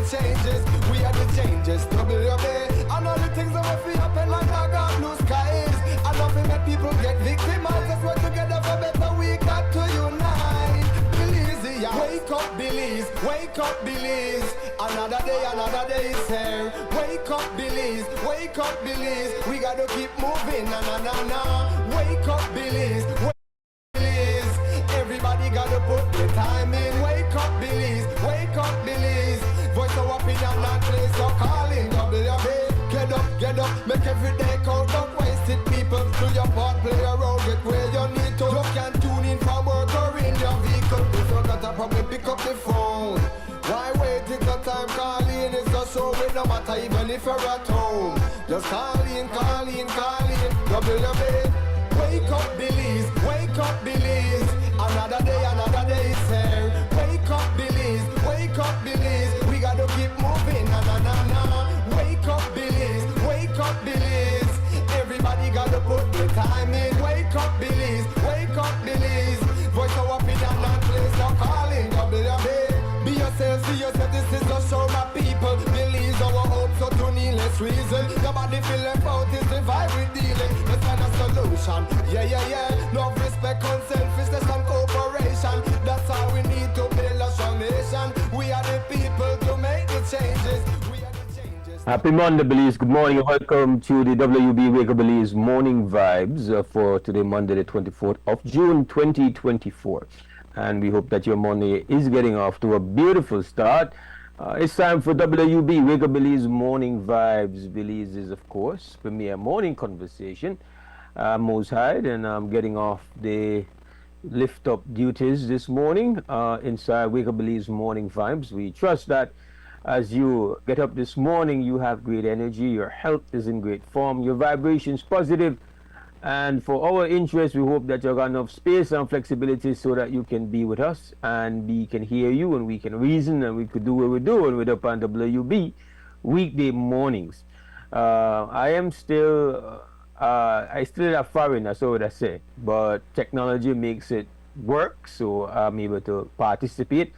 the changes. We are the changes. WUB. And all the things that will happen like I got blue skies. And nothing make people get victimized. Let's work together for better. We got to unite. Belize, yeah. Wake up, Belize. Wake up, Belize. Another day is here. Wake up, Belize. Wake up, Belize. We gotta keep moving. Na na na na. Wake up, Belize. Belize. Everybody gotta put the time in. Wake up, Belize. Wake up, Belize. Voice of opinion, not place. So calling WUB. Get up, make every day count. Don't waste it, people. Do your part, play your role, get where you need to. You can tune in from work or in your vehicle. If you got a problem, pick up the phone. Why wait till the time calling? It's just so it no matter even if you're at home. Just call in. WUB. Wake up, Belize. Wake up, Belize. Another day is here. Wake up, Belize. Wake up, Belize. We gotta keep moving. Na na na na. Wake up, Belize. Wake up, Belize. Everybody gotta put the time in. Wake up, Belize. Wake up, Belize. Voice of opinion, not place. So calling WUB. Be yourself, see yourself. This is just show my people. Belize our hope, so to needless reason. Nobody feel left out, it's the vibe we dealing. Let's find a solution. Yeah. Love, respect, unselfishness and cooperation. That's how we need to build a strong nation. We are the people to make the changes. Happy Monday, Belize. Good morning and welcome to the WUB Wake Up Belize Morning Vibes for today, Monday, the 24th of June, 2024. And we hope that your Monday is getting off to a beautiful start. It's time for WUB Wake Up Belize Morning Vibes. Belize is, of course, premier morning conversation. I'm Mose Hyde, and I'm getting off the lift up duties this morning inside Wake Up Belize Morning Vibes. We trust that as you get up this morning, you have great energy, your health is in great form, your vibration's positive, and for our interest, we hope that you got enough space and flexibility so that you can be with us and we can hear you and we can reason and we could do what we're doing with up on WUB weekday mornings. I still a foreigner, so what I say, but technology makes it work, so I'm able to participate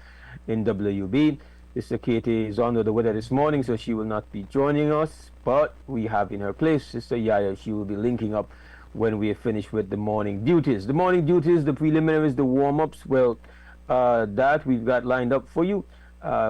in WUB. Sister Katie is under the weather this morning, so she will not be joining us, but we have in her place Sister YaYa. She will be linking up when we are finished with the morning duties. The morning duties, the preliminaries, the warm-ups, well, that we've got lined up for you.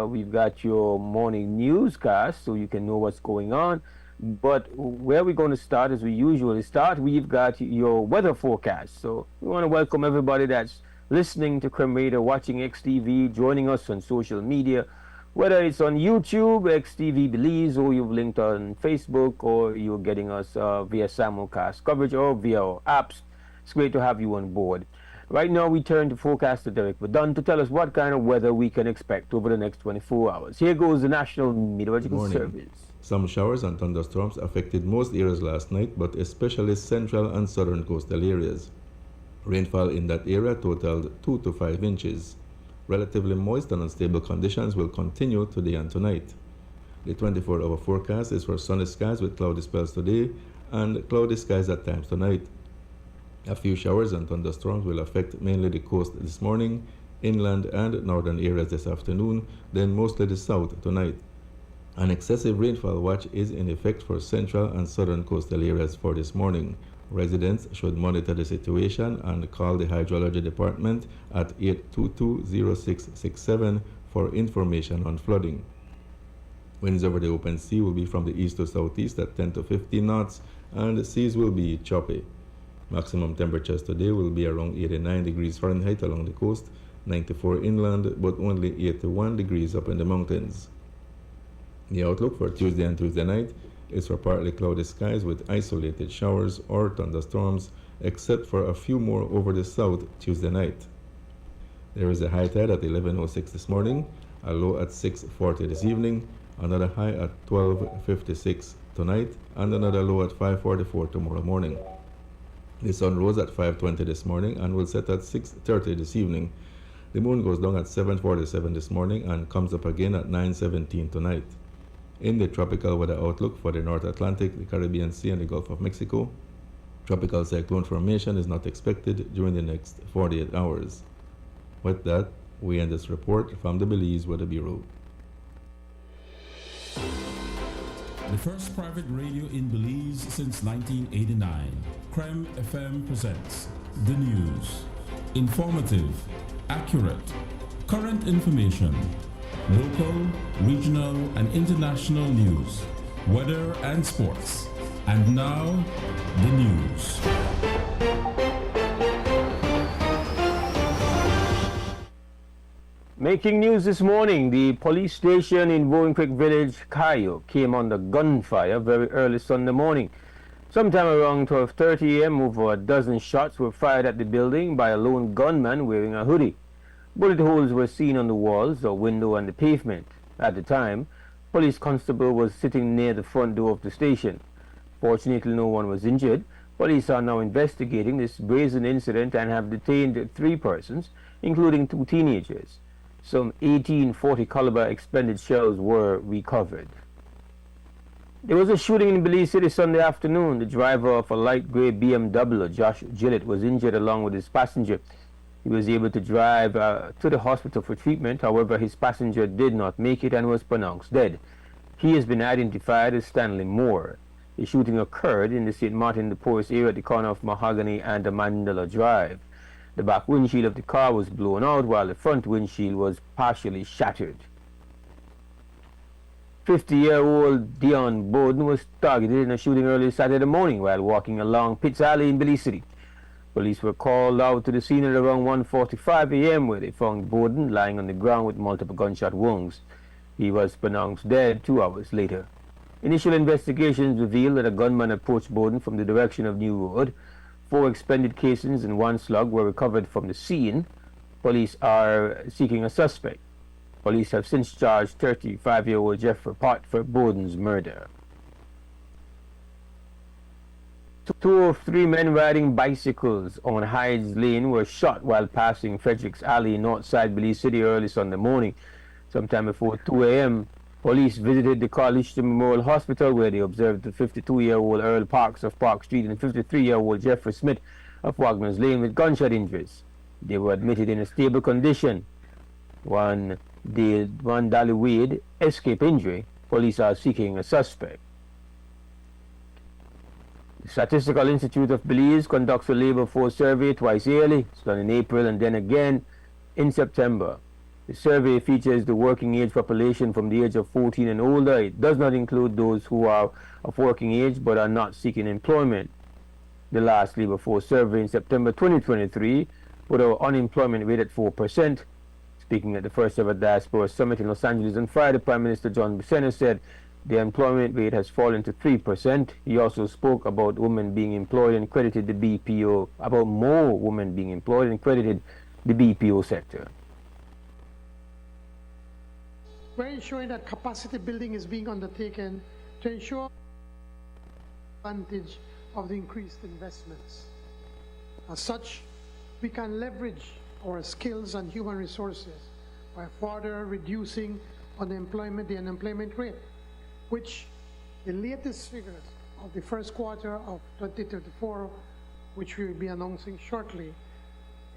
We've got your morning newscast, so you can know what's going on. But where we're going to start, as we usually start, we've got your weather forecast. So we want to welcome everybody that's listening to Creme Radio, watching XTV, joining us on social media, whether it's on YouTube, XTV Belize, or you've linked on Facebook, or you're getting us via simulcast coverage or via our apps. It's great to have you on board. Right now, we turn to forecaster Derek Verdun to tell us what kind of weather we can expect over the next 24 hours. Here goes the National Meteorological Service. Some showers and thunderstorms affected most areas last night, but especially central and southern coastal areas. Rainfall in that area totaled 2 to 5 inches. Relatively moist and unstable conditions will continue today and tonight. The 24-hour forecast is for sunny skies with cloudy spells today and cloudy skies at times tonight. A few showers and thunderstorms will affect mainly the coast this morning, inland and northern areas this afternoon, then mostly the south tonight. An excessive rainfall watch is in effect for central and southern coastal areas for this morning. Residents should monitor the situation and call the hydrology department at 822-0667 for information on flooding. Winds over the open sea will be from the east to southeast at 10 to 15 knots, and the seas will be choppy. Maximum temperatures today will be around 89 degrees Fahrenheit along the coast, 94 inland, but only 81 degrees up in the mountains. The outlook for Tuesday and Tuesday night is for partly cloudy skies with isolated showers or thunderstorms, except for a few more over the south Tuesday night. There is a high tide at 11:06 this morning, a low at 6:40 this evening, another high at 12:56 tonight, and another low at 5:44 tomorrow morning. The sun rose at 5:20 this morning and will set at 6:30 this evening. The moon goes down at 7:47 this morning and comes up again at 9:17 tonight. In the tropical weather outlook for the North Atlantic, the Caribbean Sea, and the Gulf of Mexico, tropical cyclone formation is not expected during the next 48 hours. With that, we end this report from the Belize Weather Bureau. The first private radio in Belize since 1989. Creme FM presents the news. Informative, accurate, current information, local, regional, and international news, weather and sports. And now, the news. Making news this morning, the police station in Bowen Creek Village, Cayo, came under gunfire very early Sunday morning. Sometime around 12:30 a.m., over a dozen shots were fired at the building by a lone gunman wearing a hoodie. Bullet holes were seen on the walls, a window, and the pavement. At the time, police constable was sitting near the front door of the station. Fortunately, no one was injured. Police are now investigating this brazen incident and have detained 3 persons, including 2 teenagers. Some 18 .40 caliber expended shells were recovered. There was a shooting in Belize City Sunday afternoon. The driver of a light grey BMW, Josh Gillett, was injured along with his passenger. He was able to drive to the hospital for treatment. However, his passenger did not make it and was pronounced dead. He has been identified as Stanley Moore. The shooting occurred in the St. Martin de Porres area at the corner of Mahogany and Mandela Drive. The back windshield of the car was blown out while the front windshield was partially shattered. 50-year-old Dion Bowden was targeted in a shooting early Saturday morning while walking along Pitts Alley in Belize City. Police were called out to the scene at around 1:45 a.m. where they found Bowden lying on the ground with multiple gunshot wounds. He was pronounced dead 2 hours later. Initial investigations revealed that a gunman approached Bowden from the direction of New Road. 4 expended casings and 1 slug were recovered from the scene. Police are seeking a suspect. Police have since charged 35-year-old Jeffrey Pott for Bowden's murder. 2 of 3 men riding bicycles on Hyde's Lane were shot while passing Fredericks Alley, north side Belize City, early Sunday morning. Sometime before 2 a.m., police visited the Carlisle Memorial Hospital where they observed the 52-year-old Earl Parks of Park Street and 53-year-old Jeffrey Smith of Wagner's Lane with gunshot injuries. They were admitted in a stable condition. One Dolly Wade escaped injury. Police are seeking a suspect. The Statistical Institute of Belize conducts a labor force survey twice yearly. It's done in April and then again in September. The survey features the working age population from the age of 14 and older. It does not include those who are of working age but are not seeking employment. The last labor force survey in September 2023 put our unemployment rate at 4%. Speaking at the first ever Diaspora Summit in Los Angeles on Friday, Prime Minister John Buscema said the employment rate has fallen to 3%. He also spoke about women being employed and credited the BPO, about more women being employed and credited the BPO sector. We're ensuring that capacity building is being undertaken to ensure advantage of the increased investments. As such, we can leverage our skills and human resources by further reducing the unemployment rate, which the latest figures of the first quarter of 2034, which we will be announcing shortly,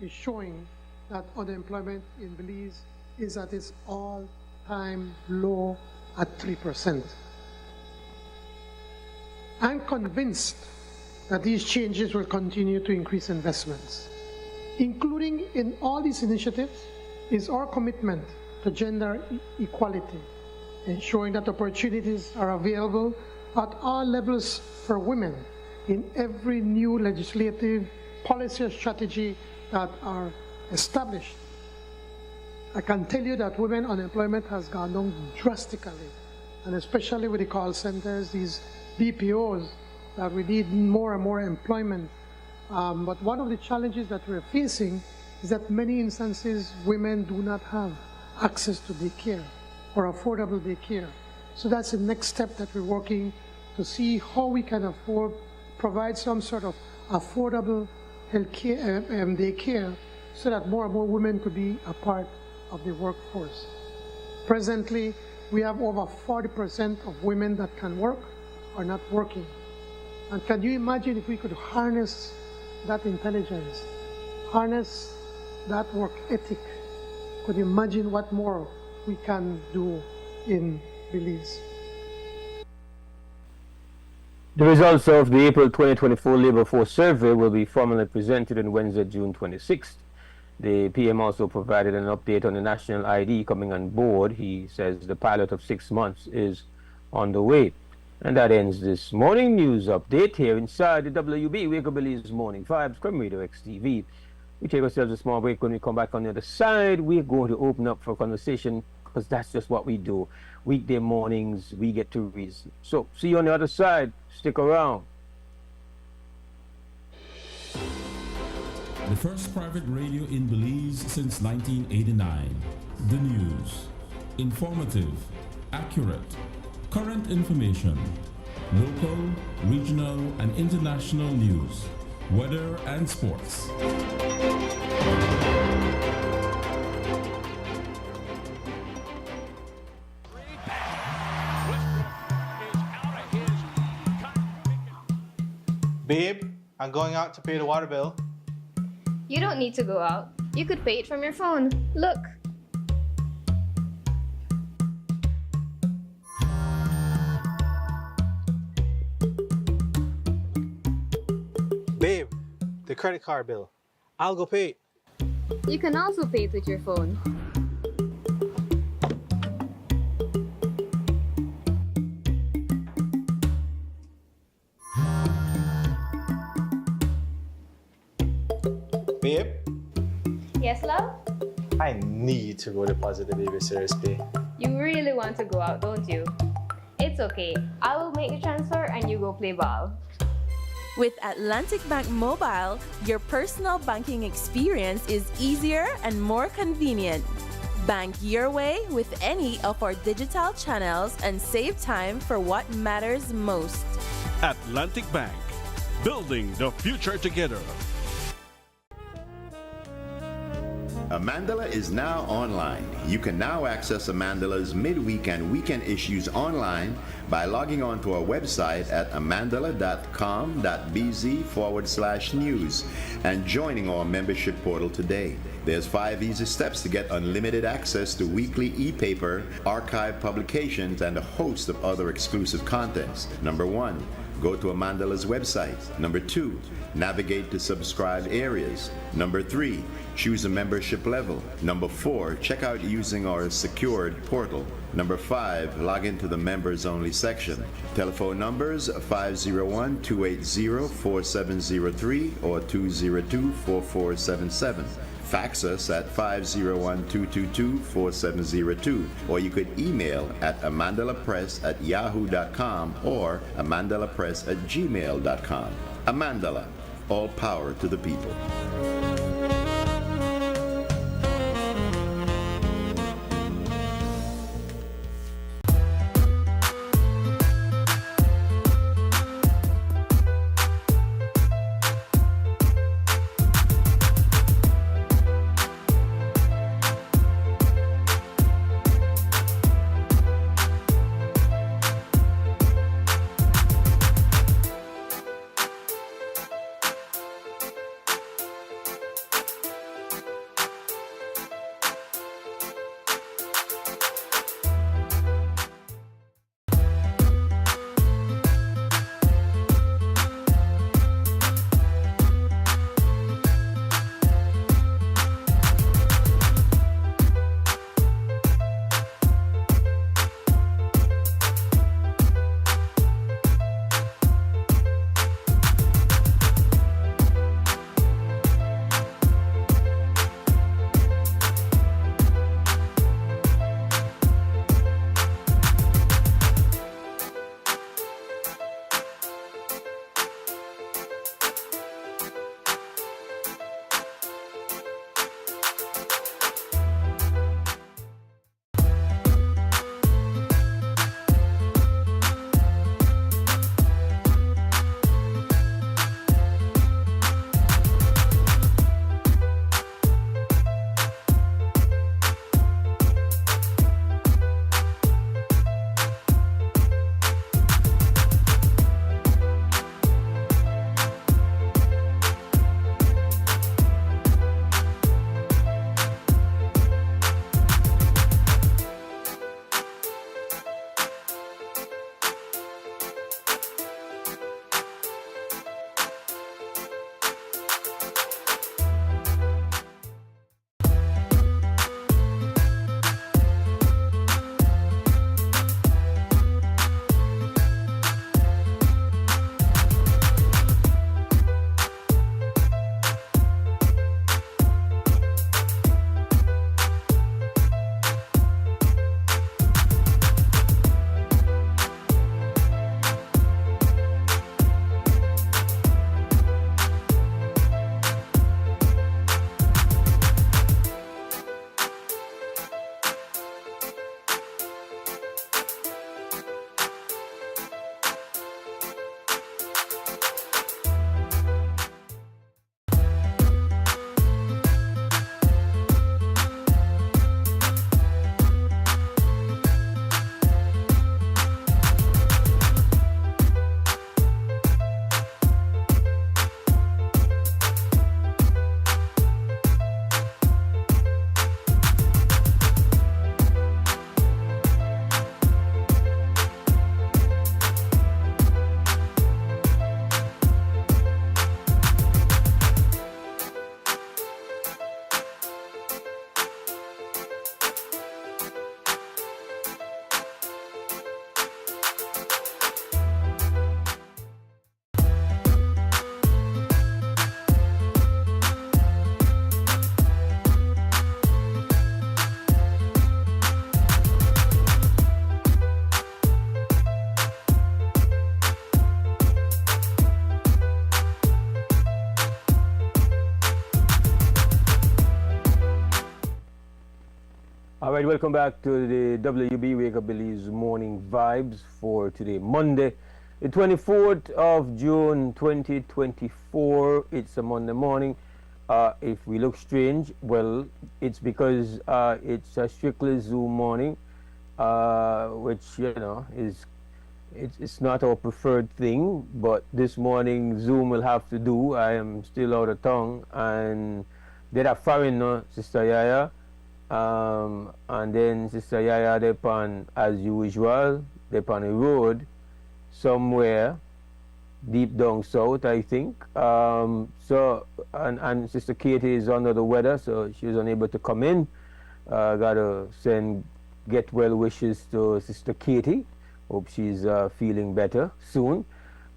is showing that unemployment in Belize is at its all-time low at 3%. I'm convinced that these changes will continue to increase investments. Including in all these initiatives is our commitment to gender equality, ensuring that opportunities are available at all levels for women in every new legislative policy or strategy that are established. I can tell you that women unemployment has gone down drastically, and especially with the call centers, these BPOs, that we need more and more employment. But one of the challenges that we're facing is that many instances women do not have access to daycare or affordable daycare. So that's the next step that we're working to see how we can provide some sort of affordable healthcare, daycare, so that more and more women could be a part of the workforce. Presently, we have over 40% of women that can work are not working. And can you imagine if we could harness that intelligence, harness that work ethic? Could you imagine what more we can do in Belize? The results of the April 2024 Labour Force Survey will be formally presented on Wednesday, June 26th. The PM also provided an update on the national ID coming on board. He says the pilot of 6 months is on the way. And that ends this morning news update here inside the WB Wake Up Believes Morning Vibes, Creme Radio XTV. We take ourselves a small break. When we come back on the other side, we're going to open up for conversation because that's just what we do. Weekday mornings, we get to reason. So, see you on the other side. Stick around. The first private radio in Belize since 1989. The news. Informative, accurate, current information, local, regional, and international news, weather and sports. Babe, I'm going out to pay the water bill. You don't need to go out. You could pay it from your phone. Look. Babe, the credit card bill. I'll go pay it. You can also pay it with your phone. Babe, Yes, love? I need to go deposit the babysitter's pay. You really want to go out, don't you? It's okay. I will make the transfer and you go play ball. With Atlantic Bank Mobile, your personal banking experience is easier and more convenient. Bank your way with any of our digital channels and save time for what matters most. Atlantic Bank, building the future together. Amandala is now online. You can now access Amandala's midweek and weekend issues online by logging on to our website at amandala.com.bz/news and joining our membership portal today. There's 5 easy steps to get unlimited access to weekly e-paper, archive publications, and a host of other exclusive contents. Number 1, go to Amandala's website. Number 2, navigate to subscribed areas. Number 3, choose a membership level. Number 4, check out using our secured portal. Number 5, log into the members only section. Telephone numbers 501-280-4703 or 202-4477. Fax us at 501-222-4702, or you could email at amandalapress@yahoo.com or amandalapress@gmail.com. Amandala, all power to the people. right, welcome back to the WB Wake Up Belize Morning Vibes for today, Monday, the 24th of June 2024. It's a Monday morning. If we look strange, well, it's because it's a strictly Zoom morning, which, you know, it's not our preferred thing, but this morning Zoom will have to do. I am still out of town, and they're foreign, no, Sister YaYa. And then Sister YaYa, they're on, as usual, they're on a road somewhere deep down south, I think. And Sister Katie is under the weather, so she was unable to come in. Gotta send get well wishes to Sister Katie. Hope she's feeling better soon.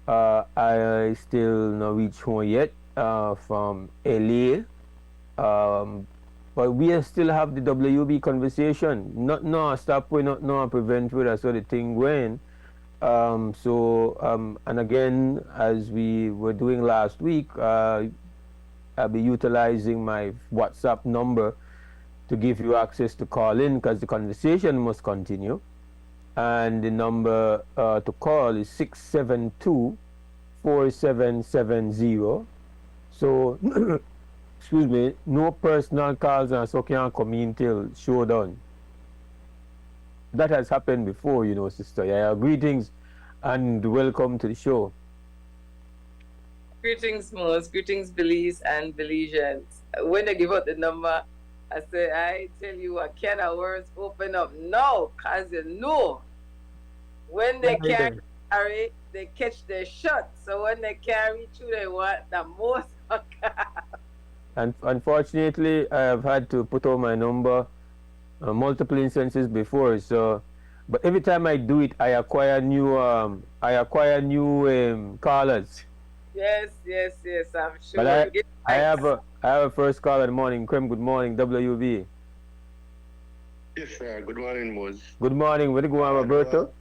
I still not reached home yet from LA. But we still have the WB conversation. Not no stop with, not no prevent with. That's how the thing went. And again, as we were doing last week, I'll be utilizing my WhatsApp number to give you access to call in, because the conversation must continue. And the number to call is 672-4770. So, excuse me, no personal calls and so can't come in till showdown. That has happened before, you know, Sister YaYa. Greetings and welcome to the show. Greetings, Mose. Greetings, Belize and Belizeans. When they give out the number, I say, I tell you, a can of words open up now, because you know, when they carry, they catch their shot. So when they carry through, they want the most. And unfortunately, I have had to put on my number multiple instances before. So, but every time I do it, I acquire new callers. Yes, I'm sure. But I have a first call in the morning. Krem, good morning, WB. Yes, sir. Good morning, Mose. Good morning. Where do you go, Roberto?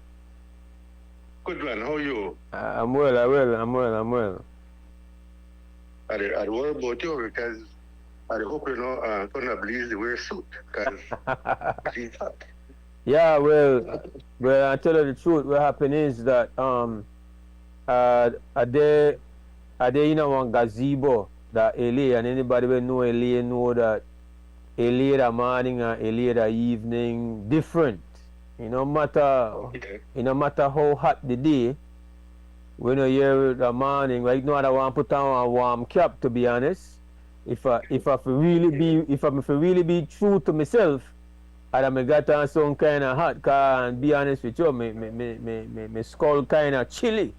Good one. How are you? I'm well. I'm well. I worry about you because I hope you know gonna Belize the wear suit because she's hot. Yeah, well, I tell you the truth. What happened is that a day you know one gazebo that LA, and anybody will know LA know that LA the morning and LA the evening different. It no matter how hot the day. When you hear the morning, right now I want to put on a warm cap, to be honest. If I really be true to myself, I got on some kind of hot car, and be honest with you, me skull kind of chilly.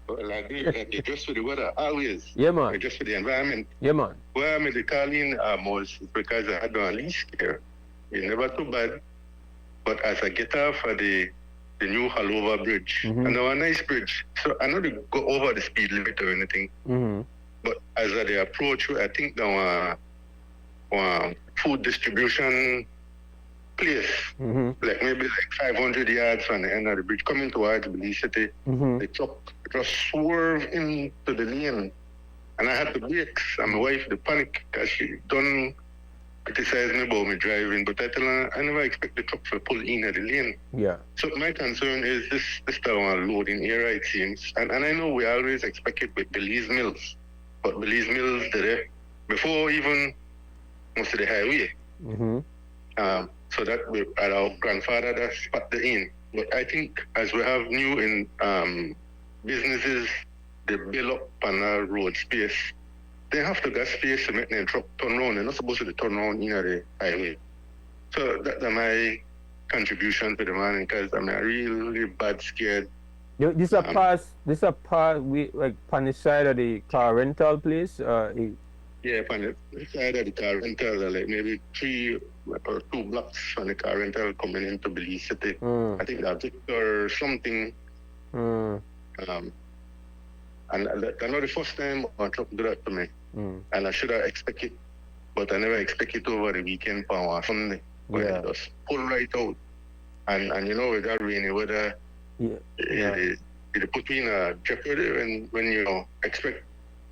Well, I do just for the weather, always. Yeah, man. Just for the environment. Yeah, man. Where I made the calling was because I had no lease here. It's never too bad. But as I get off of the new Halover Bridge, and a nice bridge, so I know they go over the speed limit or anything. But as they approach, I think the food distribution place, like maybe 500 yards from the end of the bridge, coming towards Belize City, the truck just swerved into the lane, and I had the brakes, and my wife, the panic, because she done criticize me about me driving, but I tell her I never expect the truck to pull in at the lane. Yeah. So my concern is this loading area, it seems, and I know we always expect it with Belize Mills, but Belize Mills there before even most of the highway. So that we our grandfather that spot the in. But I think as we have new in businesses, they build up on our road space. They have to get space to make their truck turn around. They're not supposed to turn around in the highway. So that's my contribution to the morning, because I'm really bad scared. This a part we like on the side of the car rental place. Yeah, on the side of the car rental, like maybe 3 or 2 blocks from the car rental coming into Belize City. I think that's Victor something. And I know the first time a truck did that to me. And I should have expected it, but I never expected it over the weekend on Sunday. When it just pull right out. And you know, with that rainy weather, it put me in a jeopardy when you expect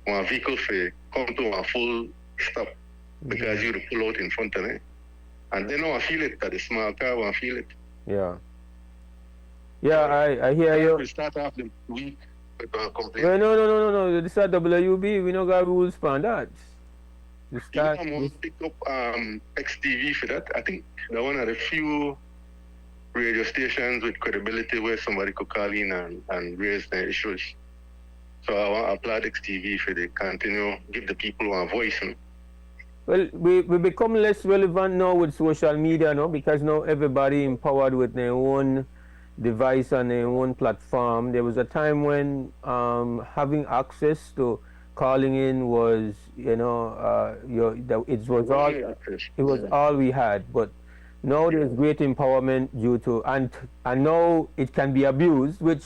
one vehicle to come to a full stop because you pull out in front of it. And they don't feel it, because the small car won't feel it. Yeah. Yeah, I hear you. We start off the week with a complaint. Well, no. This is WUB. We don't got rules for that. We start. I'm going to pick up XTV for that. I think they're one of the few radio stations with credibility where somebody could call in and raise their issues. So I want to applaud XTV for the continue, give the people a voice. Well, we become less relevant now with social media, no? Because now everybody empowered with their own device and their own platform. There was a time when having access to calling in was, it was all we had. But now there's great empowerment due to, and now it can be abused, which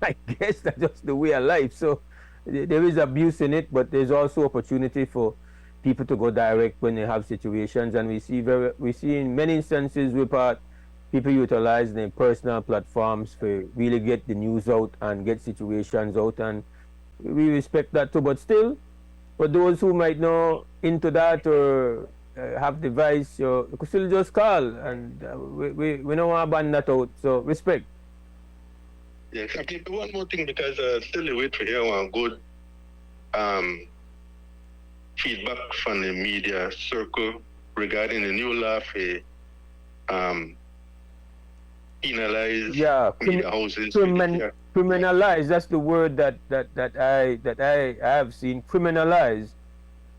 I guess that's just the way of life. So there is abuse in it, but there's also opportunity for people to go direct when they have situations, and we see in many instances where people utilize their personal platforms to really get the news out and get situations out, and we respect that too. But still, for those who might not into that or have device, you could still just call, and we don't want to ban that out. So respect. Yes, I can do one more thing, because still the wait for here one good feedback from the media circle regarding the new law for penalize media houses. Criminalize. That's the word that I have seen. Criminalize.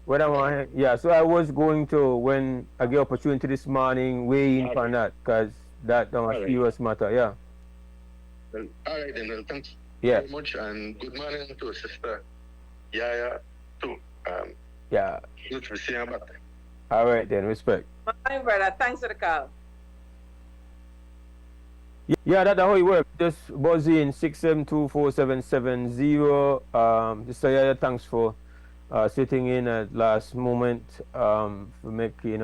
So I was going to, when I get opportunity this morning, weigh in on that, because that's a serious matter. Yeah. Well, all right then. Well, thanks very much, and good morning to Sister YaYa too. Yeah. Good to see you back. All right then, respect. My brother, thanks for the call. Yeah, that's how it works. Just buzz in 6724770. Just say thanks for sitting in at last moment. For make be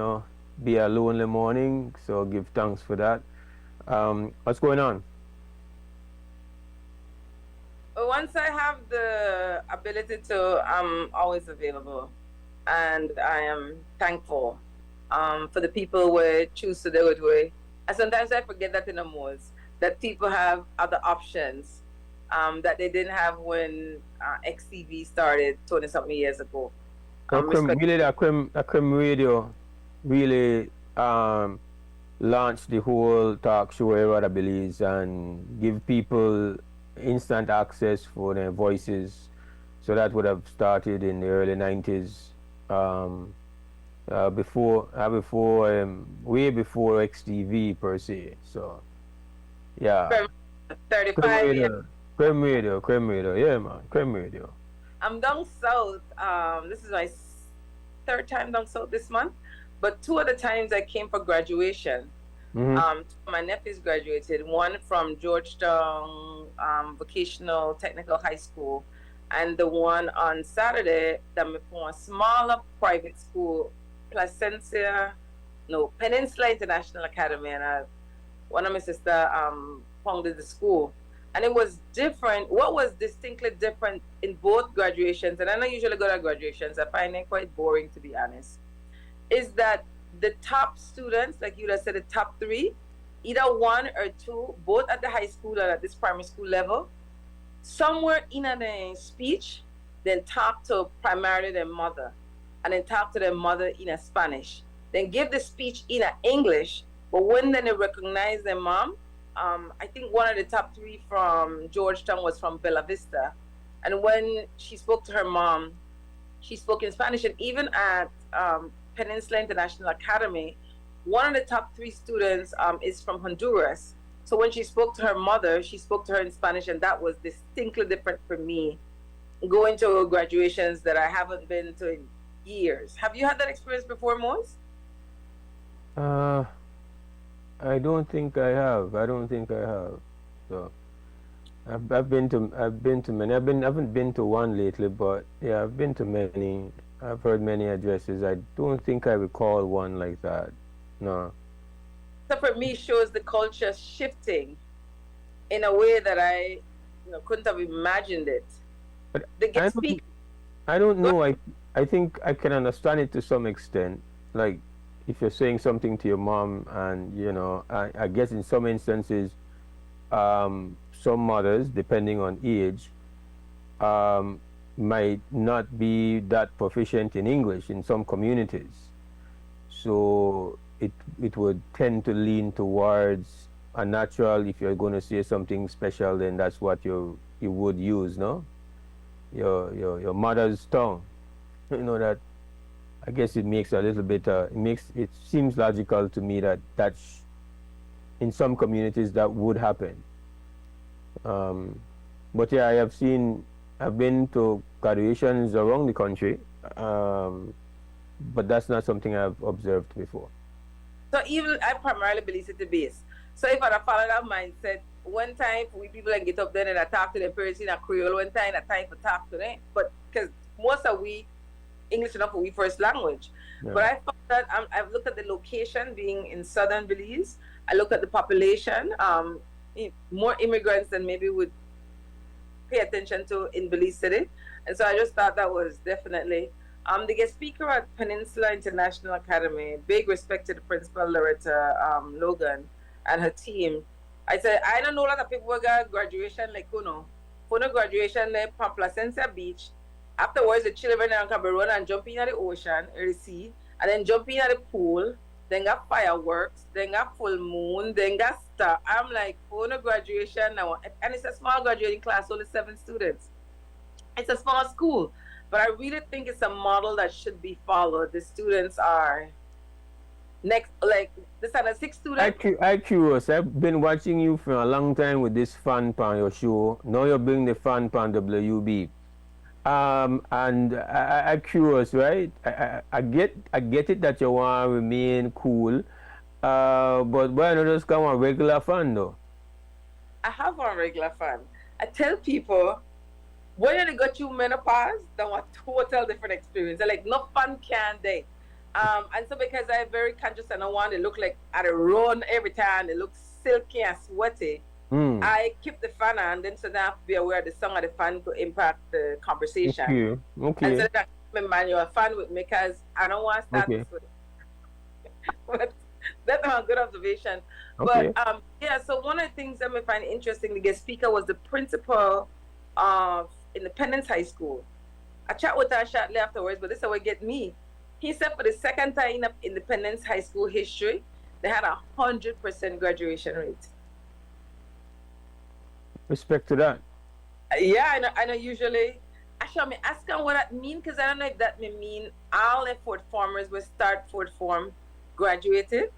a lonely morning. So give thanks for that. What's going on? Once I have the ability to, I'm always available. And I am thankful for the people who choose to do it with. And sometimes I forget that in the Mose, that people have other options that they didn't have when XTV started 20-something years ago. Creme Radio really launched the whole talk show era, I believe, and give people instant access for their voices. So that would have started in the early 90s. Way before XTV per se. So, yeah. 35 years. Creme Radio, yeah, man, Creme Radio. I'm down south. This is my third time down south this month, but 2 of the times I came for graduation. My nephews graduated, one from Georgetown Vocational Technical High School, and the one on Saturday that me from a smaller private school, Peninsula International Academy, and one of my sister founded the school. And it was different. What was distinctly different in both graduations, and I don't usually go to graduations, I find it quite boring, to be honest, is that the top students, like you said, the top 3, either 1 or 2, both at the high school or at this primary school level, somewhere in a speech, then talk to primarily their mother, and then talk to their mother in a Spanish, then give the speech in a English, but when then they recognize their mom, I think one of the top 3 from Georgetown was from Bella Vista, and when she spoke to her mom, she spoke in Spanish. And even at Peninsula International Academy, one of the top 3 students is from Honduras. So when she spoke to her mother, she spoke to her in Spanish, and that was distinctly different for me, going to graduations that I haven't been to in years. Have you had that experience before, Mose? I don't think I have. So I've been to many. I haven't been to one lately, but yeah, I've been to many. I've heard many addresses. I don't think I recall one like that. No. So for me, shows the culture shifting in a way that I couldn't have imagined it. But I don't know. I think I can understand it to some extent. Like, if you're saying something to your mom, and you know, I guess in some instances, some mothers, depending on age, might not be that proficient in English in some communities. So it would tend to lean towards a natural. If you're going to say something special, then that's what you would use, no? Your mother's tongue. You know that. I guess it makes a little bit. It seems logical to me that in some communities that would happen. But yeah, I've been to graduations around the country, but that's not something I've observed before. So even I primarily believe it's the base. So if I follow that mindset, one time we people like get up there and I talk to them parents in a Creole, one time I time for talk to them, but because most of we English enough for we first language. Yeah. But I found that I've looked at the location being in southern Belize. I look at the population, more immigrants than maybe would pay attention to in Belize City. And so I just thought that was definitely the guest speaker at Peninsula International Academy. Big respect to the principal, Loretta Logan, and her team. I said, I don't know a lot of people who got graduation like, you know, for no graduation like from Placencia Beach. Afterwards, the children can be run and jump in at the ocean or the sea, and then jump in at the pool, then got fireworks, then got full moon, then got star. I'm like, for no graduation now. And it's a small graduating class, only 7 students. It's a small school, but I really think it's a model that should be followed. The students are next, like, this are the 6 students. I'm curious. I've been watching you for a long time with this fan on your show. Now you're bringing the fan on WUB. And I'm curious, right? I get it that you want to remain cool, but why not just come on regular fun though? I have one regular fun. I tell people, when they got you menopause, they want total different experience. They're like, no fun can they? And so because I'm very conscious and I want to look like at a run every time, they look silky and sweaty. I keep the fan on, then so I have to be aware the song of the fan could impact the conversation. Okay. And so that my manual fan with me because I don't want to start this with but that's a good observation. Okay. But yeah, so one of the things that I find interesting, the guest speaker was the principal of Independence High School. I chat with her shortly afterwards, but this is how it get me. He said for the second time in Independence High School history, they had 100% graduation rate. Respect to that. Yeah, I know usually. Actually, I ask him what that mean because I don't know if that may mean all the fourth formers will start fourth form graduated,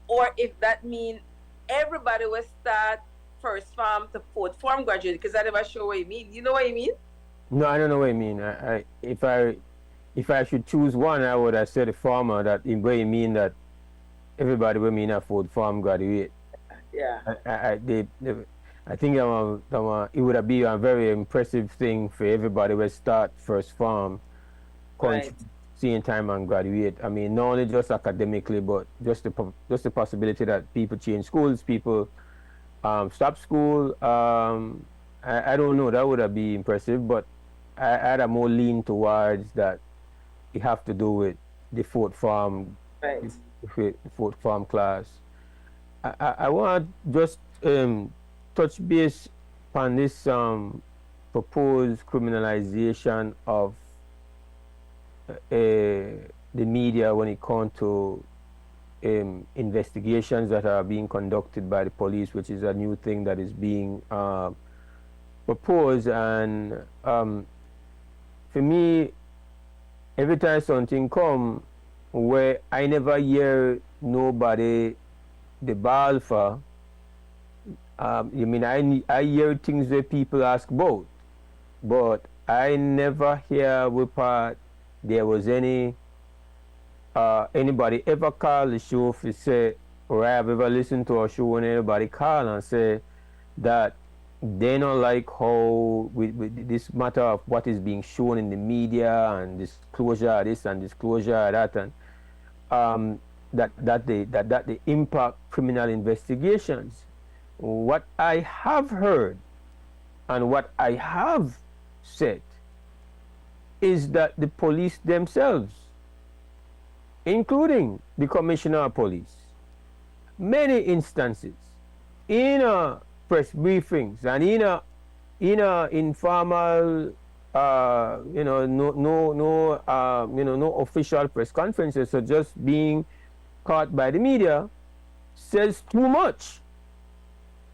or if that mean everybody will start first form to fourth form graduated, because I never sure what you mean. You know what you mean? No, I don't know what you mean. If I should choose one, I would have said the former, that in way you mean that everybody will mean a fourth form graduate. Yeah. I think it would be a very impressive thing for everybody to start first form, right, same time and graduate. I mean, not only just academically, but just the possibility that people change schools, people stop school. I don't know. That would be impressive, but I had a more lean towards that. It have to do with the fourth form, right, fourth form class. I want to just touch base on this proposed criminalization of the media when it comes to investigations that are being conducted by the police, which is a new thing that is being proposed. And for me, every time something come where I never hear nobody the ball for, I mean, I hear things that people ask about, but I never hear what part there was anybody ever call the show to say, or I have ever listened to a show when anybody call and say that they don't like how with this matter of what is being shown in the media and disclosure of this and disclosure of that, and that they impact criminal investigations. What I have heard and what I have said is that the police themselves including the Commissioner of Police, many instances in press briefings and in informal, no official press conferences, so just being caught by the media, says too much.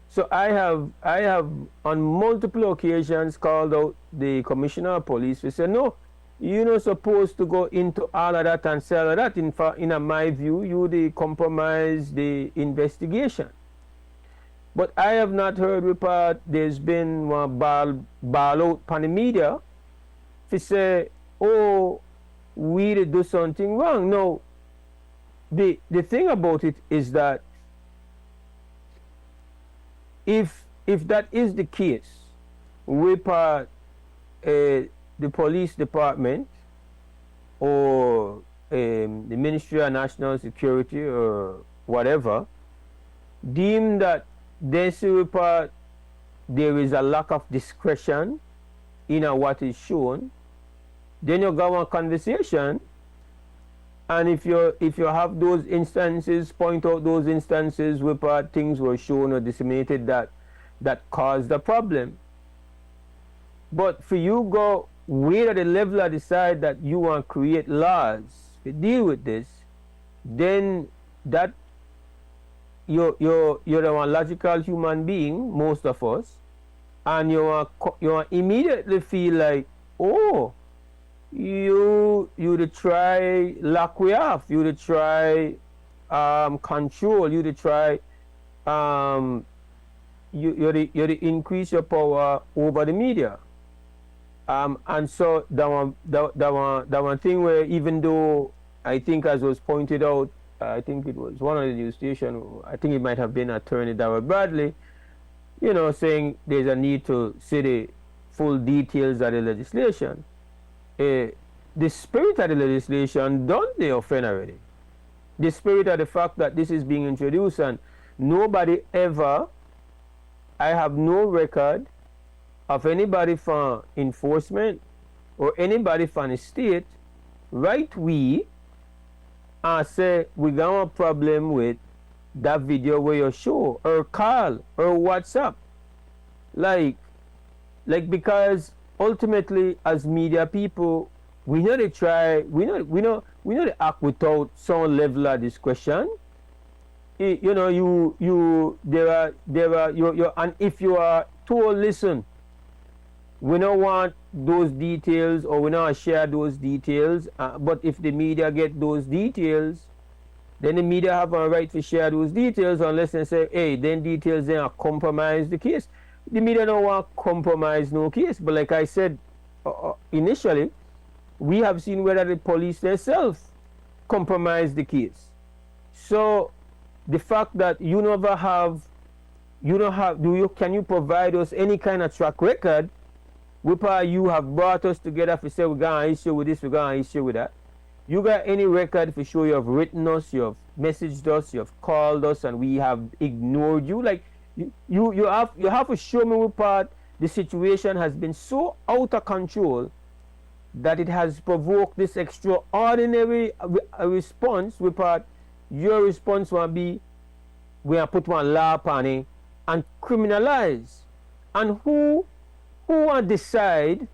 So I have on multiple occasions called out the Commissioner of Police. We said, no, you're not supposed to go into all of that and say all of that. In fact, in my view, you compromise the investigation. But I have not heard report there's been one ball out on the media to say, oh, we did do something wrong. No, the thing about it is that if that is the case, with the police department or the Ministry of National Security or whatever, deem that this report there is a lack of discretion in what is shown, then you go on conversation, and if you have those instances, point out those instances where things were shown or disseminated that caused the problem. But for you go way at the level of decide that you want to create laws to deal with this, then that you're a logical human being, most of us, and you immediately feel like, oh, you to try lock we off, you to try control, you to try you to increase your power over the media. And so that one thing where, even though I think, as was pointed out, I think it was one of the news stations, I think it might have been Attorney Darrell Bradley, saying there's a need to see the full details of the legislation. The spirit of the legislation don't they offend already. The spirit of the fact that this is being introduced, and nobody ever, I have no record of anybody from enforcement or anybody from the state write we and say we got a problem with that video where you show, or call, or WhatsApp. Like because ultimately, as media people, we know they try, we know they act without some level of discretion. And if you are told, listen, we don't want those details, or we don't share those details, but if the media get those details, then the media have a right to share those details, unless they say, hey, then details then compromise the case. The media don't want to compromise no case, but like I said initially, we have seen whether the police themselves compromise the case. So the fact that you can you provide us any kind of track record whereby you have brought us together to say we're going to issue with this, we're going to issue with that? You got any record for sure you have written us, you have messaged us, you have called us, and we have ignored you? Like you have to show me what part the situation has been so out of control that it has provoked this extraordinary response. With part your response will be we are put one law upon it and criminalize. And who want decide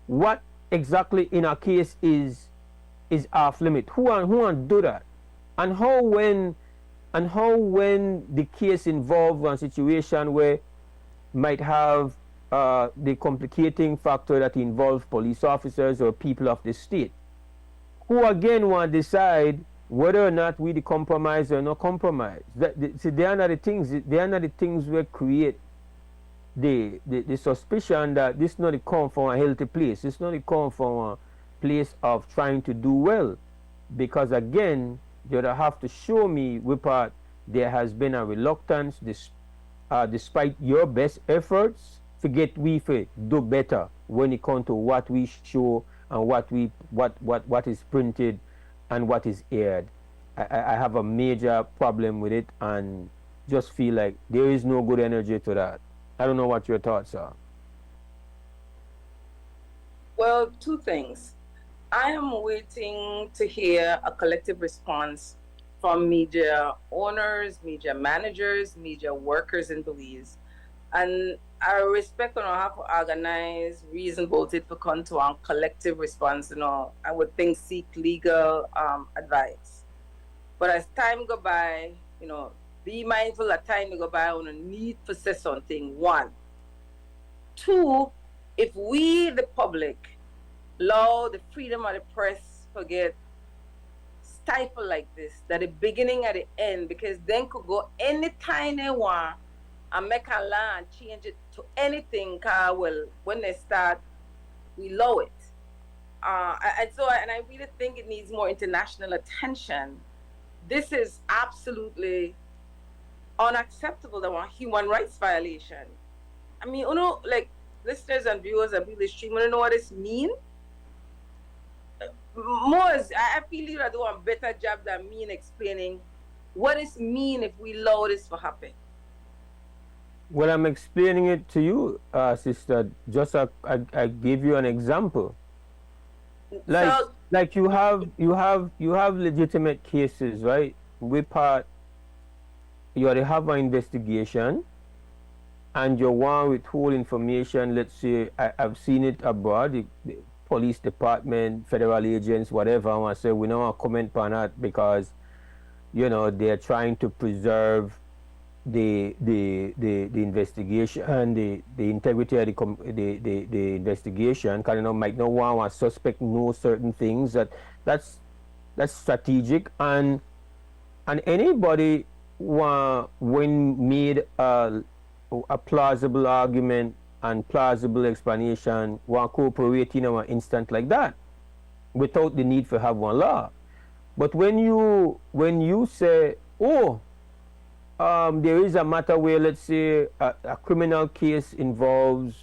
what exactly in a case is off limit? Who want do that? And how when the case involves one situation where might have the complicating factor that involves police officers or people of the state, who again want to decide whether or not we the compromise or not compromise. They are not the things. They are not the things that create the suspicion that this not come from a healthy place. It's not come from a place of trying to do well, because again, you have to show me where there has been a reluctance, despite your best efforts, to get we do better when it comes to what we show and what is printed and what is aired. I have a major problem with it, and just feel like there is no good energy to that. I don't know what your thoughts are. Well, two things. I am waiting to hear a collective response from media owners, media managers, media workers in Belize. And I respect how to organize, reason about it for come to a collective response, I would think seek legal advice. But as time go by, be mindful that time go by on a need for say something, one. Two, if we, the public, allow the freedom of the press to get stifled like this, that the beginning at the end, because then could go anytime they want and make a law and change it to anything, well, when they start, we low it. And I really think it needs more international attention. This is absolutely unacceptable, that one human rights violation. I mean, like listeners and viewers of the stream, you know what this mean? Mose, I feel you are doing a better job than me in explaining what it mean if we allow this to happen. Well, I'm explaining it to you, sister. Just I give you an example. Like you have legitimate cases, right? You have an investigation, and you want to withhold information. Let's say I've seen it abroad. The police department, federal agents, whatever. I want to say we don't want to comment on that because they're trying to preserve the investigation and the integrity of the investigation. Because might not want a suspect know certain things. That's strategic, and anybody when made a plausible argument and plausible explanation want cooperate in an instant like that without the need for have one law. But when you say, there is a matter where, let's say, a criminal case involves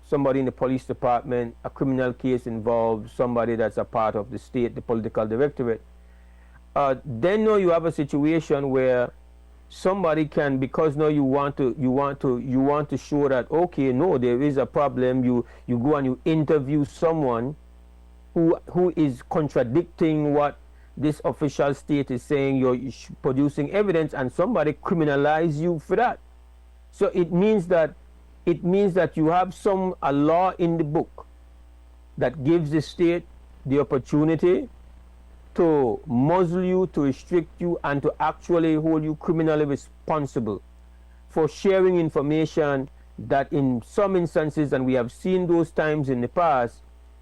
somebody in the police department, a criminal case involves somebody that's a part of the state, the political directorate, then you have a situation where somebody can, because now you want to show that, okay, no, there is a problem. You go and you interview someone who is contradicting what this official state is saying. You're producing evidence, and somebody criminalize you for that. So it means that you have a law in the book that gives the state the opportunity to muzzle you, to restrict you, and to actually hold you criminally responsible for sharing information that in some instances, and we have seen those times in the past,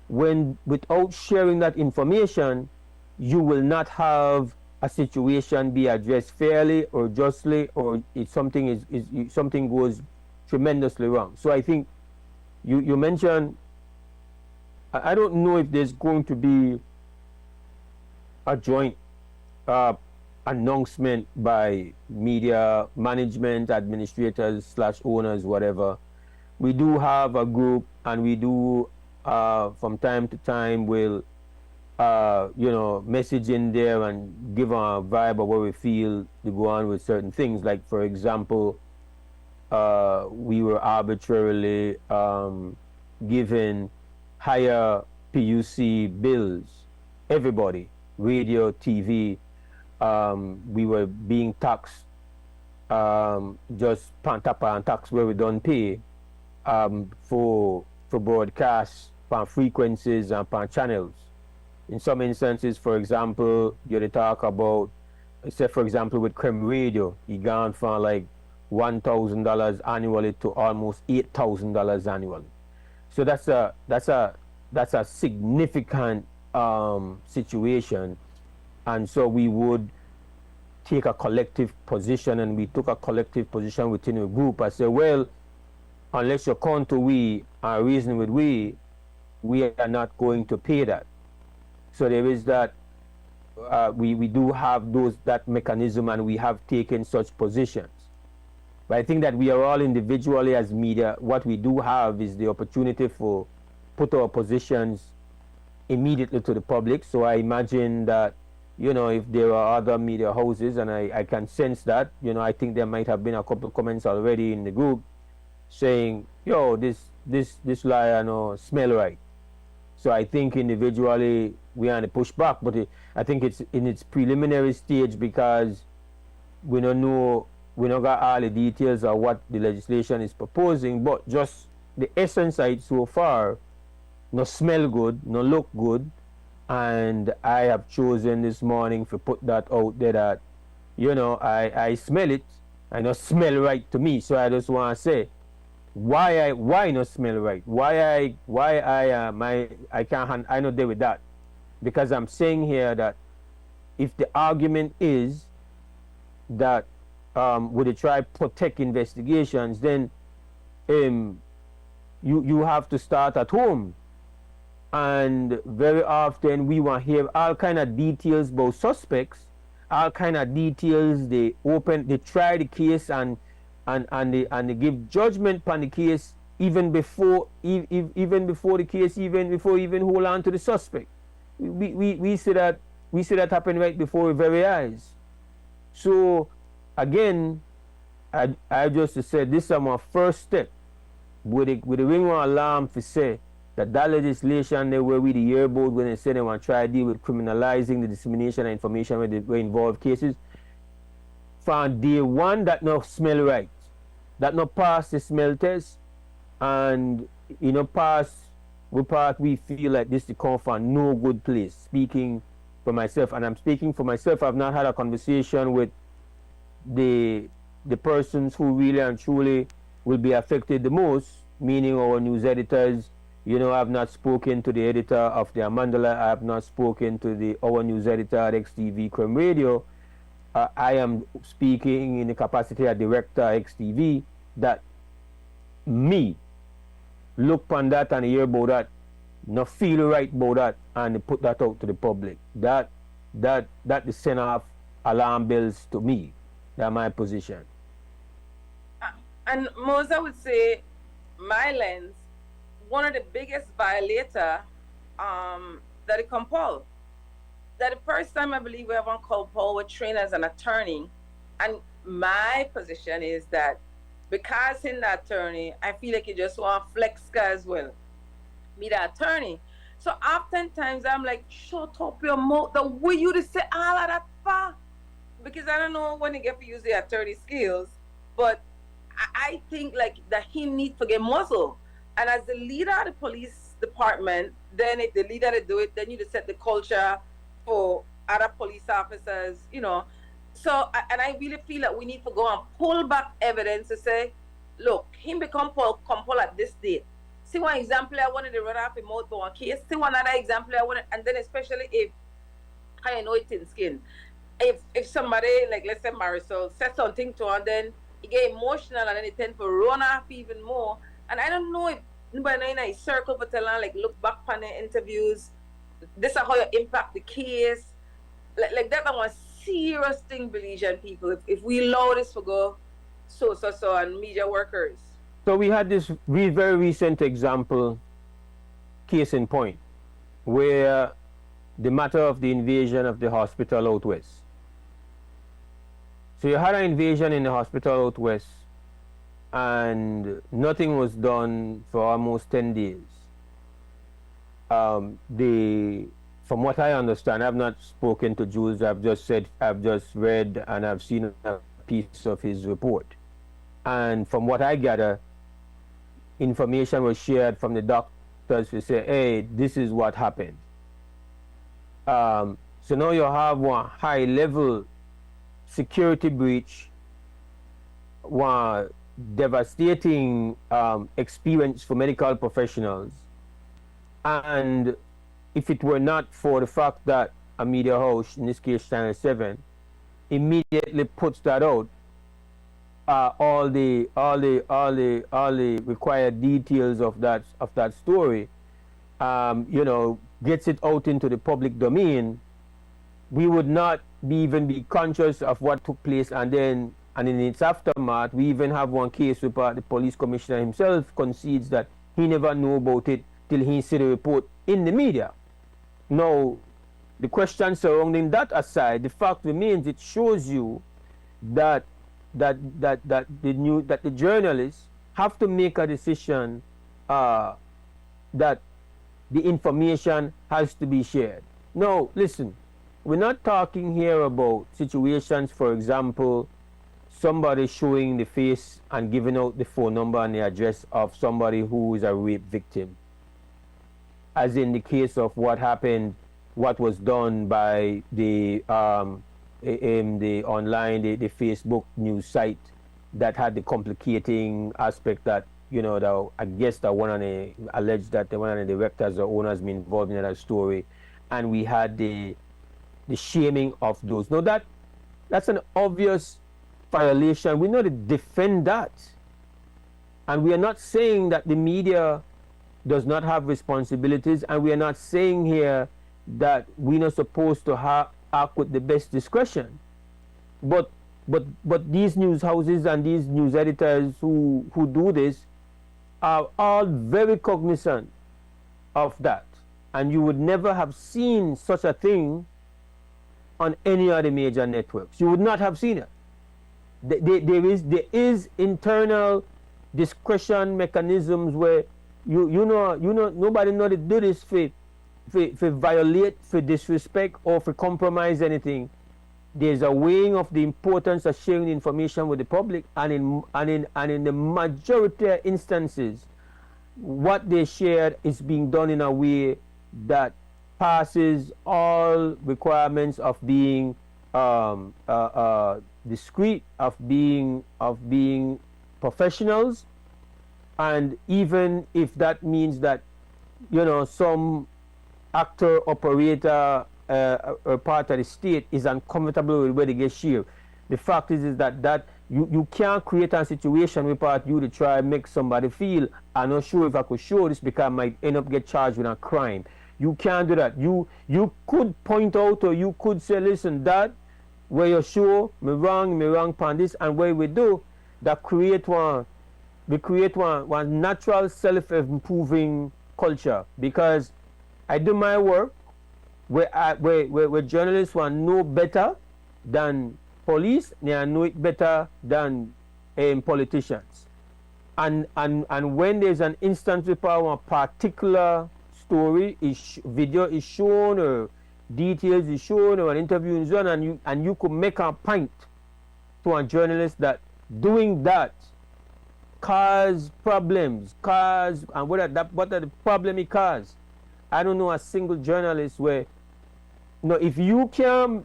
when without sharing that information, you will not have a situation be addressed fairly or justly, or if something goes tremendously wrong. So I think you mentioned, I don't know if there's going to be a joint announcement by media management, administrators / owners, whatever. We do have a group, and we do from time to time will message in there and give a vibe of where we feel to go on with certain things. Like, for example, we were arbitrarily given higher PUC bills, everybody, radio, TV. We were being taxed just tapa and tax where we don't pay for broadcasts, pan frequencies and pan channels. In some instances, for example, you talk about, say for example with Creme Radio, he gone from like $1,000 annually to almost $8,000 annually. So that's a significant situation, and so we would take a collective position, and we took a collective position within a group. I say, well, unless you come to we and reason with we are not going to pay that. So there is that. We do have that mechanism, and we have taken such positions. But I think that we are all individually as media, what we do have is the opportunity for put our positions immediately to the public. So I imagine that, if there are other media houses, and I can sense that, I think there might have been a couple of comments already in the group saying, yo, this liar no smell right. So I think individually we are to push back, but I think it's in its preliminary stage because we don't know, we don't got all the details of what the legislation is proposing, but just the essence of it so far, no smell good, no look good, and I have chosen this morning to put that out there that, you know, I smell it, I not smell right to me, so I just want to say, why not smell right? I can't, I not deal with that, because I'm saying here that if the argument is that would they try protect investigations, then you have to start at home, and very often we want to hear all kind of details about suspects, all kind of details. They try the case and they give judgment on the case even before the case even hold on to the suspect. We see that happen right before our very eyes. So again, I just said this is my first step with the ring on alarm to say that legislation they were with the yearboard when they said they want to try to deal with criminalizing the dissemination of information where they were involved cases. From day one, that no smell right, that no pass the smell test, and you know we feel like this to come from no good place. Speaking for myself, and I'm speaking for myself, I've not had a conversation with the persons who really and truly will be affected the most, meaning our news editors. You know, I've not spoken to the editor of the Amandala. I have not spoken to our news editor at XTV Crime Radio. I am speaking in the capacity of director at XTV, that me look upon that and hear about that, not feel right about that, and put that out to the public. That is send off alarm bells to me. That's my position. And Mose, I would say, my lens, one of the biggest violator that it compelled. That the first time I believe we ever called Paul was trained as an attorney, and my position is that because in the attorney, I feel like you just want to flex as well, be the attorney. So oftentimes I'm like, shut up your mouth, the way you to say all of that for? Because I don't know when you get to use the attorney skills, but I think like that he needs to get muscle. And as the leader of the police department, then if the leader to do it, then you just set the culture for other police officers, you know. So, and I really feel that we need to go and pull back evidence to say, look, him become Paul at this date. See one example I wanted to run off a mouth for one case. See one other example I wanted, and then especially if I know it's in skin. If somebody, like let's say Marisol, said something to her, and then he get emotional and then he tend to run off even more. And I don't know if anybody in a circle for telling like look back on the interviews. This is how you impact the case. Like that one serious thing, Belizean people. If we allow this to go, so and media workers. So we had this very recent example, case in point, where the matter of the invasion of the hospital out west. So you had an invasion in the hospital out west, and nothing was done for almost 10 days. From what I understand, I've not spoken to Jules, I've just read and I've seen a piece of his report. And from what I gather, information was shared from the doctors to say, hey, this is what happened. So now you have one high level security breach, one devastating experience for medical professionals. And if it were not for the fact that a media house, in this case Channel 7, immediately puts that out, all the required details of that story, you know, gets it out into the public domain, we would not even be conscious of what took place. And in its aftermath, we even have one case where the police commissioner himself concedes that he never knew about it till he see the report in the media. Now, the question surrounding that aside, the fact remains, it shows you that the journalists have to make a decision that the information has to be shared. No, listen, we're not talking here about situations, for example, somebody showing the face and giving out the phone number and the address of somebody who is a rape victim, as in the case of what happened, what was done by the online, the Facebook news site that had the complicating aspect that, you know, I guess that one of the alleged that one of the directors or owners been involved in that story, and we had the shaming of those. Now that's an obvious violation. We know to defend that, and we are not saying that the media does not have responsibilities, and we are not saying here that we're not supposed to act with the best discretion. But these news houses and these news editors who do this are all very cognizant of that, and you would never have seen such a thing on any other major networks. You would not have seen it. There is internal discretion mechanisms where you know nobody know to do this for violate, for disrespect, or for compromise anything. There's a weighing of the importance of sharing information with the public, and in the majority of instances, what they shared is being done in a way that passes all requirements of being discreet, of being professionals, and even if that means that, you know, some actor, operator, or part of the state is uncomfortable with where they get shared. The fact is that you can't create a situation where part you to try and make somebody feel, I'm not sure if I could show this because I might end up get charged with a crime. You can't do that. You could point out, or you could say, listen, that where you show me wrong on this, and where we do that create one natural self-improving culture. Because I do my work where journalists want know better than police, they know it better than politicians. And when there's an instance where a particular story video is shown, or details is shown, or an interview is done, and you could make a point to a journalist that doing that cause problems, and what are the problem it cause. I don't know a single journalist where, no, if you can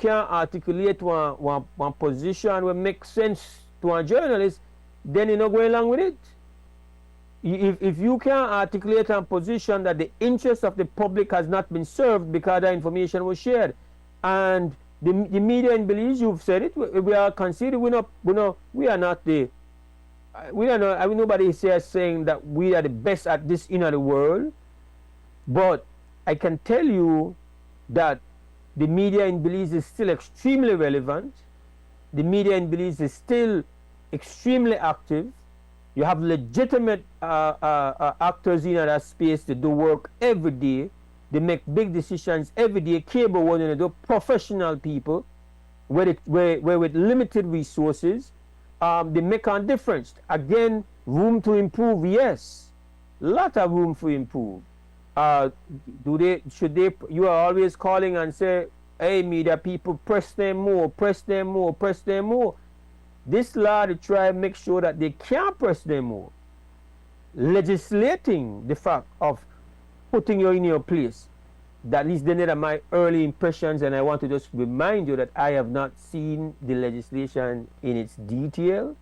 articulate one position will make sense to a journalist, then you're not going along with it. If you can articulate a position that the interest of the public has not been served because the information was shared, and the media in Belize, you've said it, we are considered, we are not, I mean, nobody is here saying that we are the best at this in the world, but I can tell you that the media in Belize is still extremely relevant. The media in Belize is still extremely active. You have legitimate actors in that space that do work every day. They make big decisions every day. Cable one and do professional people, where with limited resources, they make a difference. Again, room to improve, yes, lot of room to improve. You are always calling and say, hey, media people, press them more. This law to try and make sure that they can't press them more. Legislating the fact of putting you in your place. That is the net of my early impressions, and I want to just remind you that I have not seen the legislation in its detail.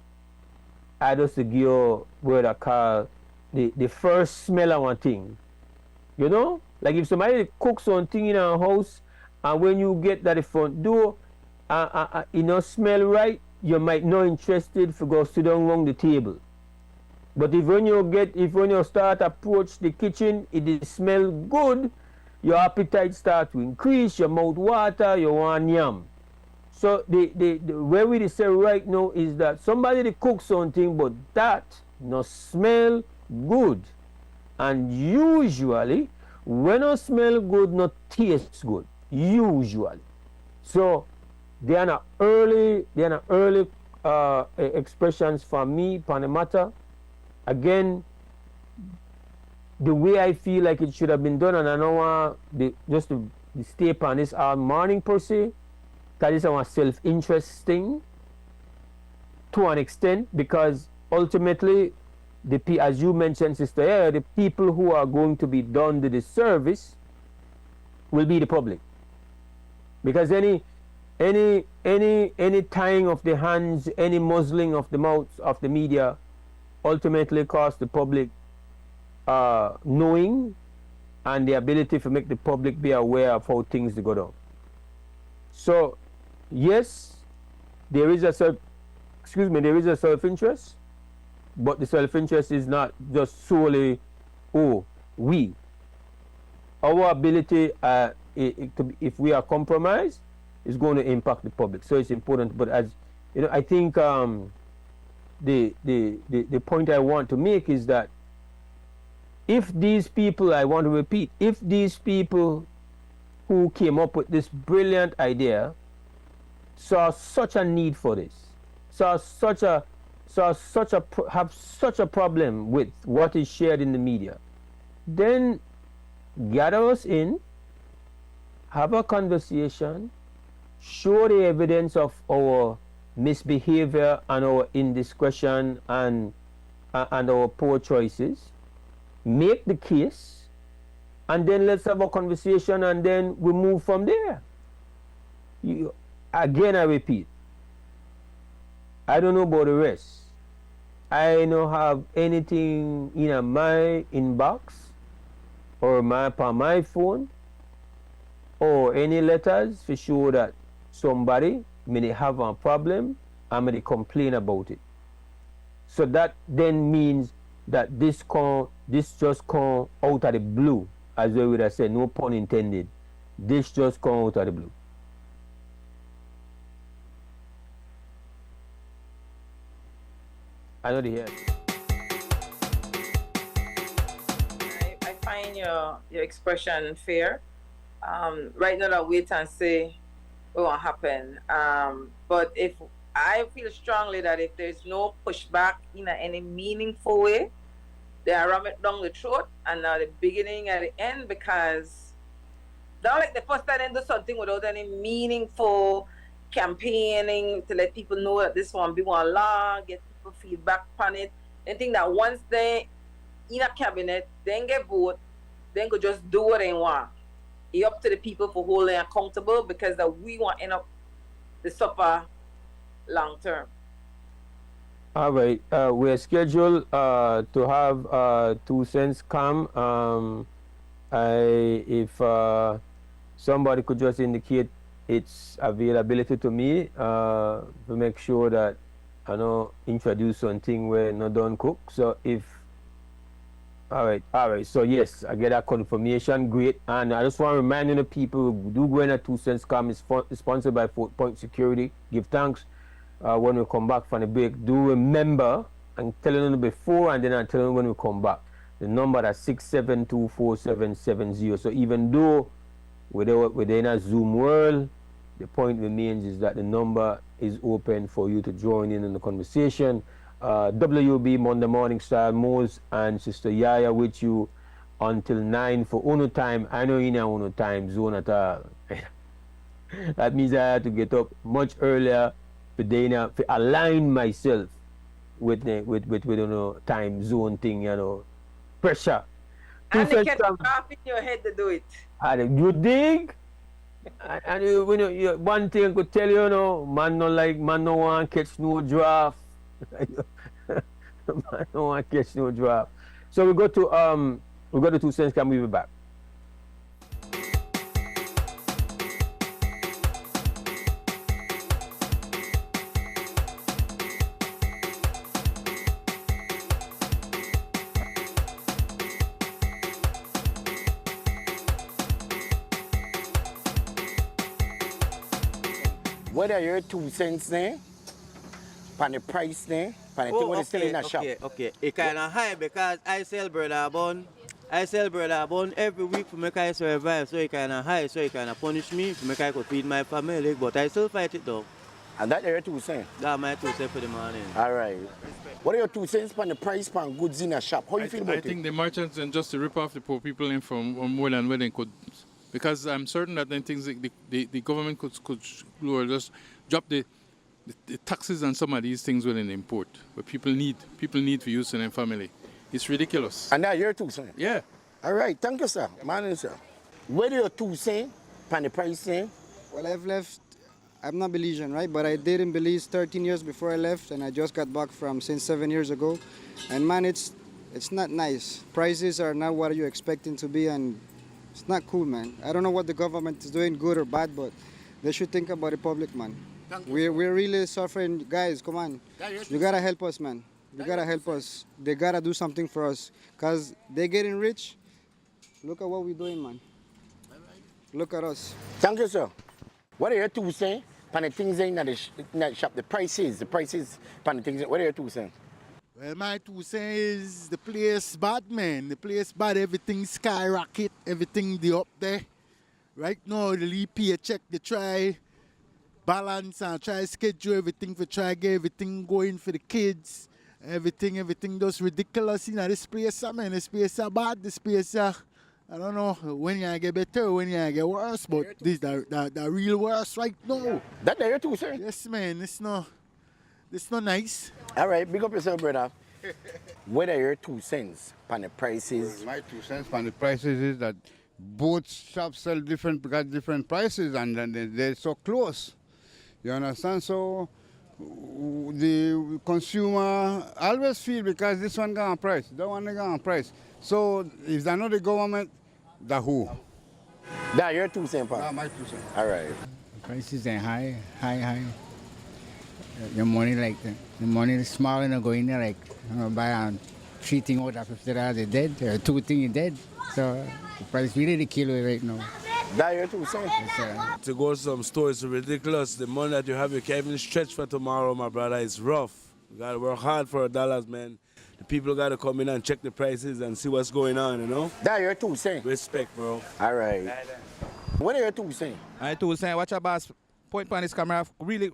I just give you what I call the first smell of one thing. You know? Like if somebody cooks something in our house, and when you get to the front door, it not smell right, you might not interested to go sit down around the table. But when you start approach the kitchen, it smell good, your appetite start to increase, your mouth water, you want yam. So the where we say right now is that somebody they cook something, but that no smell good. And usually, when it smell good, not taste good. Usually. So they are not early expressions for me on the matter. Again, the way I feel like it should have been done, and I don't want just to stay upon this all morning per se, that is our self-interest thing to an extent, because ultimately, as you mentioned, Sister YaYa, the people who are going to be done the disservice will be the public. Because any tying of the hands, any muzzling of the mouths of the media ultimately costs the public knowing and the ability to make the public be aware of how things go down. So, yes, there is a self-interest, but the self-interest is not just solely, we. Our ability, if we are compromised, is going to impact the public. So it's important. But as you know, I think the point I want to make is that if these people, I want to repeat, if these people who came up with this brilliant idea saw such a need for this, have such a problem with what is shared in the media, then gather us in, have a conversation, show the evidence of our misbehavior and our indiscretion and our poor choices, make the case, and then let's have a conversation, and then we move from there. Again, I repeat, I don't know about the rest. I don't have anything in my inbox or on my phone or any letters to show that somebody may have a problem and may complain about it. So that then means that this just come out of the blue, as we would have said, no pun intended. This just come out of the blue. I know the hear. I find your expression fair. Right now, I wait and say what will happen. But if I feel strongly that if there's no pushback in any meaningful way, they are ram it down the throat and now the beginning and the end, because not like the first time they do something without any meaningful campaigning to let people know that this one be one law, get people feedback on it. I think that once they in a cabinet, then get vote, then go just do what they want. It's up to the people for holding accountable, because that we want to end up the suffer long term. All right, we're scheduled to have 2 cents come. If somebody could just indicate its availability to me to make sure that I know introduce something where not done cook. So if all right. So yes, I get that confirmation. Great. And I just want to remind the people, do go in at 2 cents come. It's sponsored by 4 Point Security. Give thanks. When we come back from the break, do remember, I'm telling you before and then I'm telling you when we come back, the number is 6724770. So even though we're in a Zoom world, the point remains is that the number is open for you to join in the conversation. WUB Monday Morning Style, Mose and Sister YaYa with you until 9 for Uno time. I know you know Uno time zone at all. That means I had to get up much earlier to align myself with time zone thing, pressure. And they can't off in your head to do it. You dig? And one thing I could tell you, man no want catch no draft. Man no want catch no draft. So we go to 2 cents. Can we be back? Whether you're 2 cents there, pan the price there, pan the thing when it's still in the shop. Okay. It kind of high because I sell brother bun. Every week for make I survive. So it kind of high, so it kind of punish me for make I could feed my family. But I still fight it though. And that your 2 cents? That's my 2 cents for the morning. All right. What are your 2 cents on the price on goods in a shop? How you feel about I think the merchants and just to rip off the poor people in from more than where they could. Because I'm certain that then things the government could just drop the taxes on some of these things when they import. But people need for use in their family. It's ridiculous. And that your 2 cents? Yeah. All right. Thank you, sir. Morning, sir. Where are your 2 cents on the price thing? Well, I've left. I'm not Belizean, right? But I did in Belize 13 years before I left, and I just got back from since 7 years ago. And man, it's not nice. Prices are not what you're expecting to be, and it's not cool, man. I don't know what the government is doing, good or bad, but they should think about the public, man. We're really suffering. Guys, come on. You gotta help us, man. You gotta help us. They gotta do something for us. Because they're getting rich. Look at what we're doing, man. Look at us. Thank you, sir. What are your 2 cents on the things in the shop? The prices on the things. What are your 2 cents? Well, my 2 cents is the place bad, man. The place bad, everything skyrocket, everything they up there. Right now, the lead paycheck, they try balance and try schedule everything for try get everything going for the kids. Everything just ridiculous in this place, man. This place is bad, this is I don't know when you get better, when you get worse, but this the real worse right now. That there too, sir? Yes, man. It's not nice. All right, big up yourself, brother. What are your 2 cents on the prices? Well, my 2 cents on the prices is that both shops sell different prices, and then they're so close. You understand? So the consumer always feel because this one got a price, that one got a price. So if they're not the government, the who? That your 2 cents, That's my 2 cents. All right. Prices are high. The money the money is small and go in there buy 3 things out of $50, they're dead. Or 2 things dead. So the price really the kilo right now. That your 2 cents. Yes, to go to some stores is ridiculous. The money that you have, you can't even stretch for tomorrow, my brother. It's rough. You gotta work hard for $1, man. The people gotta come in and check the prices and see what's going on, you know? That your 2 cents. Respect, bro. All right. What are your 2 cents? I 2 cents. Watch your boss point on this camera really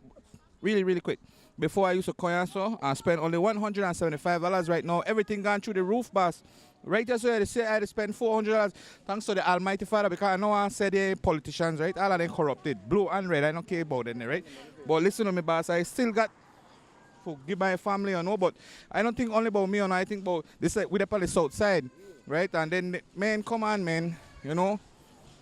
quick. Before I used to coin so I spend only $175 right now. Everything gone through the roof, boss. Right there, so I had to spend $400 thanks to the Almighty Father, because I know I said they politicians, right? All of them corrupted, blue and red. I don't care about them, right? But listen to me, boss. I still got to give my family, you know, but I don't think only about me, you know. I think about this with the police outside, right? And then, man, come on, man, you know.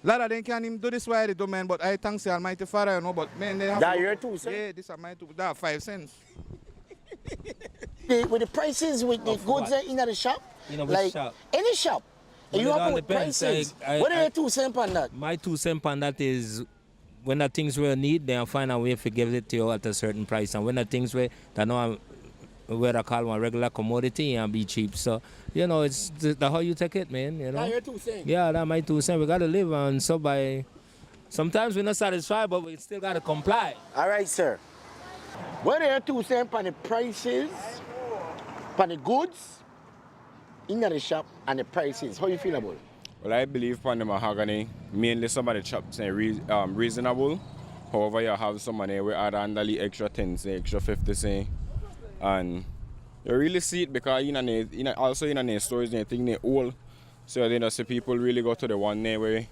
A lot of them can't even do this way they do, man, but I thank the Almighty Father, you know, but man, they have that your 2 cents? Yeah, this is my 2, that 5 cents. With the prices, with the goods in the shop? You know, like shop? Any shop? Well, you have with prices. What are your 2 cents on that? My 2 cents on that is when the things we need, they'll find a way to give it to you at a certain price. And when the things where they know where I call one regular commodity and be cheap. So, you know, it's the how you take it, man. You know? That your 2 cents? Yeah, that's my 2 cents. We got to live on. So sometimes we're not satisfied, but we still got to comply. All right, sir. What are your 2 cents on the prices, on the goods in the shop and the prices? How you feel about it? Well, I believe on the mahogany, mainly some of the shops are reasonable. However, you have some money we add under the extra 10 cents, extra 50 cents. And you really see it because also in the stores, they think they're old. So then see people really go to the one there where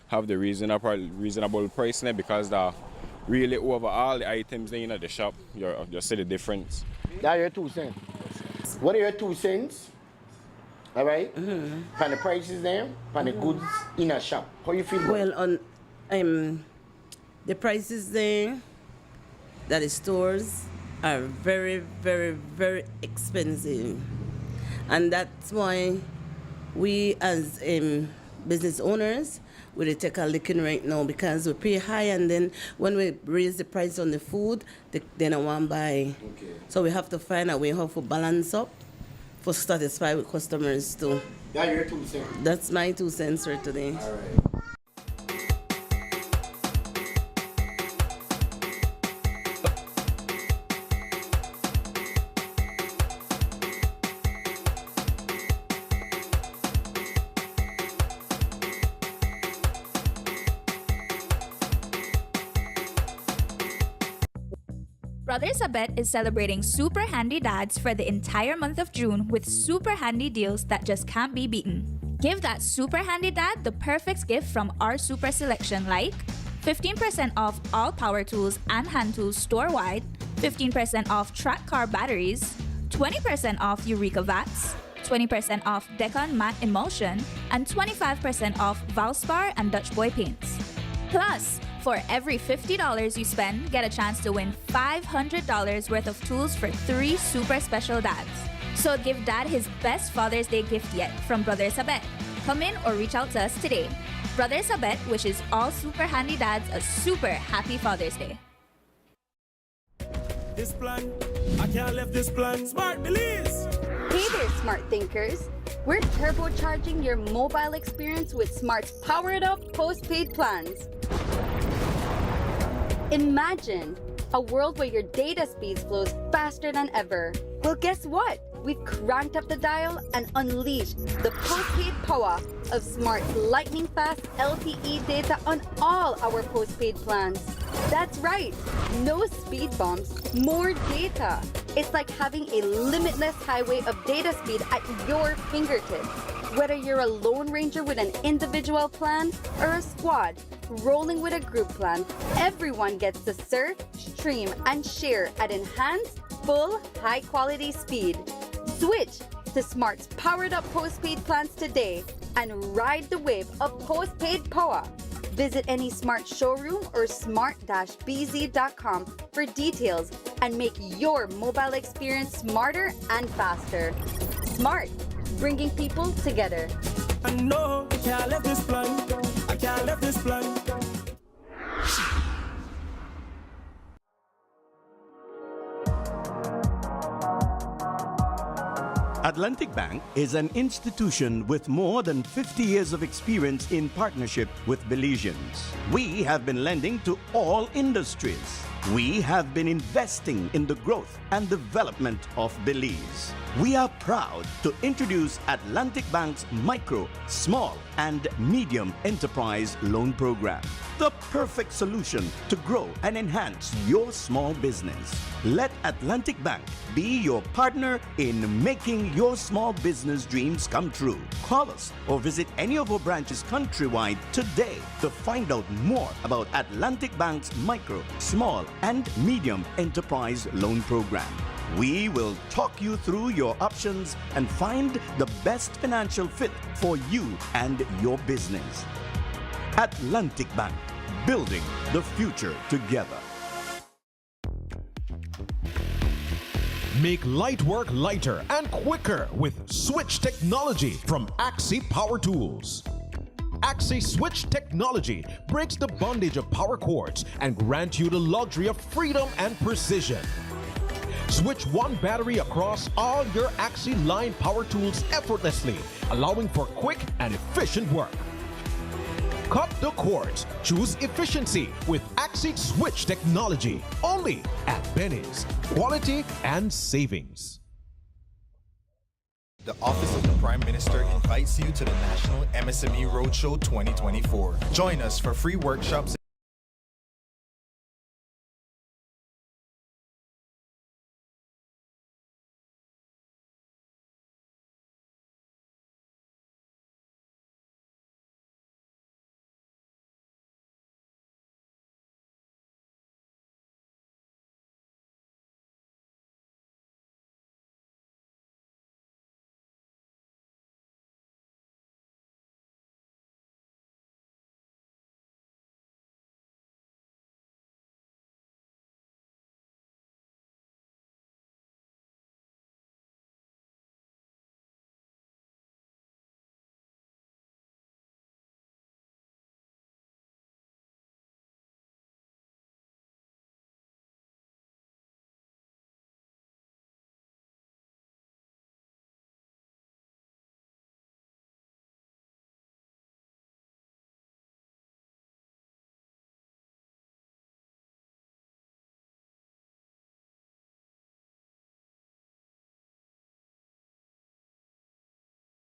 have the reasonable price there, because they're really over all the items in the shop. You see the difference. That's your 2 cents. What are your 2 cents? All right? Mm-hmm. On the prices there, on the goods in a shop. How you feel? Well, on the prices there, that the stores are very, very, very expensive. And that's why we as business owners, we take a licking right now, because we pay high, and then when we raise the price on the food, they don't want to buy. Okay. So we have to find a way how to balance up for satisfy with customers too. That's your 2 cents. That's my 2 cents for today. All right. Brothers Abet is celebrating Super Handy Dads for the entire month of June with super handy deals that just can't be beaten. Give that super handy dad the perfect gift from our super selection, like 15% off all power tools and hand tools store-wide, 15% off track car batteries, 20% off Eureka Vats, 20% off Decon Matte Emulsion, and 25% off Valspar and Dutch Boy paints. Plus, for every $50 you spend, get a chance to win $500 worth of tools for 3 super special dads. So give dad his best Father's Day gift yet from Brothers Abet. Come in or reach out to us today. Brothers Abet wishes all super handy dads a super happy Father's Day. This plan, I can't leave this plan. Smart Belize! Hey there, smart thinkers. We're turbocharging your mobile experience with Smart's powered up postpaid plans. Imagine a world where your data speeds flows faster than ever. Well, guess what? We've cranked up the dial and unleashed the postpaid power of Smart's lightning-fast LTE data on all our postpaid plans. That's right, no speed bumps, more data. It's like having a limitless highway of data speed at your fingertips. Whether you're a Lone Ranger with an individual plan or a squad rolling with a group plan, everyone gets to surf, stream, and share at enhanced, full, high-quality speed. Switch to Smart's powered-up postpaid plans today and ride the wave of postpaid power. Visit any Smart showroom or smart-bz.com for details and make your mobile experience smarter and faster. Smart, bringing people together. I know I can't leave this plan. I can't leave this plan. Atlantic Bank is an institution with more than 50 years of experience in partnership with Belizeans. We have been lending to all industries. We have been investing in the growth and development of Belize. We are proud to introduce Atlantic Bank's micro, small, and medium enterprise loan program, the perfect solution to grow and enhance your small business. Let Atlantic Bank be your partner in making your small business dreams come true. Call us or visit any of our branches countrywide today to find out more about Atlantic Bank's micro, small, and medium enterprise loan program. We will talk you through your options and find the best financial fit for you and your business. Atlantic Bank, building the future together. Make light work lighter and quicker with switch technology from Axi Power Tools. Axi Switch technology breaks the bondage of power cords and grants you the luxury of freedom and precision. Switch one battery across all your Axi line power tools effortlessly, allowing for quick and efficient work. Cut the cords. Choose efficiency with Axi Switch technology. Only at Benny's. Quality and savings. The Office of the Prime Minister invites you to the National MSME Roadshow 2024. Join us for free workshops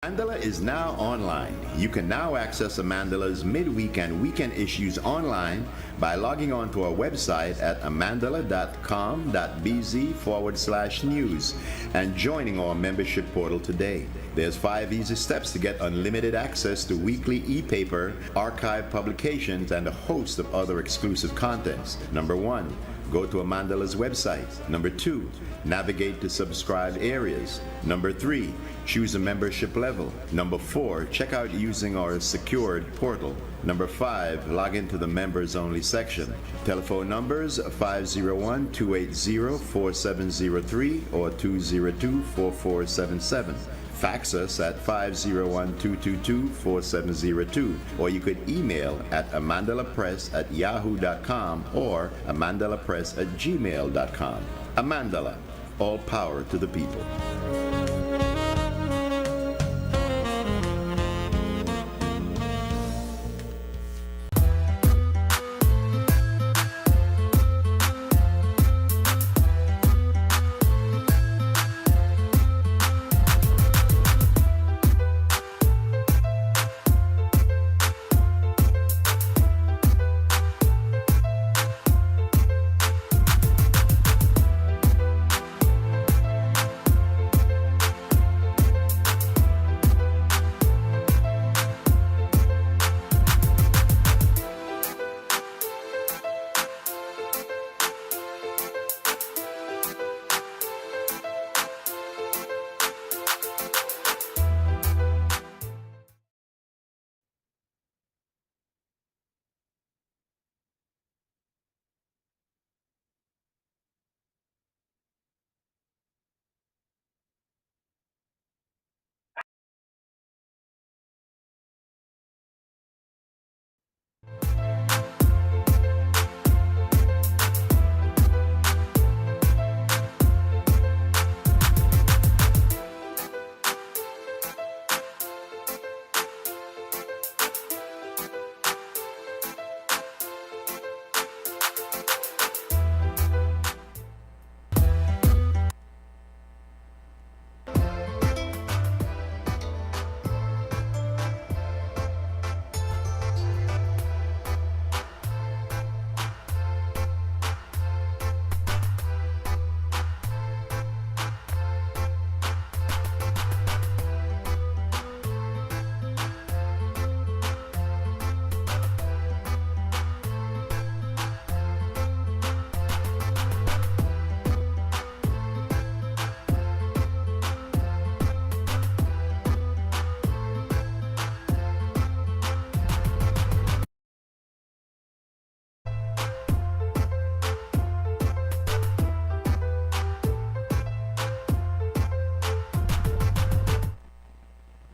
Mandela is now online. You can now access Amandala's midweek and weekend issues online by logging on to our website at amandala.com.bz/news and joining our membership portal today. There's 5 easy steps to get unlimited access to weekly e-paper, archive publications, and a host of other exclusive contents. Number 1, go to Amandala's website. Number 2, navigate to subscribed areas. Number 3, choose a membership level. Number 4, check out using our secured portal. Number 5, log into the members only section. Telephone numbers 501-280-4703 or 202-4477. Fax us at 501-222-4702, or you could email at amandalapress@yahoo.com or amandalapress@gmail.com. Amandala, all power to the people.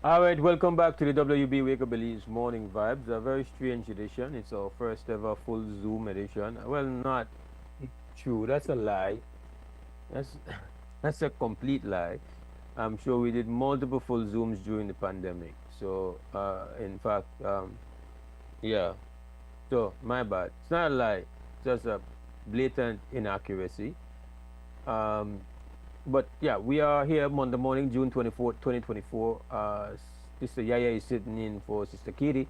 All right, welcome back to the WB Wake Up Belize Morning Vibes. A very strange edition. It's our first ever full Zoom edition. Well, not true. That's a lie. That's a complete lie. I'm sure we did multiple full Zooms during the pandemic. So, in fact, yeah. So, my bad. It's not a lie. It's just a blatant inaccuracy. But yeah, we are here Monday morning, June 24th, 2024. Sister YaYa is sitting in for Sister Katie,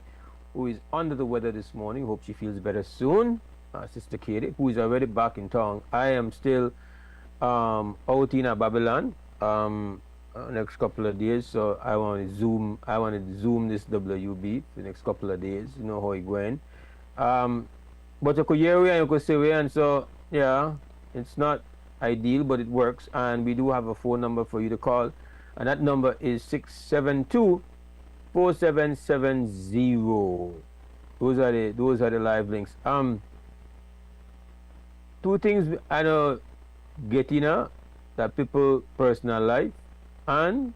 who is under the weather this morning. Hope she feels better soon. Sister Katie, who is already back in town. I am still out in Babylon next couple of days, so I want to zoom this WB for the next couple of days. You know how it going. But you could hear and you could see and so yeah, it's not ideal, but it works, and we do have a phone number for you to call, and that number is 672-4770. Those are the live links. Two things I know getting that people personal life and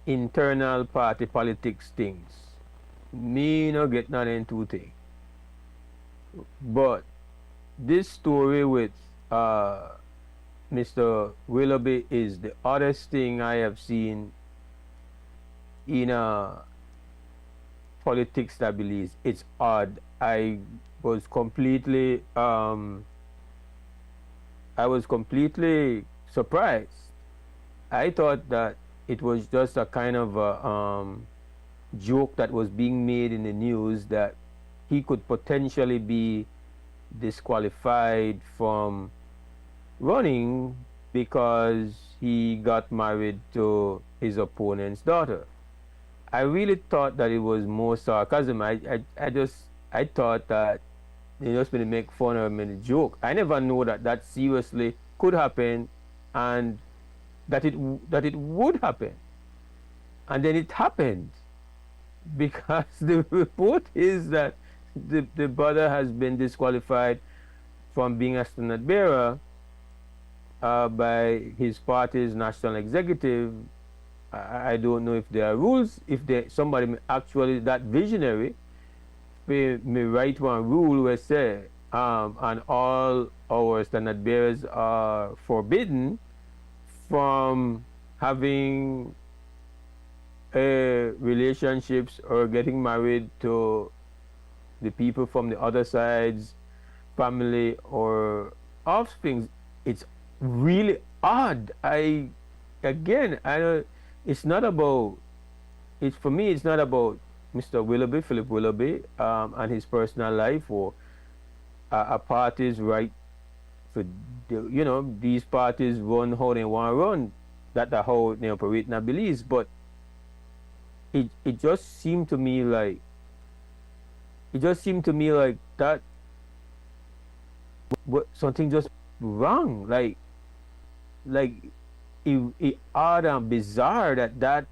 internal party politics things. Me no get none in two things. But this story with Mr. Willoughby is the oddest thing I have seen in politics, I believe. It's odd. I was completely surprised. I thought that it was just a kind of a joke that was being made in the news that he could potentially be disqualified from running because he got married to his opponent's daughter. I really thought that it was more sarcasm. I thought that they just going to make fun of him in a joke. I never knew that that seriously could happen, and that it would happen. And then it happened, because the report is that the brother has been disqualified from being a standard bearer by his party's national executive. I don't know if there are rules, if somebody actually that visionary may write one rule where say and all our standard bearers are forbidden from having relationships or getting married to the people from the other side's family or offspring. It's really odd. I know it's not about, for me, it's not about Mr. Willoughby, Philip Willoughby, and his personal life, or a party's right for, these parties run how they want to run. That's how they operate in Belize. But it just seemed to me like, that something just wrong. Like it odd and bizarre that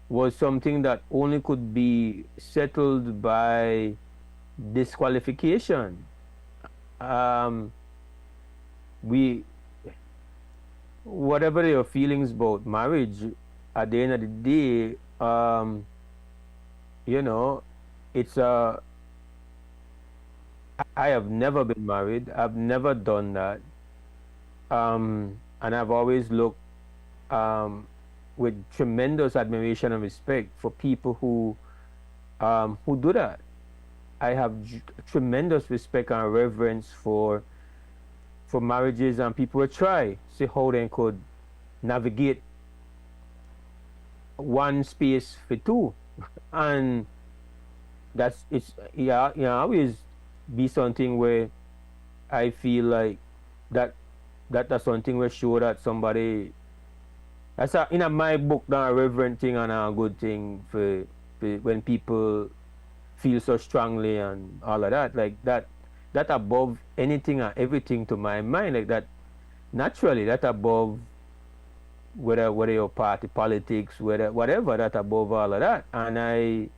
was something that only could be settled by disqualification. Whatever your feelings about marriage, at the end of the day, it's I have never been married. I've never done that. And I've always looked with tremendous admiration and respect for people who do that. I have tremendous respect and reverence for marriages and people who try see how they could navigate one space for two, and always be something where I feel like that's something where show that somebody in my book not a reverent thing and a good thing for when people feel so strongly and all of that, like that above anything and everything to my mind, like that naturally, that above whether your party politics, whatever, that above all of that. And I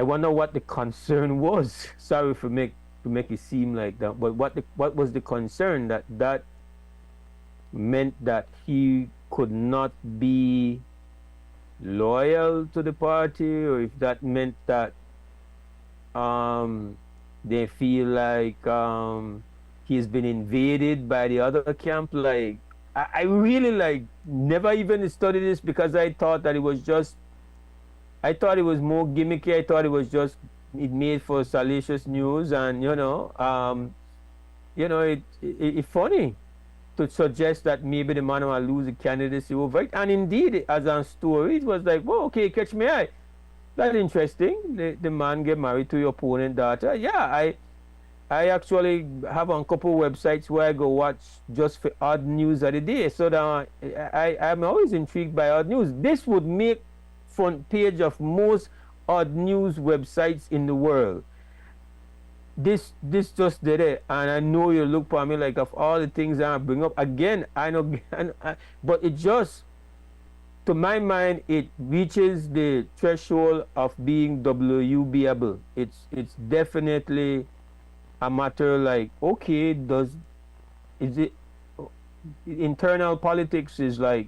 wonder what the concern was. Sorry to make it seem like that, but what was the concern? That meant that he could not be loyal to the party, or if that meant that they feel like he's been invaded by the other camp. Like I really never even studied this, because I thought that it was more gimmicky. I thought it was just it made for salacious news, and it's funny to suggest that maybe the man will lose the candidacy over it. And indeed, as a story, it was like, well, okay, catch me eye. That's interesting. The man get married to your opponent daughter. Yeah, I actually have a couple websites where I go watch just for odd news of the day. So that I'm always intrigued by odd news. This would make front page of most odd news websites in the world. This just did it, and I know you look for me like of all the things that I bring up again. I know, but it just, to my mind, it reaches the threshold of being WUBable. It's definitely a matter like, okay, is it internal politics is like,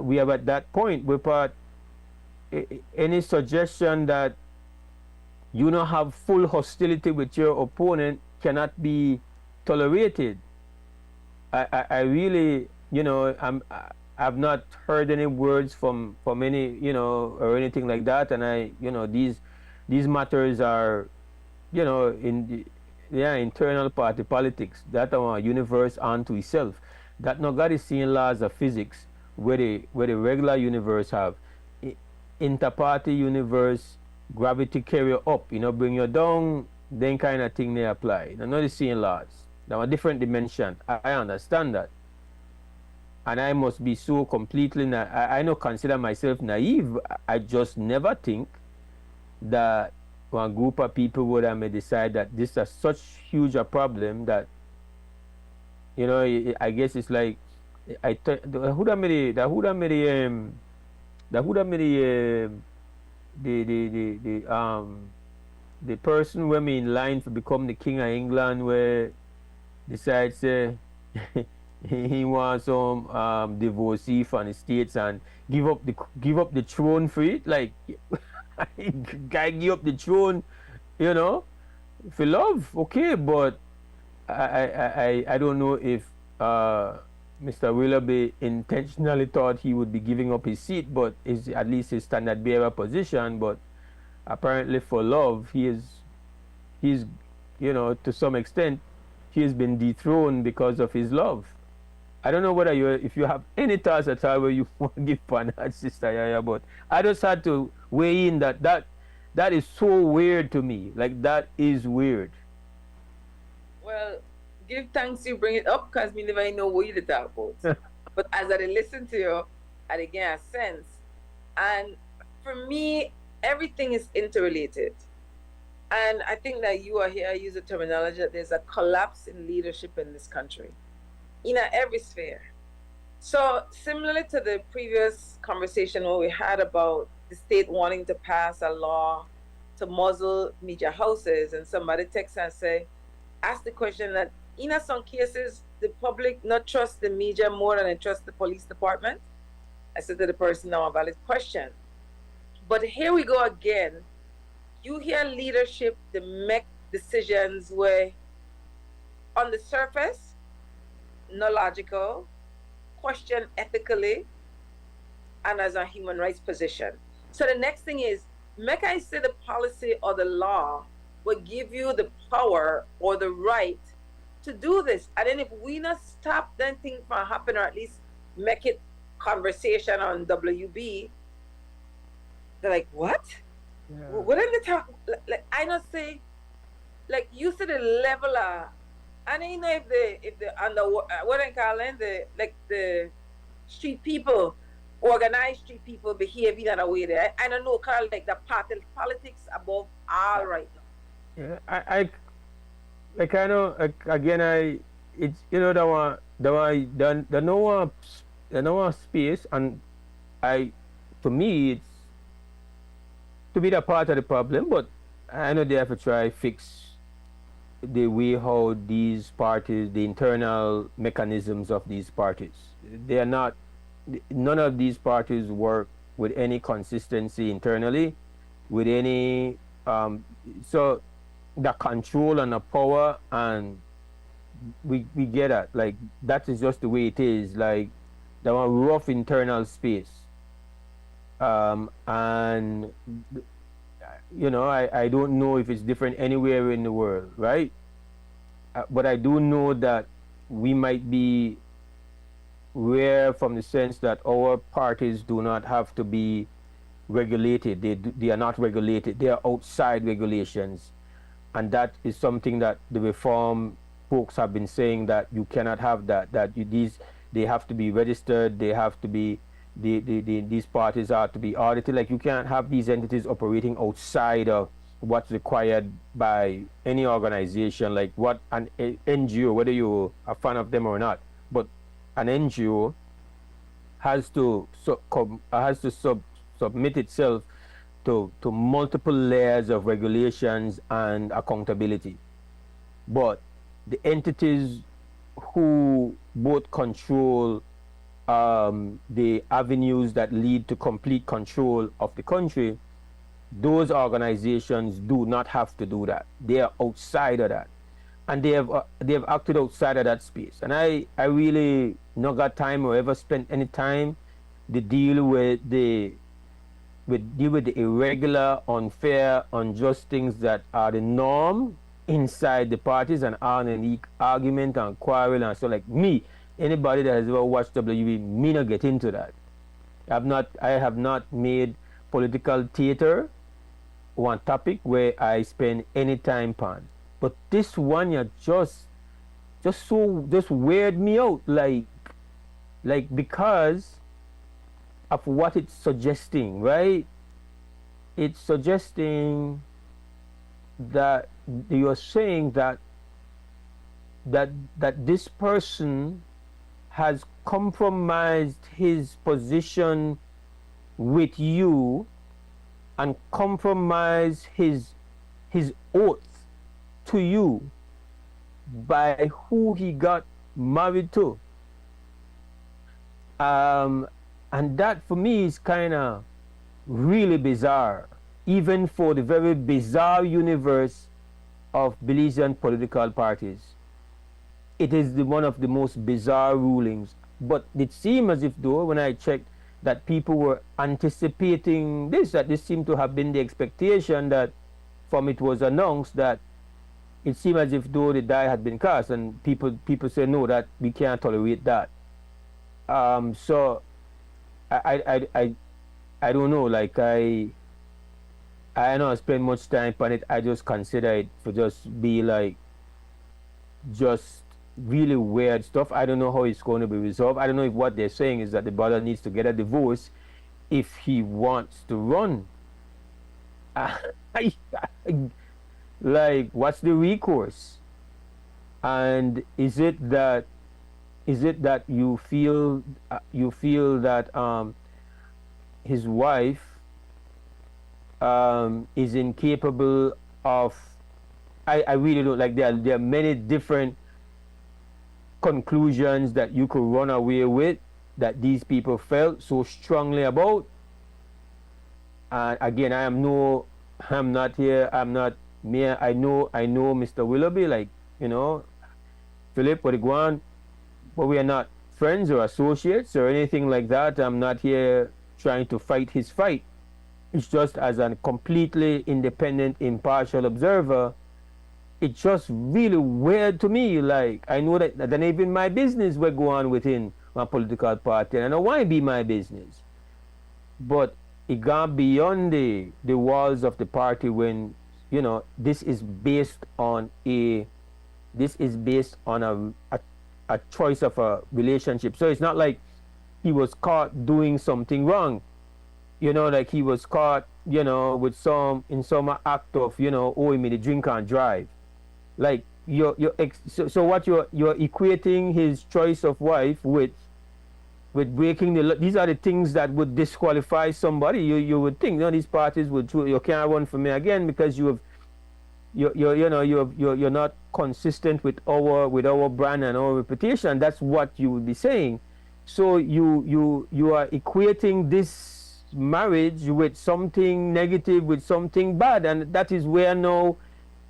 we are at that point where any suggestion that you don't have full hostility with your opponent cannot be tolerated. I really, I've not heard any words from any, or anything like that, and these matters are, in internal party politics. That our universe unto itself. That nobody is seeing laws of physics where the regular universe have interparty universe, gravity carry you up, bring you down, then kind of thing they apply. They're not the same laws. They're a different dimension. I understand that. And I must be so completely, I don't consider myself naive. I just never think that one group of people would have may decide that this is such huge a problem that, I guess it's like, who that made the person when me in line to become the king of England where decides he wants some divorcee from the states and give up the throne for it, like guy give up the throne, for love, okay, but I don't know if Mr. Willoughby intentionally thought he would be giving up his seat, but is at least his standard bearer position. But apparently for love, he's to some extent, he has been dethroned because of his love. I don't know whether if you have any thoughts at all where you want to give on that, Sister YaYa, but I just had to weigh in that is so weird to me. Like, that is weird. Well, give thanks you bring it up, because me never know what you talk about. But as I listen to you, I get a sense. And for me, everything is interrelated. And I think that you are here, I use the terminology that there's a collapse in leadership in this country, in every sphere. So similarly to the previous conversation where we had about the state wanting to pass a law to muzzle media houses, and somebody texts and say, ask the question that in some cases, the public not trust the media more than they trust the police department. I said to the person, now a valid question. But here we go again. You hear leadership, they make decisions where on the surface, not logical, question ethically, and as a human rights position. So the next thing is, make I say the policy or the law will give you the power or the right to do this. And then if we not stop then things from happening, or at least make it conversation on WB, they're like, what? Yeah. What did they talk? Like, I not say, like, you see the level of, I don't know if the under what I call them, the street people, organized street people behave in a way there. I don't know, call like the party politics above all right now. Yeah, I know again it's the no one space, and for me it's to be the part of the problem, but I know they have to try fix the way how these parties, the internal mechanisms of these parties. They are not, none of these parties work with any consistency internally, with any, so the control and the power, and we get that, like, that is just the way it is, like, the one rough internal space. And I don't know if it's different anywhere in the world, right? But I do know that we might be rare from the sense that our parties do not have to be regulated. They are not regulated. They are outside regulations. And that is something that the reform folks have been saying, that you cannot have that, they have to be registered, they have to be, these parties are to be audited. Like, you can't have these entities operating outside of what's required by any organization, like what an NGO, whether you're a fan of them or not, but an NGO has to submit itself to multiple layers of regulations and accountability. But the entities who both control the avenues that lead to complete control of the country, those organizations do not have to do that. They are outside of that, and they have acted outside of that space. And I really not got time or ever spent any time to deal with the irregular, unfair, unjust things that are the norm inside the parties and are an argument and quarrel. And so, like, me, Anybody that has ever watched WB may not get into that. I have not made political theater one topic where I spend any time on. But this one you just weird me out, like because of what it's suggesting, right? It's suggesting that you're saying that this person has compromised his position with you and compromised his oath to you by who he got married to. And that for me is kind of really bizarre, even for the very bizarre universe of Belizean political parties. It is one of the most bizarre rulings. But it seemed as if, though, when I checked, that people were anticipating that this seemed to have been the expectation that from it was announced, that it seemed as if though the die had been cast, and people say no, that we can't tolerate that. So I don't know, like I don't spend much time on it. I just consider it for just be like just really weird stuff. I don't know how it's going to be resolved. I don't know if what they're saying is that the brother needs to get a divorce if he wants to run. Like, what's the recourse? And is it that you feel that his wife is incapable of? I really don't, like, there are many different conclusions that you could run away with that these people felt so strongly about. And again, I know Mr. Willoughby, like, you know, Philip, what go on, but we are not friends or associates or anything like that. I'm not here trying to fight his fight. It's just as a completely independent, impartial observer, it's just really weird to me. Like, I know that not even my business will go on within my political party, and I don't want to be my business. But it gone beyond the walls of the party when, you know, this is based on a choice of a relationship. So it's not like he was caught doing something wrong. You know, like he was caught, you know, with some act of, you know, owing me the drink and drive. Like so what you're equating his choice of wife with breaking the law. These are the things that would disqualify somebody. You would think, no, these parties would, you can't run for me again because you're not consistent with our brand and our reputation. That's what you would be saying. So you are equating this marriage with something negative, with something bad, and that is where now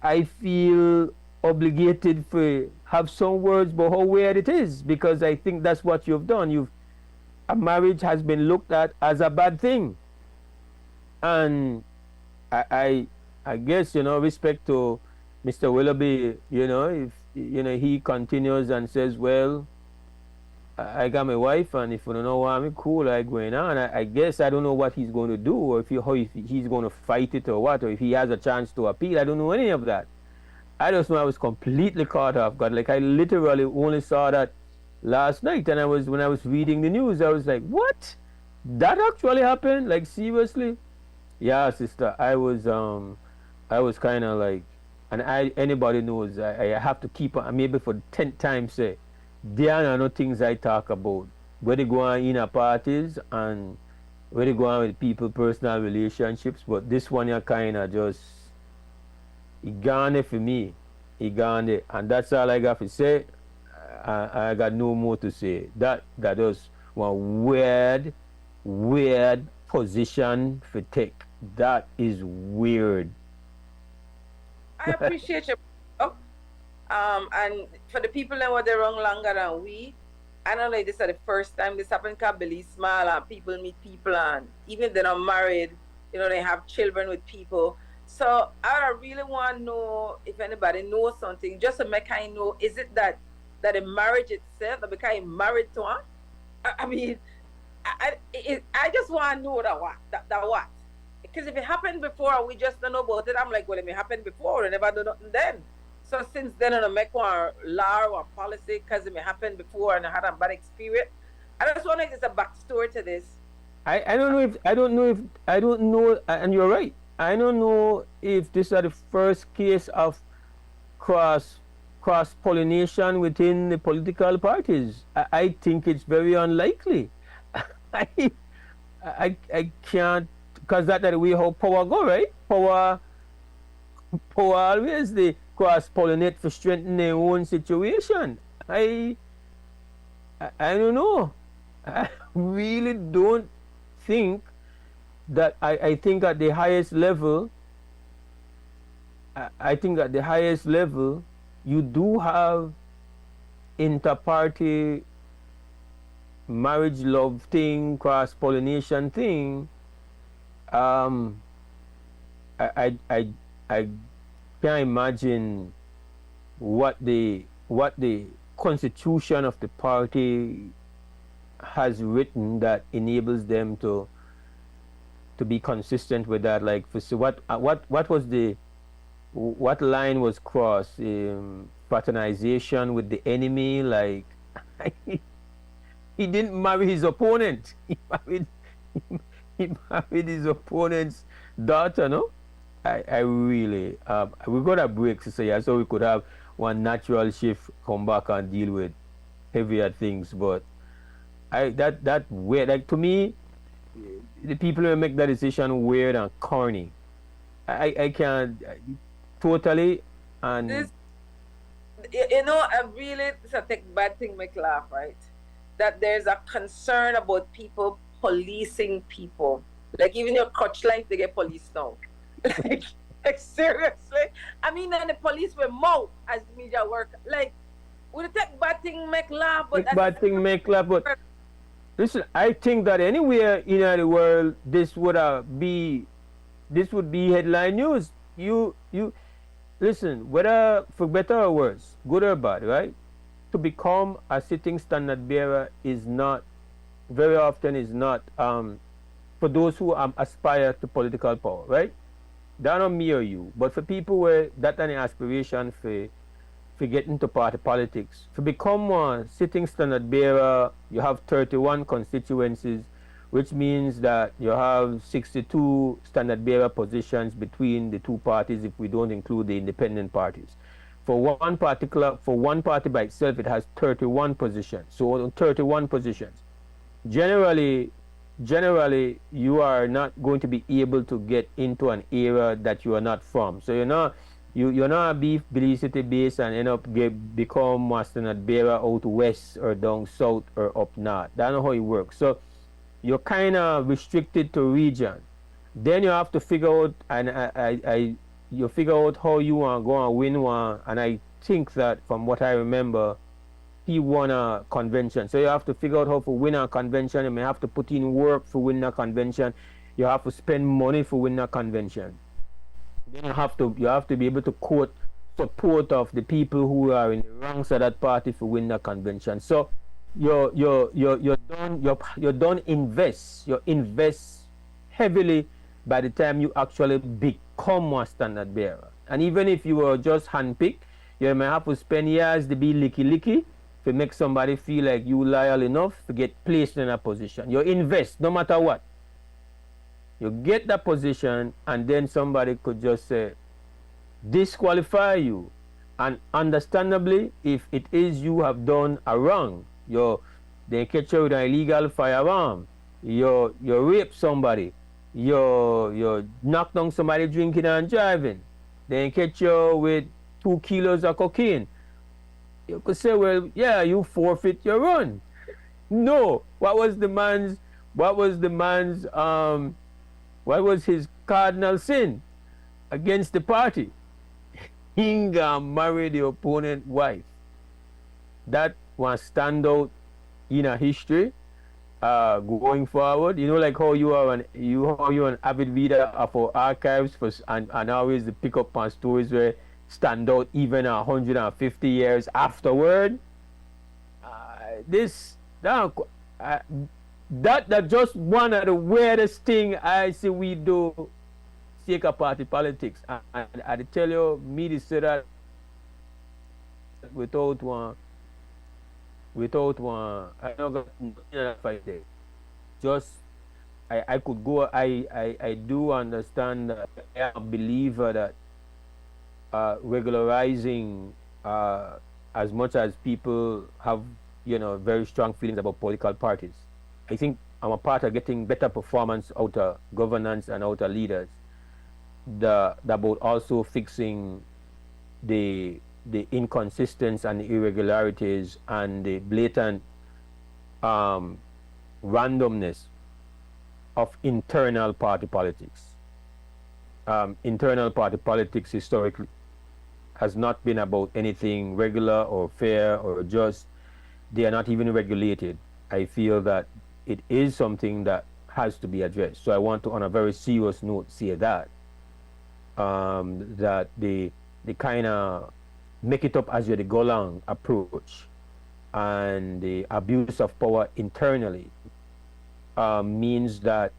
I feel obligated to have some words about how weird it is, because I think that's what you've done. A marriage has been looked at as a bad thing, and I guess, you know, respect to Mr. Willoughby, you know, if he continues and says, well, I got my wife, and if you don't know what I'm cool, I going on. I guess I don't know what he's going to do, or if he's going to fight it or what, or if he has a chance to appeal. I don't know any of that. I just know I was completely caught off guard. Like, I literally only saw that last night, and when I was reading the news, I was like, what? That actually happened? Like, seriously? Yeah, sister, I was kind of like, and anybody knows, I have to keep on, maybe for the 10th time say, there are no things I talk about. Where they go on in a parties and where they go on with people, personal relationships, but this one you kind of just, it gone there for me. It gone there. And that's all I got to say. I got no more to say. That was one weird position for take. That is weird. I appreciate you. And for the people that were there wrong longer than we, I don't know if this is the first time this happened, because Billy's small and people meet people, and even if they're not married, you know, they have children with people. So I really want to know if anybody knows something, just to make I know, is it that that the marriage itself, that because I'm married to her. I mean, I just want to know that what. Because if it happened before and we just don't know about it, I'm like, well, it may happen before, and never do nothing then. So since then, I don't make one law or policy because it may happen before and I had a bad experience. I just want to get a backstory to this. I don't know, and you're right. I don't know if this is the first case of cross pollination within the political parties. I think it's very unlikely. I can't, because that's the way how power go, right? Power always they cross pollinate for strengthening their own situation. I don't know. I really don't think that I think at the highest level, you do have inter-party marriage love thing, cross pollination thing. I can't imagine what the constitution of the party has written that enables them to be consistent with that. Like, so what line was crossed? Fraternization with the enemy? Like, he didn't marry his opponent. He married his opponent's daughter, no? I really, we got a break, so yeah, so we could have one natural shift, come back and deal with heavier things. But that weird, like, to me, the people who make that decision weird and corny. I can't totally. And this, I really, it's a bad thing make laugh, right? That there's a concern about people policing people. Like, even your crutch life, they get policed now. like seriously. I mean, and the police were more as media work. Like, would it take bad thing make laugh? But listen, I think that anywhere in the world, this would be headline news. You listen, whether for better or worse, good or bad, right? To become a sitting standard bearer is not very often for those who aspire to political power, right? That's not me or you, but for people where that any aspiration for get into party politics, to become a sitting standard bearer, you have 31 constituencies, which means that you have 62 standard bearer positions between the two parties if we don't include the independent parties. For one party by itself, it has 31 positions. So 31 positions. Generally, you are not going to be able to get into an area that you are not from. So you're not a Belize City base and end up become a standard bearer out west or down south or up north. That's not how it works. So you're kind of restricted to region. Then you have to figure out, and you figure out how you want to go and win one. And I think that from what I remember, he won a convention. So you have to figure out how to win a convention. You may have to put in work for winning a convention. You have to spend money for winning a convention. Then you have to be able to quote support of the people who are in the ranks of that party for winning a convention. So you don't invest. You invest heavily by the time you actually become a standard bearer. And even if you were just handpicked, you may have to spend years to be licky to make somebody feel like you loyal enough to get placed in a position. You invest no matter what. You get that position, and then somebody could just say, disqualify you. And understandably, if it is you have done a wrong, they catch you with an illegal firearm, you rape somebody, you knock down somebody drinking and driving, they catch you with 2 kilos of cocaine, you could say, well, yeah, you forfeit your run. No, what was his cardinal sin against the party? He married the opponent wife. That was stand out in a history going forward. You know, like how you're an avid reader of our archives and always pick up on stories where stand out even 150 years afterward. that just one of the weirdest thing I see we do take a party politics. And I tell you, me to say that without one, I don't got fight there. Just I could go. I do understand that I am a believer that regularizing as much as people have very strong feelings about political parties. I think I'm a part of getting better performance out of governance and out of leaders. About also fixing the inconsistencies and the irregularities and the blatant randomness of internal party politics. Internal party politics historically has not been about anything regular or fair or just. They are not even regulated. I feel that it is something that has to be addressed. So I want to, on a very serious note, say that that the kind of make it up as you go along approach and the abuse of power internally means that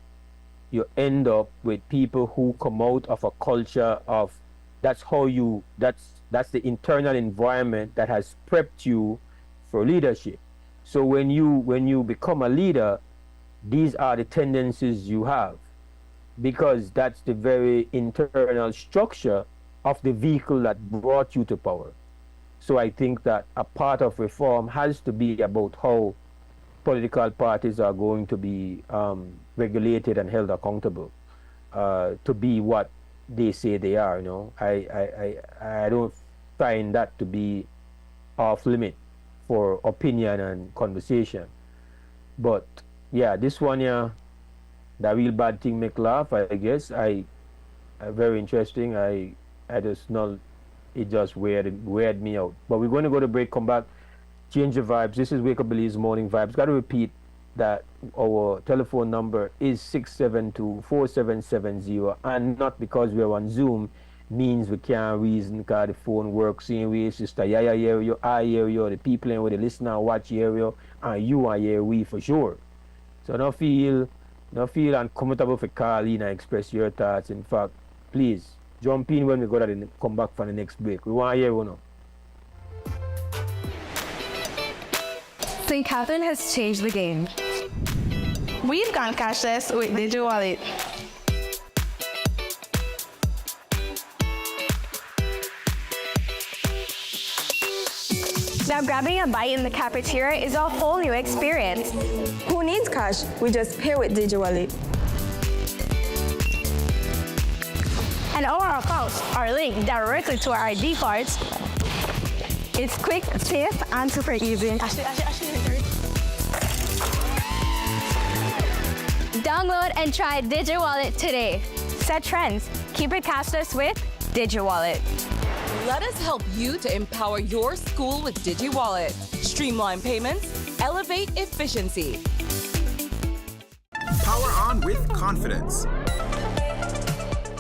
you end up with people who come out of a culture of that's the internal environment that has prepped you for leadership. So when you become a leader, these are the tendencies you have, because that's the very internal structure of the vehicle that brought you to power. So I think that a part of reform has to be about how political parties are going to be regulated and held accountable to be what they say they are. I don't find that to be off limit for opinion and conversation. But yeah, this one the real bad thing make laugh. I guess very interesting. I just know it just weird me out. But we're going to go to break, come back, change the vibes. This is Wake Up Belize Morning Vibes. Got to repeat that our telephone number is 672-4770, and not because we're on Zoom means we can't reason, because the phone works same way. Sister YaYa hear you, I hear you, the people in with the listener watch hear you, and you are here we for sure. So don't feel uncomfortable for call in and express your thoughts. In fact, please jump in when we go to come back for the next break. We want to hear you now. St. Catherine has changed the game. We've gone cashless with DigiWallet. Now grabbing a bite in the cafeteria is a whole new experience. Who needs cash? We just pay with DigiWallet. And all our accounts are linked directly to our ID cards. It's quick, safe, and super easy. Download and try DigiWallet today. Set trends. Keep it cashless with DigiWallet. Let us help you to empower your school with DigiWallet. Streamline payments, elevate efficiency. Power on with confidence.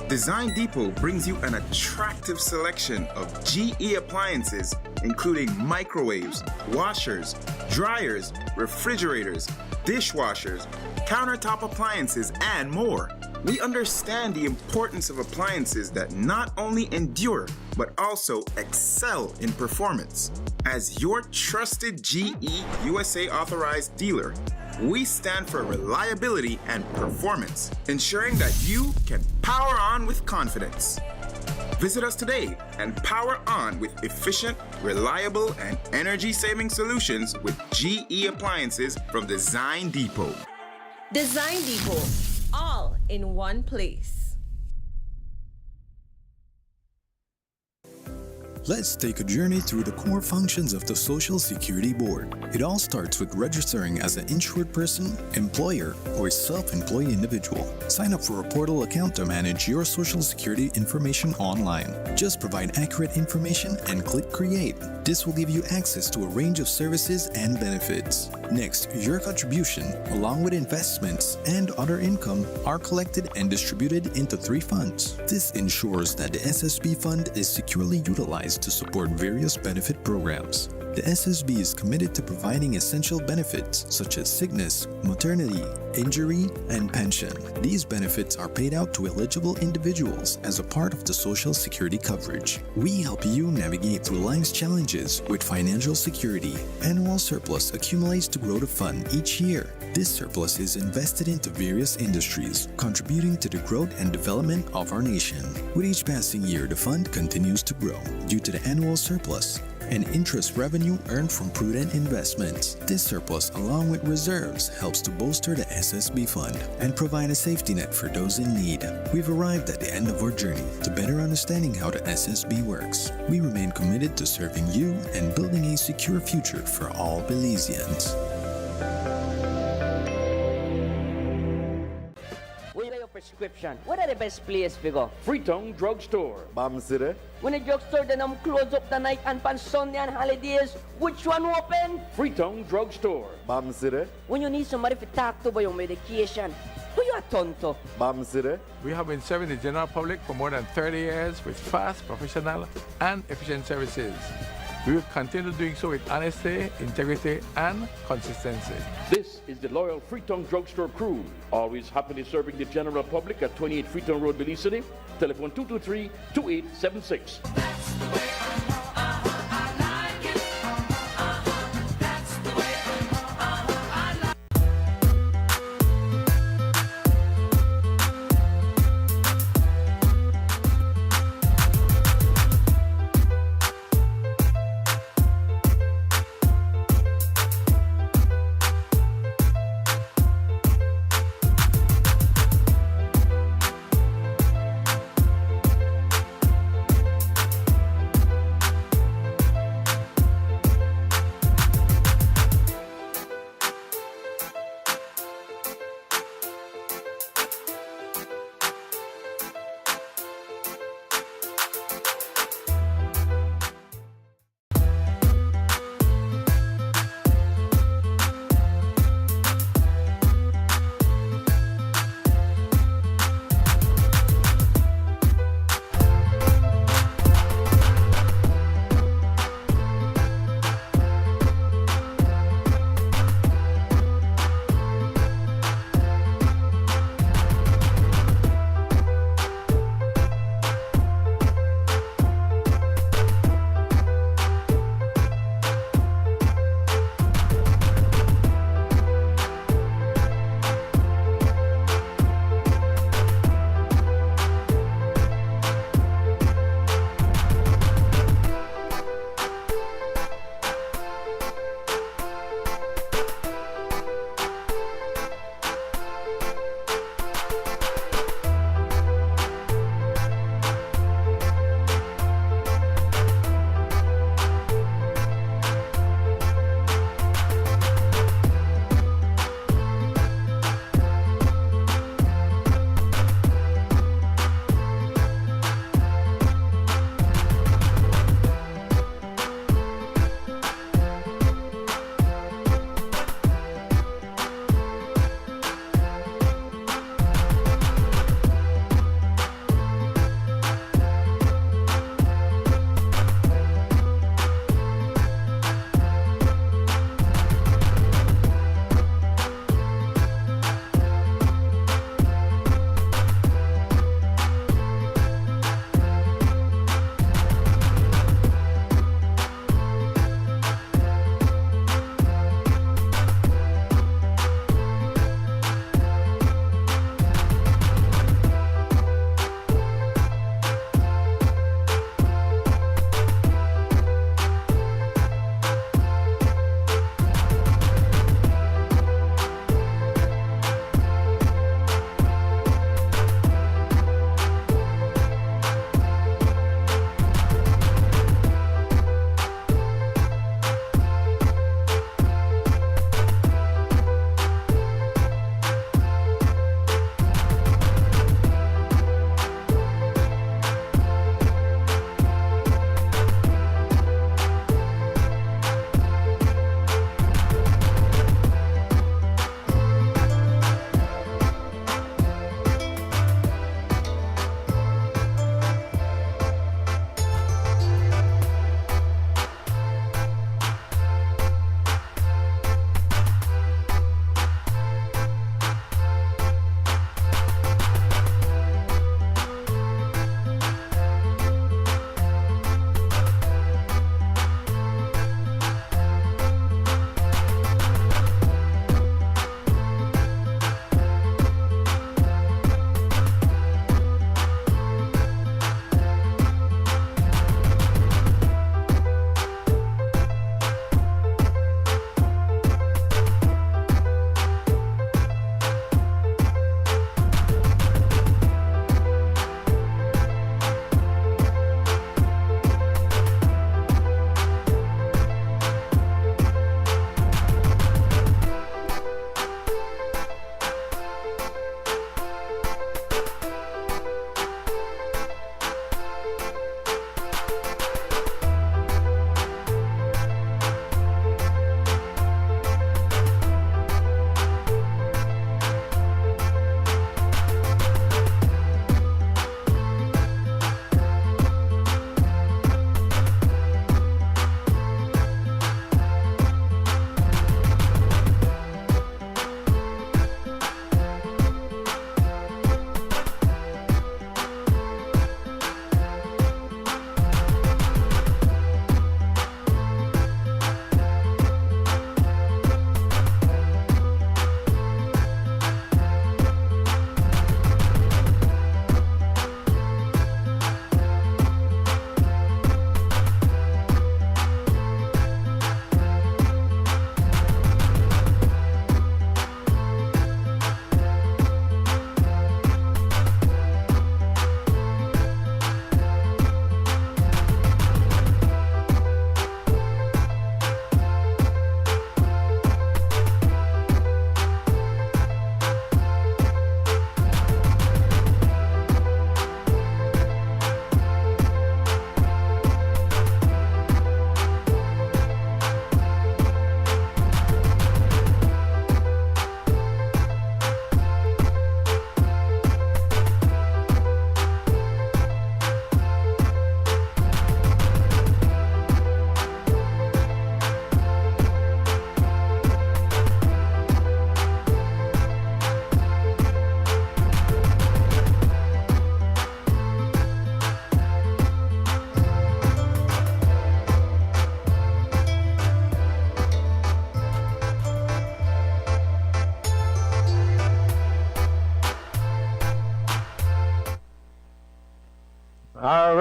Design Depot brings you an attractive selection of GE appliances, including microwaves, washers, dryers, refrigerators, dishwashers, countertop appliances, and more. We understand the importance of appliances that not only endure, but also excel in performance. As your trusted GE USA authorized dealer, we stand for reliability and performance, ensuring that you can power on with confidence. Visit us today and power on with efficient, reliable, and energy-saving solutions with GE appliances from Design Depot. Design Depot, all in one place. Let's take a journey through the core functions of the Social Security Board. It all starts with registering as an insured person, employer, or self-employed individual. Sign up for a portal account to manage your Social Security information online. Just provide accurate information and click Create. This will give you access to a range of services and benefits. Next, your contribution, along with investments and other income, are collected and distributed into 3 funds. This ensures that the SSB fund is securely utilized to support various benefit programs. The SSB is committed to providing essential benefits such as sickness, maternity, injury, and pension. These benefits are paid out to eligible individuals as a part of the Social Security coverage. We help you navigate through life's challenges with financial security. Annual surplus accumulates to grow the fund each year. This surplus is invested into various industries, contributing to the growth and development of our nation. With each passing year, the fund continues to grow due to the annual surplus and interest revenue earned from prudent investments. This surplus, along with reserves, helps to bolster the SSB fund and provide a safety net for those in need. We've arrived at the end of our journey to better understanding how the SSB works. We remain committed to serving you and building a secure future for all Belizeans. Prescription. What are the best place we go? Freetown Drugstore. Bam City. When the drugstore then close up the night and on Sunday and holidays, which one open? Freetown Drugstore. Bam City. When you need somebody to talk to about your medication, who you are turn to? Bam City. We have been serving the general public for more than 30 years with fast, professional, and efficient services. We will continue doing so with honesty, integrity, and consistency. This is the loyal Freetown Drugstore crew, always happily serving the general public at 28 Freetown Road, Belize City. Telephone 223-2876.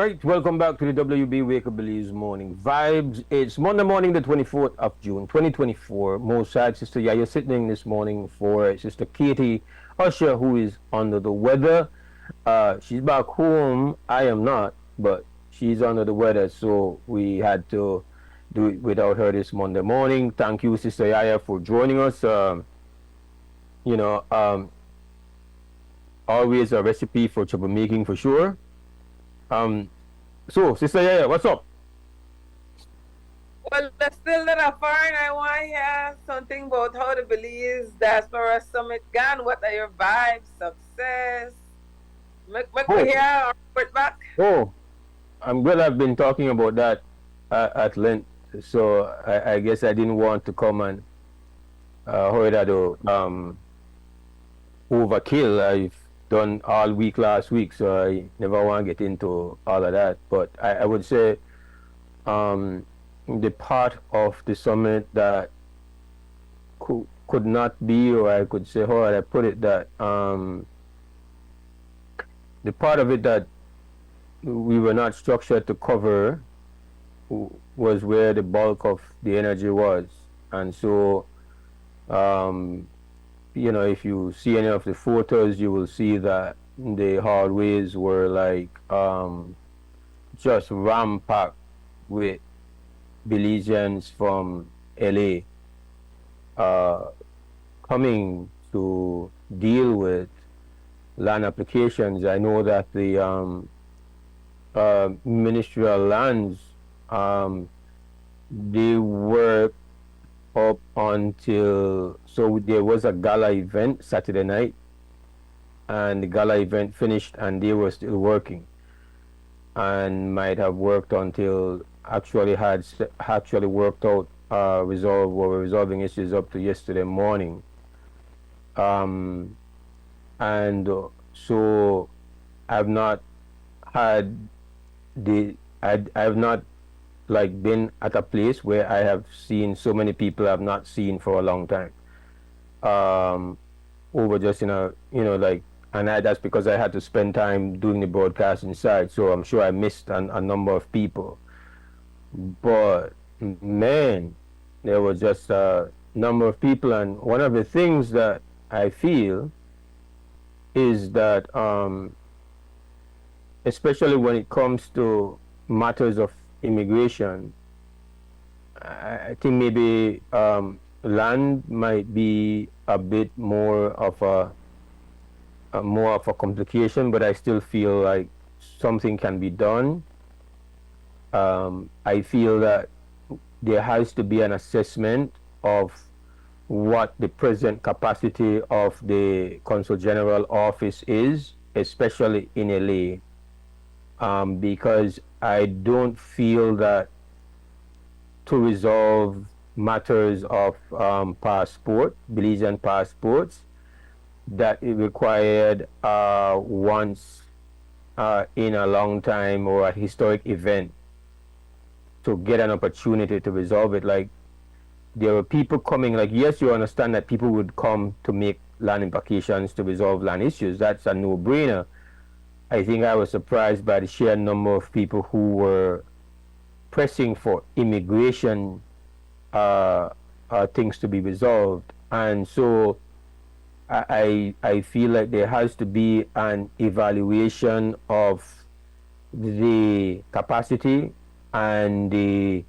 right, welcome back to the WB Wake Up Believes Morning Vibes. It's Monday morning, the 24th of June, 2024. Mose, Sister YaYa sitting this morning for Sister Katie Usher, who is under the weather. She's back home. I am not, but she's under the weather, so we had to do it without her this Monday morning. Thank you, Sister YaYa, for joining us. Always a recipe for troublemaking for sure. So, Sister YaYa, what's up? Well, that's still not a foreign. I want to hear something about how the Belize Diaspora Summit gone. What are your vibes, success? Make me hear or report back. Oh, I'm glad I've been talking about that at length. So I guess I didn't want to come and overkill. I've done all week last week, so I never want to get into all of that. But I would say the part of the summit that could not be, or I could say, how would I put it, that the part of it that we were not structured to cover was where the bulk of the energy was. And so if you see any of the photos, you will see that the hallways were like just ram-packed with Belizeans from LA coming to deal with land applications. I know that the Ministry of Lands, they work up until, so there was a gala event Saturday night, and the gala event finished and they were still working, and might have worked until actually worked out resolving issues up to yesterday morning. And so I've not had I've not like been at a place where I have seen so many people I've not seen for a long time. Over just and that's because I had to spend time doing the broadcast inside, so I'm sure I missed a number of people. But man, there was just a number of people, and one of the things that I feel is that especially when it comes to matters of immigration, I think maybe land might be a bit more of a complication, but I still feel like something can be done. I feel that there has to be an assessment of what the present capacity of the Consul General office is, especially in LA, because I don't feel that to resolve matters of Belizean passports, that it required once in a long time or a historic event to get an opportunity to resolve it. Like, there were people coming, like, yes, you understand that people would come to make land implications to resolve land issues. That's a no-brainer. I think I was surprised by the sheer number of people who were pressing for immigration things to be resolved. And so I feel like there has to be an evaluation of the capacity and the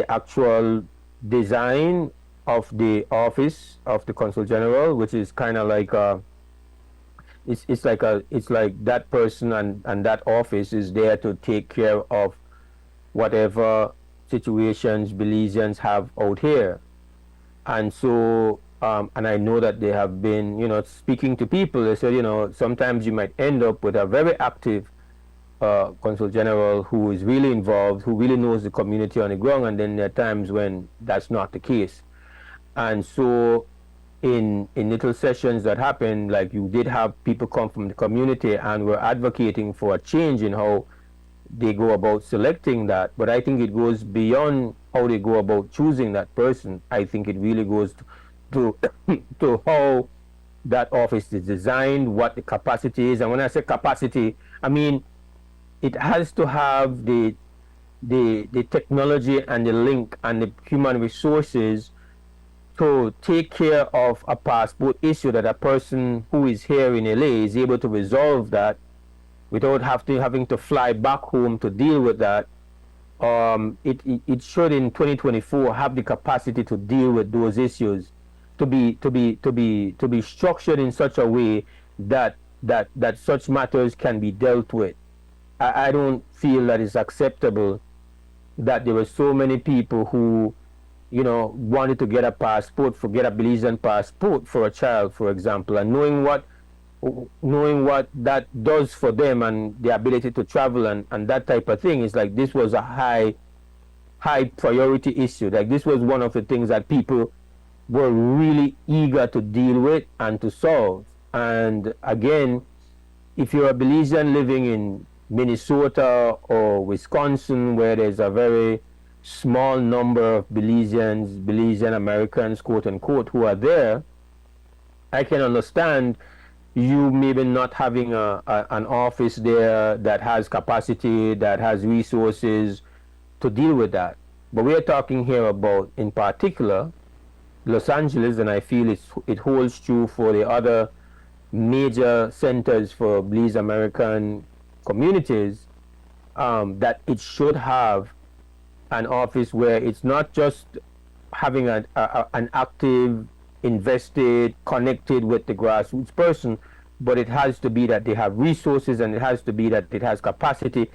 actual design of the office of the Consul General, which is kind of like it's like that person and that office is there to take care of whatever situations Belizeans have out here. And so and I know that they have been speaking to people. They said sometimes you might end up with a very active Consul General who is really involved, who really knows the community on the ground, and then there are times when that's not the case. And so in little sessions that happened, like, you did have people come from the community and were advocating for a change in how they go about selecting that. But I think it goes beyond how they go about choosing that person. I think it really goes to how that office is designed, what the capacity is. And when I say capacity, I mean it has to have the technology and the link and the human resources to take care of a passport issue, that a person who is here in LA is able to resolve that without having to fly back home to deal with that. It should in 2024 have the capacity to deal with those issues, to be structured in such a way that such matters can be dealt with. I don't feel that it's acceptable that there were so many people who, wanted to get a passport, get a Belizean passport for a child, for example, and knowing what that does for them and the ability to travel and that type of thing, is like this was a high priority issue. Like this was one of the things that people were really eager to deal with and to solve. And again, if you're a Belizean living in Minnesota or Wisconsin, where there's a very small number of Belizean Americans, quote unquote, who are there, I can understand you maybe not having an office there that has capacity, that has resources to deal with that. But we are talking here about, in particular, Los Angeles, and I feel it holds true for the other major centers for Belize American communities, that it should have an office where it's not just having an active, invested, connected with the grassroots person, but it has to be that they have resources, and it has to be that it has capacity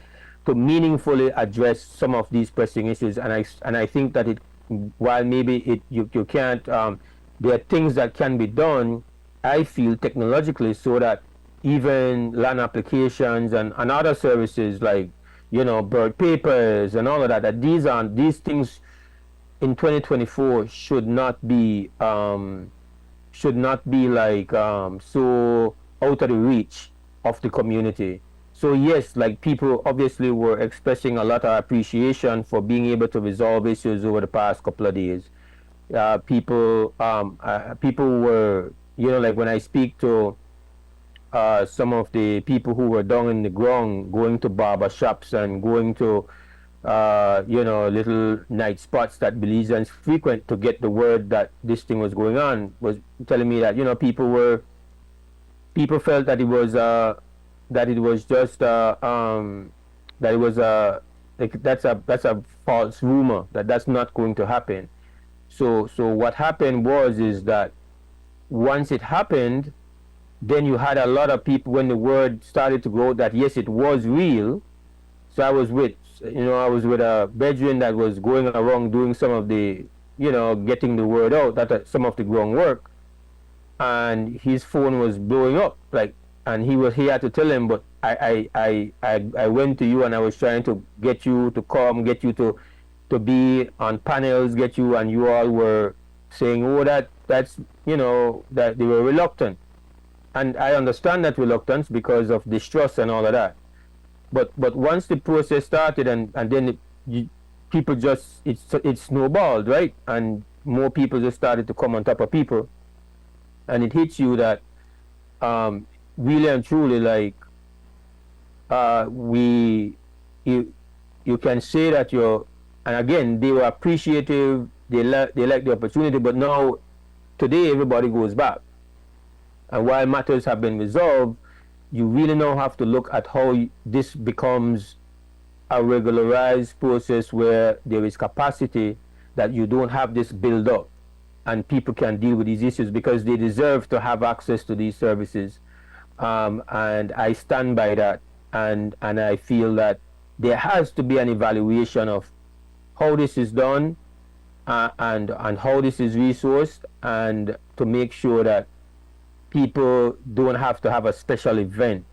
to meaningfully address some of these pressing issues. And I think that while maybe you can't, there are things that can be done, I feel, technologically, so that even land applications and other services like, bird papers and all of that these things in 2024 should not be like so out of the reach of the community. So yes, like people obviously were expressing a lot of appreciation for being able to resolve issues over the past couple of days. People were, like when I speak to some of the people who were down in the ground, going to barber shops and going to little night spots that Belizeans frequent to get the word that this thing was going on, was telling me that people felt that it was just that's a false rumor, that's not going to happen. So what happened is that once it happened, then you had a lot of people, when the word started to go that yes, it was real. So I was with a brethren that was going around doing some of the, getting the word out, that some of the groundwork, and his phone was blowing up, and he had to tell him, but I went to you and I was trying to get you to come, get you to be on panels, get you, and you all were saying, that's that they were reluctant. And I understand that reluctance because of distrust and all of that. But once the process started, and then people just, it snowballed, right? And more people just started to come on top of people. And it hits you that really and truly, like, you can say that and again, they were appreciative, they like the opportunity, but now, today, everybody goes back. And while matters have been resolved, you really now have to look at how this becomes a regularized process where there is capacity, that you don't have this build up and people can deal with these issues because they deserve to have access to these services. And I stand by that, and I feel that there has to be an evaluation of how this is done and how this is resourced, and to make sure that people don't have to have a special event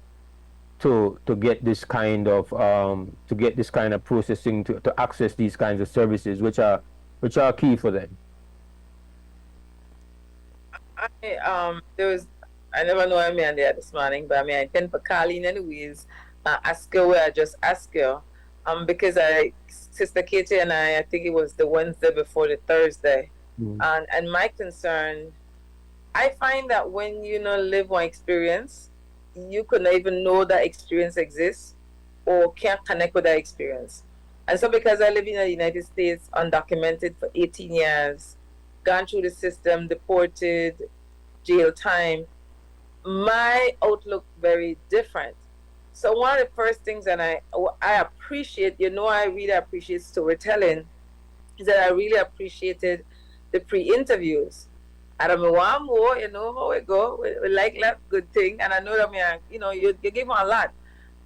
to get this kind of processing to access these kinds of services, which are key for them. I never know I mean there this morning, but I intend for calling anyways, ask her where I just ask her, because Sister Katie and I think it was the Wednesday before the Thursday, and my concern, I find that when you live one experience, you couldn't even know that experience exists or can't connect with that experience. And so because I live in the United States undocumented for 18 years, gone through the system, deported, jail time, my outlook very different. So one of the first things that I appreciate, I really appreciate storytelling, is that I really appreciated the pre-interviews. I don't know one more, how it go. We like that good thing, and I know that you give me a lot.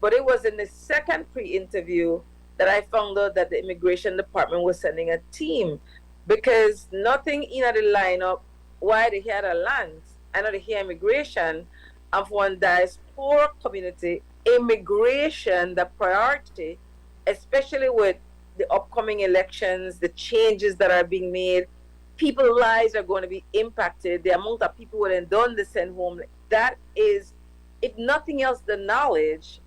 But it was in the second pre-interview that I found out that the immigration department was sending a team, because nothing in the lineup why they had a land. I know they hear immigration, and for one diaspora community, immigration, the priority, especially with the upcoming elections, the changes that are being made, people's lives are going to be impacted. The amount of people who have done the send home, that is, if nothing else, the knowledge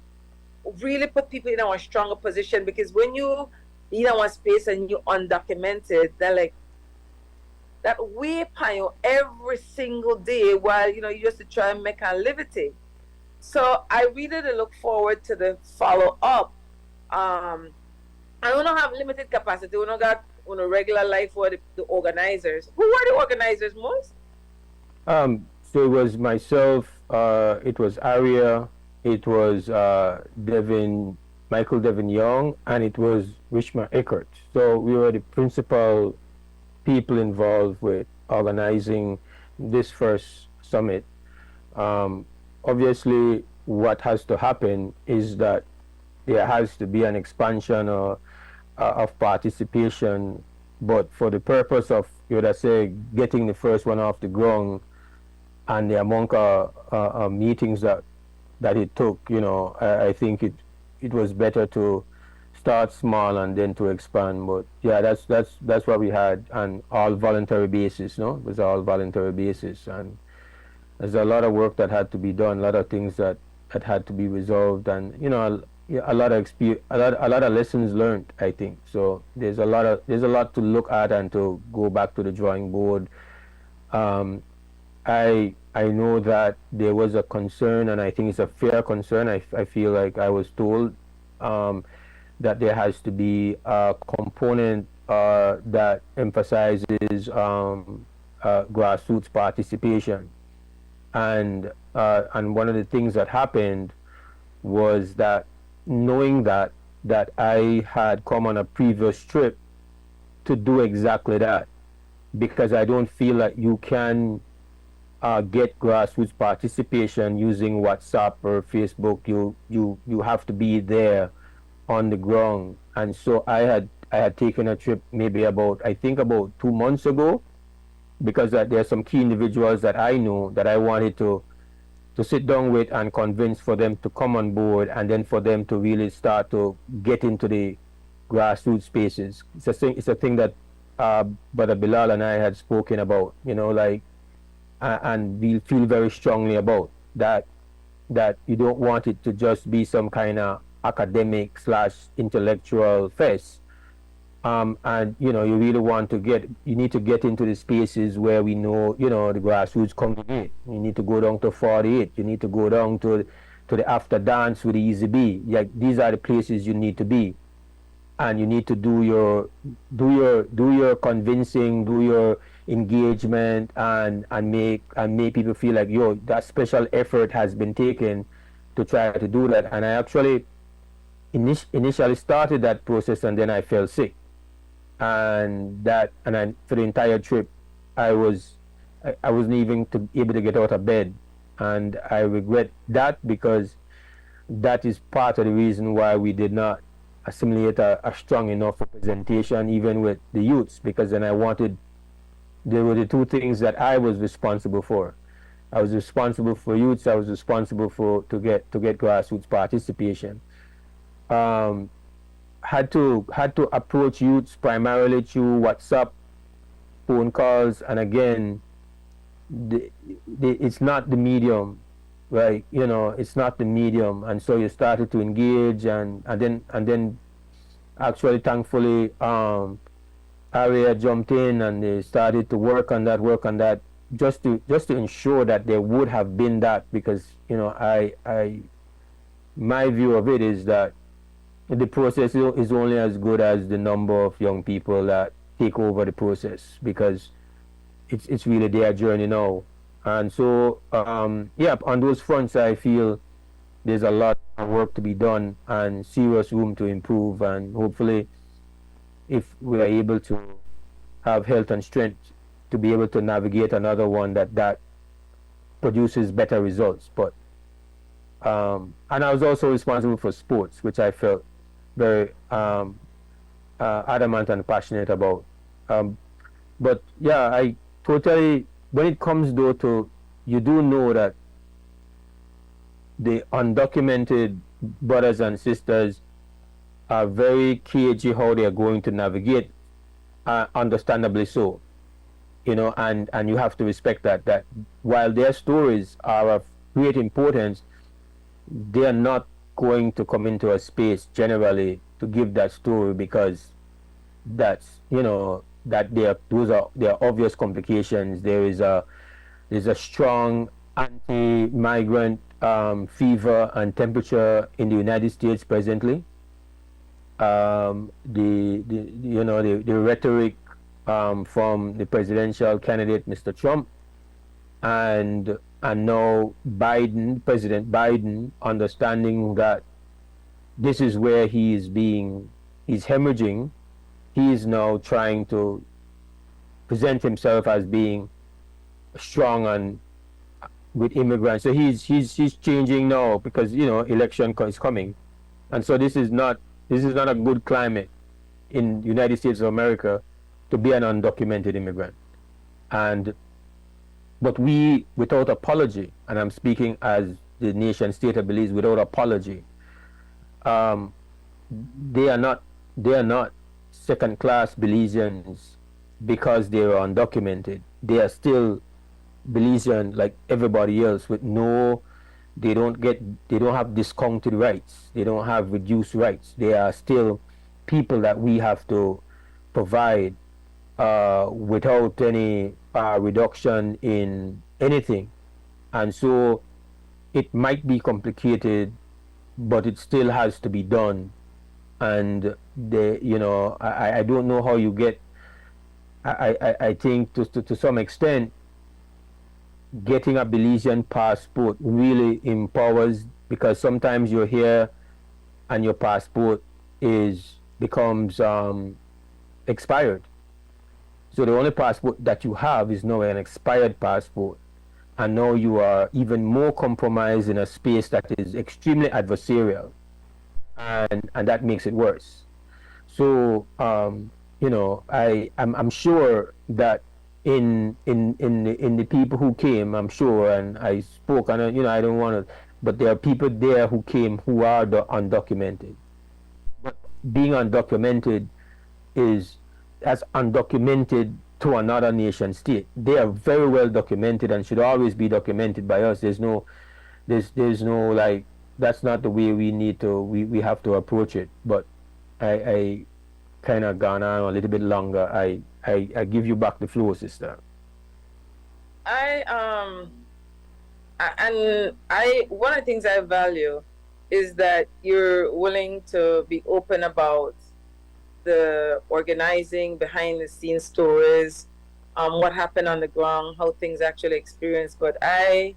really put people in a stronger position, because when you in one space and you undocumented, they're like that way upon you every single day while you just to try and make a living. So I really look forward to the follow-up. I don't have limited capacity. We don't got regular life for the organizers. Who were the organizers, Mose? So it was myself, it was Aria, it was Michael Devin Young, and it was Rishma Eckert. So we were the principal people involved with organizing this first summit. Obviously, what has to happen is that there has to be an expansion of participation, but for the purpose of, getting the first one off the ground, and the amount of meetings that it took, I think it was better to start small and then to expand. But yeah, that's what we had, and all voluntary basis. It was all voluntary basis, and there's a lot of work that had to be done, a lot of things that had to be resolved, and a lot of lessons learned, I think. So there's a lot to look at and to go back to the drawing board. I know that there was a concern, and I think it's a fair concern. I feel like I was told that there has to be a component that emphasizes grassroots participation, and one of the things that happened was that, knowing that I had come on a previous trip to do exactly that, because I don't feel like you can get grassroots participation using WhatsApp or Facebook. You have to be there on the ground. And so I had taken a trip maybe about 2 months ago, because there are some key individuals that I know that I wanted to sit down with and convince for them to come on board, and then for them to really start to get into the grassroots spaces. It's a thing that Brother Bilal and I had spoken about, and we feel very strongly about that you don't want it to just be some kind of academic / intellectual fest. And you really want to you need to get into the spaces where we know, the grassroots congregate. You need to go down to 48. You need to go down to the after dance with the Easy B. These are the places you need to be, and you need to do your convincing, do your engagement, and make people feel like, that special effort has been taken to try to do that. And I actually initially started that process, and then I fell sick. And for the entire trip, I wasn't even able to get out of bed, and I regret that, because that is part of the reason why we did not assimilate a strong enough representation, even with the youths, because then there were the two things that I was responsible for. I was responsible for youths. I was responsible to get grassroots participation. Had to approach youths primarily through WhatsApp, phone calls, and again, it's not the medium, right? It's not the medium, and so you started to engage, and then actually, thankfully, Aria jumped in, and they started to work on that, just to ensure that there would have been that, because my view of it is that the process is only as good as the number of young people that take over the process, because it's really their journey now. And so, yeah, on those fronts, I feel there's a lot of work to be done and serious room to improve. And hopefully, if we are able to have health and strength to be able to navigate another one that produces better results. But and I was also responsible for sports, which I felt very adamant and passionate about. But yeah, I totally, when it comes though to, you do know that the undocumented brothers and sisters are very cagey how they are going to navigate, understandably so, you know, and you have to respect that while their stories are of great importance, they are not going to come into a space generally to give that story, because that's, you know, that there are obvious complications. There's a strong anti-migrant fever and temperature in the United States presently. The rhetoric from the presidential candidate, Mr. Trump, and now President Biden, understanding that this is where he's hemorrhaging. He is now trying to present himself as being strong and with immigrants. So he's changing now, because, you know, election is coming, and so this is not a good climate in the United States of America to be an undocumented immigrant. But we, without apology, and I'm speaking as the nation state of Belize, without apology, they are not second-class Belizeans because they are undocumented. They are still Belizean like everybody else, they don't have discounted rights. They don't have reduced rights. They are still people that we have to provide without any reduction in anything. And so it might be complicated, but it still has to be done. And I don't know how you get. I think to some extent, getting a Belizean passport really empowers, because sometimes you're here and your passport becomes expired. So the only passport that you have is now an expired passport, and now you are even more compromised in a space that is extremely adversarial, and that makes it worse. So I'm sure that in the people who came, I'm sure, and I spoke, and I don't want to, but there are people there who came who are undocumented. But being undocumented is as undocumented to another nation state. They are very well documented and should always be documented by us. There's no like, that's not the way we have to approach it. But I kind of gone on a little bit longer. I give you back the floor, sister. One of the things I value is that you're willing to be open about the organizing, behind the scenes stories, what happened on the ground, how things actually experienced. But I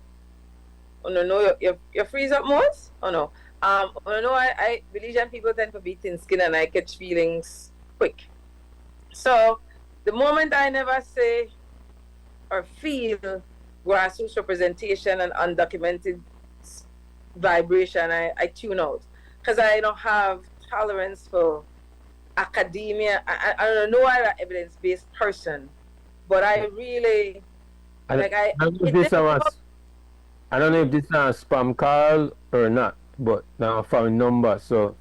no, you're freeze up, Mose? Oh no. I Belizean people tend to be thin skin, and I catch feelings quick. So the moment I never say or feel grassroots representation and undocumented vibration, I tune out, because I don't have tolerance for academia. I don't know, I'm an evidence-based person, but I really I don't know if this is a spam call or not, but now I found a number. So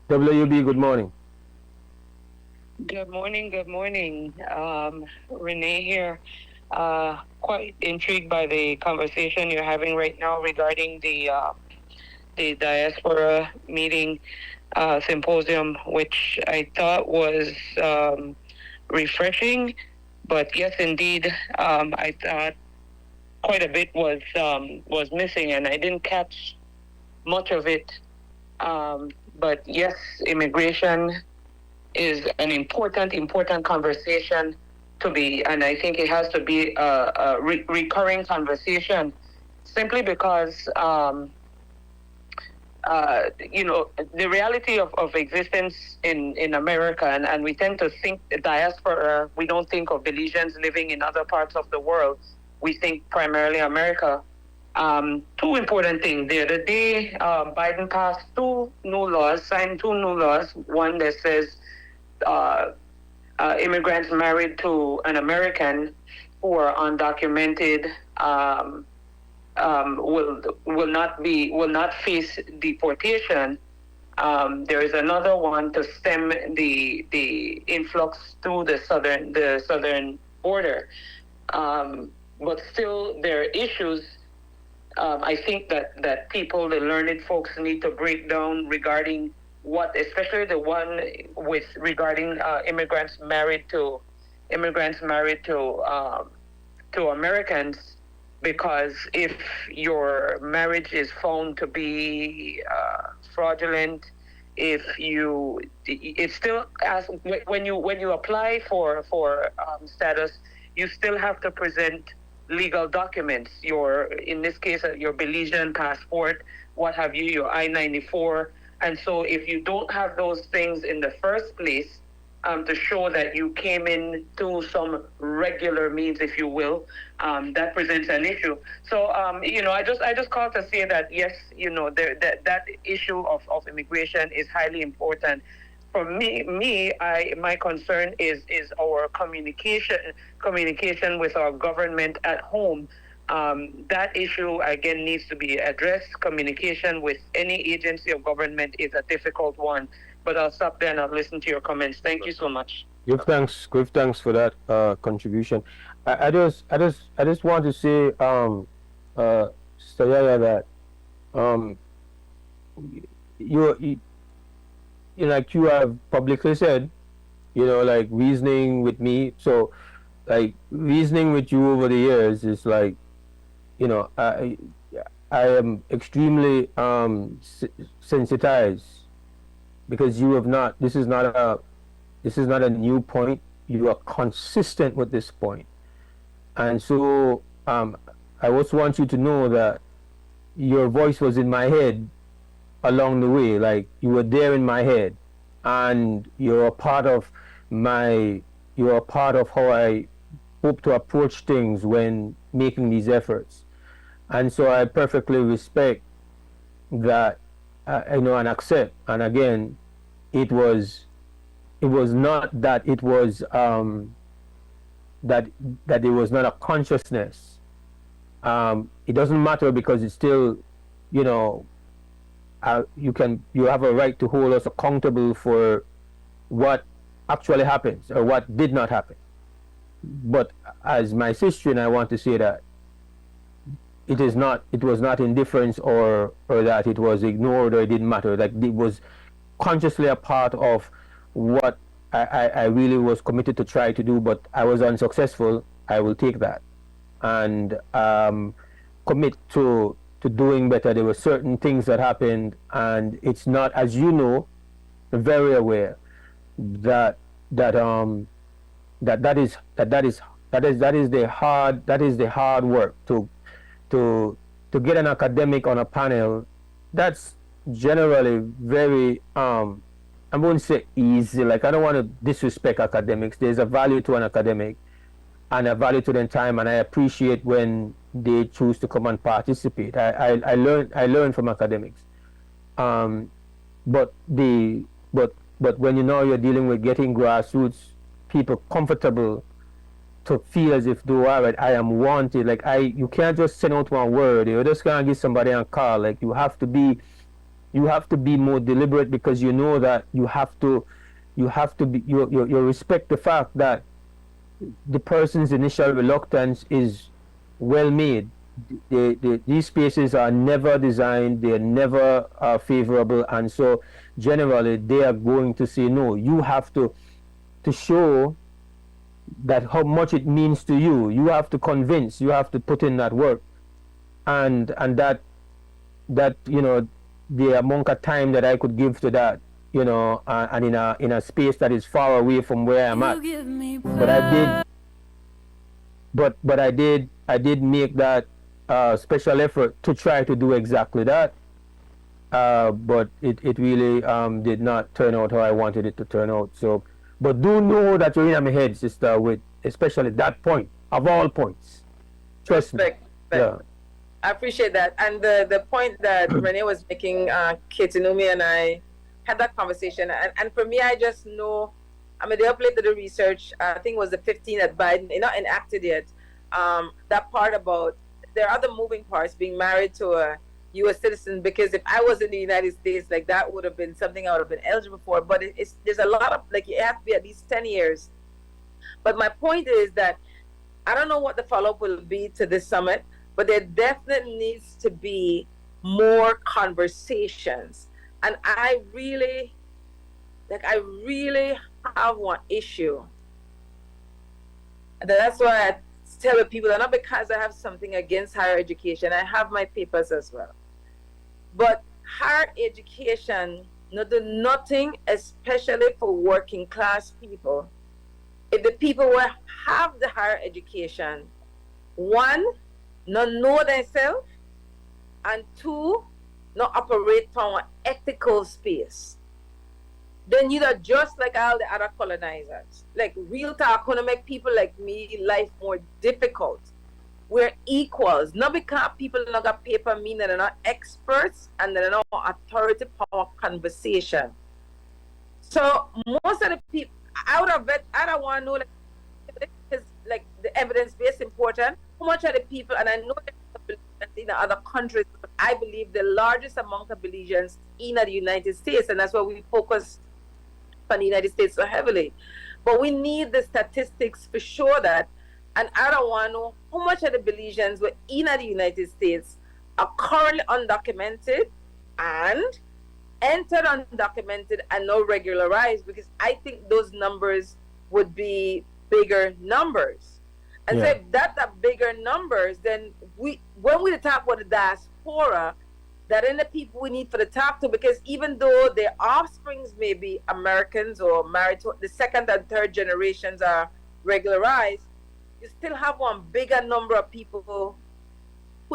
WUB, good morning. Good morning. Renee here. Quite intrigued by the conversation you're having right now regarding the diaspora meeting symposium, which I thought was refreshing. But yes, indeed, I thought quite a bit was missing, and I didn't catch much of it But yes, immigration is an important conversation to be, and I think it has to be a recurring conversation, simply because the reality of existence in America, and we tend to think the diaspora, we don't think of Belizeans living in other parts of the world. We think primarily America. Two important things. The other day, Biden passed signed two new laws. One that says immigrants married to an American who are undocumented will not face deportation. There is another one to stem the influx through the southern border. But still, there are issues. I think that people, the learned folks, need to break down regarding what, especially the one regarding immigrants married to Americans, because if your marriage is found to be fraudulent, it's still, as when you apply for status, you still have to present legal documents. In this case, your Belizean passport, what have you, your I-94. And so if you don't have those things in the first place, to show that you came in through some regular means, if you will, that presents an issue. So, I just called to say that, yes, that issue of immigration is highly important. For my concern is our communication with our government at home. That issue, again, needs to be addressed. Communication with any agency of government is a difficult one. But I'll stop there and I'll listen to your comments. Thank you so much. Give thanks for that contribution. I just want to say, YaYa, that you like you have publicly said, like reasoning with me. So, like reasoning with you over the years is like, I am extremely sensitized, because you have not. This is not a new point. You are consistent with this point, and so I also want you to know that your voice was in my head along the way. Like, you were there in my head, and you're a part of how I hope to approach things when making these efforts. And so I perfectly respect that, and accept. And again, it was not that it was that there was not a consciousness. It doesn't matter, because it's still, you have a right to hold us accountable for what actually happens or what did not happen. But as my sister, and I want to say that it was not indifference or that it was ignored or it didn't matter. Like, it was consciously a part of what I really was committed to try to do, but I was unsuccessful. I will take that and commit to doing better. There were certain things that happened, and it's not, as you know, very aware that is the hard work to get an academic on a panel. That's generally very I won't say easy. Like, I don't want to disrespect academics. There's a value to an academic and a value to their time, and I appreciate when they choose to come and participate. I learn from academics. But when you're dealing with getting grassroots people comfortable to feel as if, though, all right, I am wanted. Like, you can't just send out one word. You just can't give somebody a call. Like, you have to be more deliberate, because you know that you respect the fact that the person's initial reluctance is well made. These spaces are never designed, they are never favorable, and so generally they are going to say no. You have to show that how much it means to you. You have to convince, you have to put in that work, and that the amount of time that I could give to that, you know, and in a space that is far away from where I'm at. But I did make that special effort to try to do exactly that. But it really did not turn out how I wanted it to turn out. So, but do know that you're in my head, sister, with especially that point of all points. Trust me. Yeah. I appreciate that. And the point that Renee was making, Ketinumi and I had that conversation. And for me, I just know, I mean, they uploaded the research, I think it was the 15 that Biden, not enacted yet. That part about, there are other moving parts, being married to a U.S. citizen, because if I was in the United States, like that would have been something I would have been eligible for. But there's a lot of, like, you have to be at least 10 years. But my point is that I don't know what the follow-up will be to this summit, but there definitely needs to be more conversations. And I really have one issue. And that's why I tell the people that not because I have something against higher education, I have my papers as well. But higher education, not do nothing, especially for working class people. If the people who have the higher education, one, not know themselves, and two, not operate from an ethical space, then you're just like all the other colonizers. Like, real talk, gonna make people like me life more difficult. We're equals, not because people not got paper mean that they're not experts and they're not authority power conversation. So most of the people, I don't want to know, like the evidence based important. How much are the people, and I know that in other countries, but I believe the largest amount of Belizeans in the United States, and that's why we focus on the United States so heavily. But we need the statistics for sure that, and I don't want to know how much of the Belizeans were in the United States are currently undocumented and entered undocumented and not regularized, because I think those numbers would be bigger numbers. And so if that's a bigger numbers, then when we talk about the diaspora, that are the people we need for the talk to, because even though their offsprings may be Americans or married to the second and third generations are regularized, you still have one bigger number of people who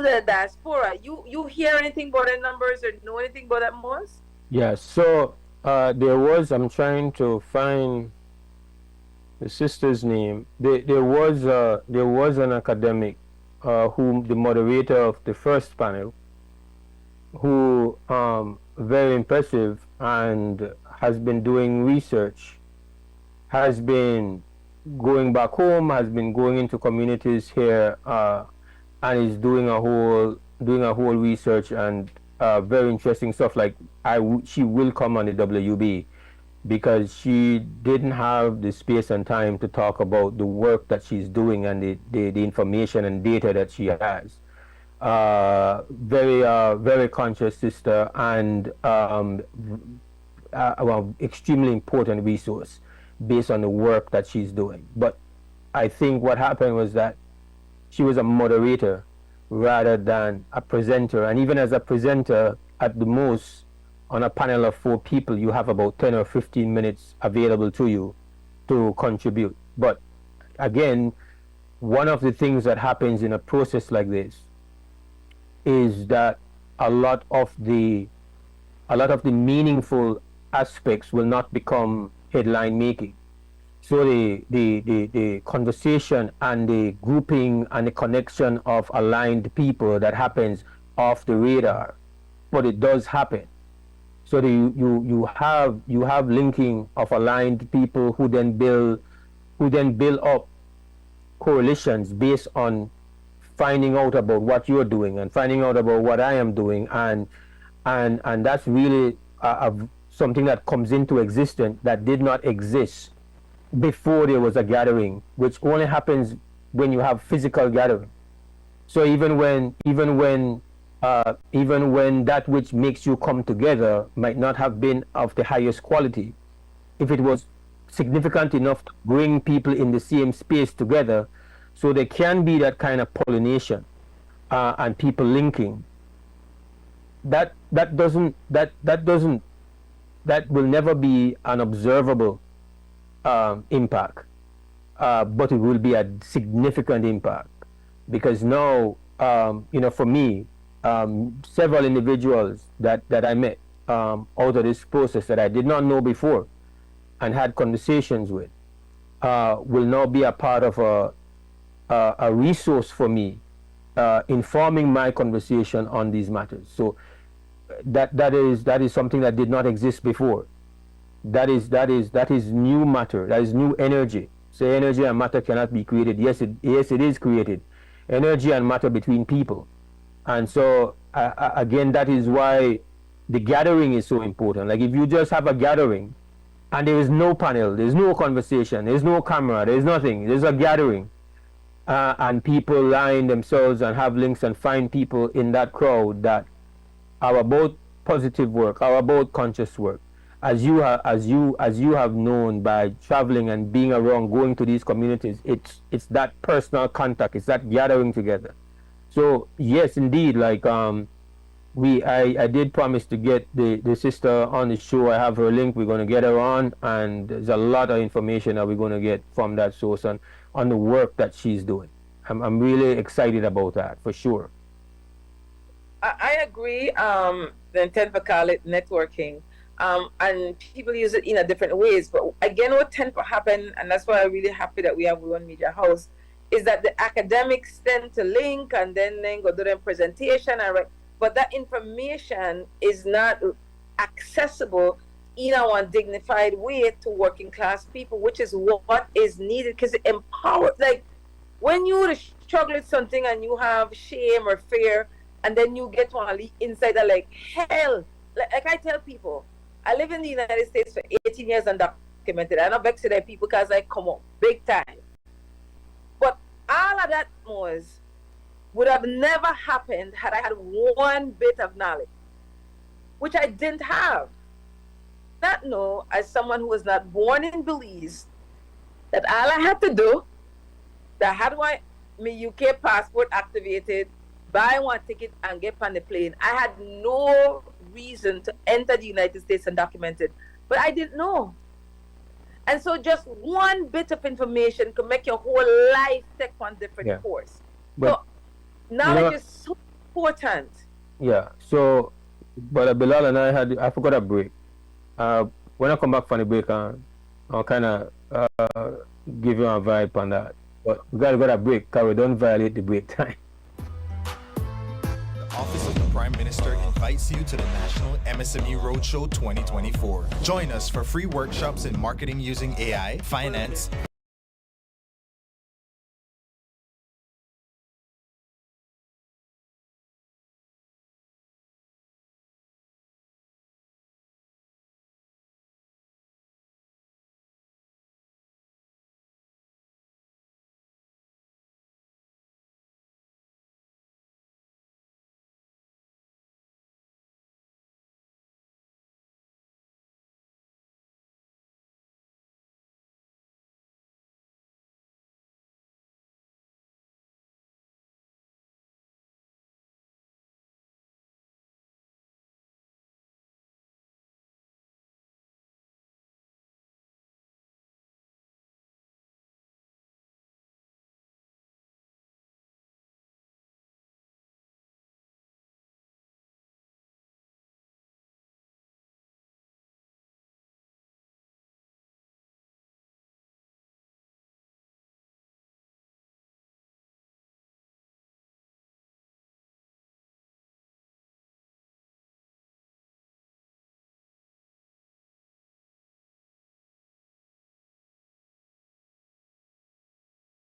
are the diaspora. You hear anything about the numbers or know anything about that, Mose? Yeah, so there was, I'm trying to find the sister's name. There was an academic whom the moderator of the first panel, who very impressive and has been doing research, has been going back home, has been going into communities here, and is doing a whole research and very interesting stuff. Like she will come on the WB, because she didn't have the space and time to talk about the work that she's doing and the information and data that she has. Very conscious sister, and extremely important resource based on the work that she's doing. But I think what happened was that she was a moderator rather than a presenter, and even as a presenter, at the most, on a panel of 4 people, you have about 10 or 15 minutes available to you to contribute. But again, one of the things that happens in a process like this is that a lot of the meaningful aspects will not become headline making. So the conversation and the grouping and the connection of aligned people that happens off the radar, but it does happen. So you have linking of aligned people who then build up coalitions based on finding out about what you're doing and finding out about what I am doing, and that's really something that comes into existence that did not exist before there was a gathering, which only happens when you have physical gathering. So even when that which makes you come together might not have been of the highest quality, if it was significant enough to bring people in the same space together, so there can be that kind of pollination and people linking, that will never be an observable impact, but it will be a significant impact, because now, for me, several individuals that I met out of this process that I did not know before and had conversations with will now be a part of a resource for me, informing my conversation on these matters. So that is something that did not exist before. That is new matter. That is new energy. So energy and matter cannot be created. Yes, it is created. Energy and matter between people. And so again, that is why the gathering is so important. Like if you just have a gathering and there is no panel, there's no conversation, there's no camera, there's nothing, there's a gathering, and people line themselves and have links and find people in that crowd that are about positive work, are about conscious work. As you have known by traveling and being around, going to these communities, it's that personal contact, it's that gathering together. So yes, indeed, like I did promise to get the sister on the show. I have her link. We're going to get her on, and there's a lot of information that we're going to get from that source on the work that she's doing. I'm really excited about that, for sure. I agree. The intent for call it networking, and people use it in a different ways. But again, what tends to happen, and that's why I'm really happy that we have One Media House, is that the academics tend to link and then go do their presentation, but that information is not accessible in a dignified way to working class people, which is what is needed, because it empowers. Like when you struggle with something and you have shame or fear, and then you get one inside that like hell. Like I tell people, I live in the United States for 18 years undocumented. I know vex to people because I come up big time. But all of that would have never happened had I had one bit of knowledge, which I didn't have. Not know, as someone who was not born in Belize, that all I had to do, that had my UK passport activated, buy one ticket and get on the plane. I had no reason to enter the United States undocumented, but I didn't know. And so just one bit of information could make your whole life take one different course. But, so knowledge is so important. Yeah. So, but Bilal and I forgot a break. When I come back from the break, I'll kind of give you a vibe on that. But we gotta go a break, because we don't violate the break time. Office of the Prime Minister invites you to the National MSME Roadshow 2024. Join us for free workshops in marketing using AI, finance,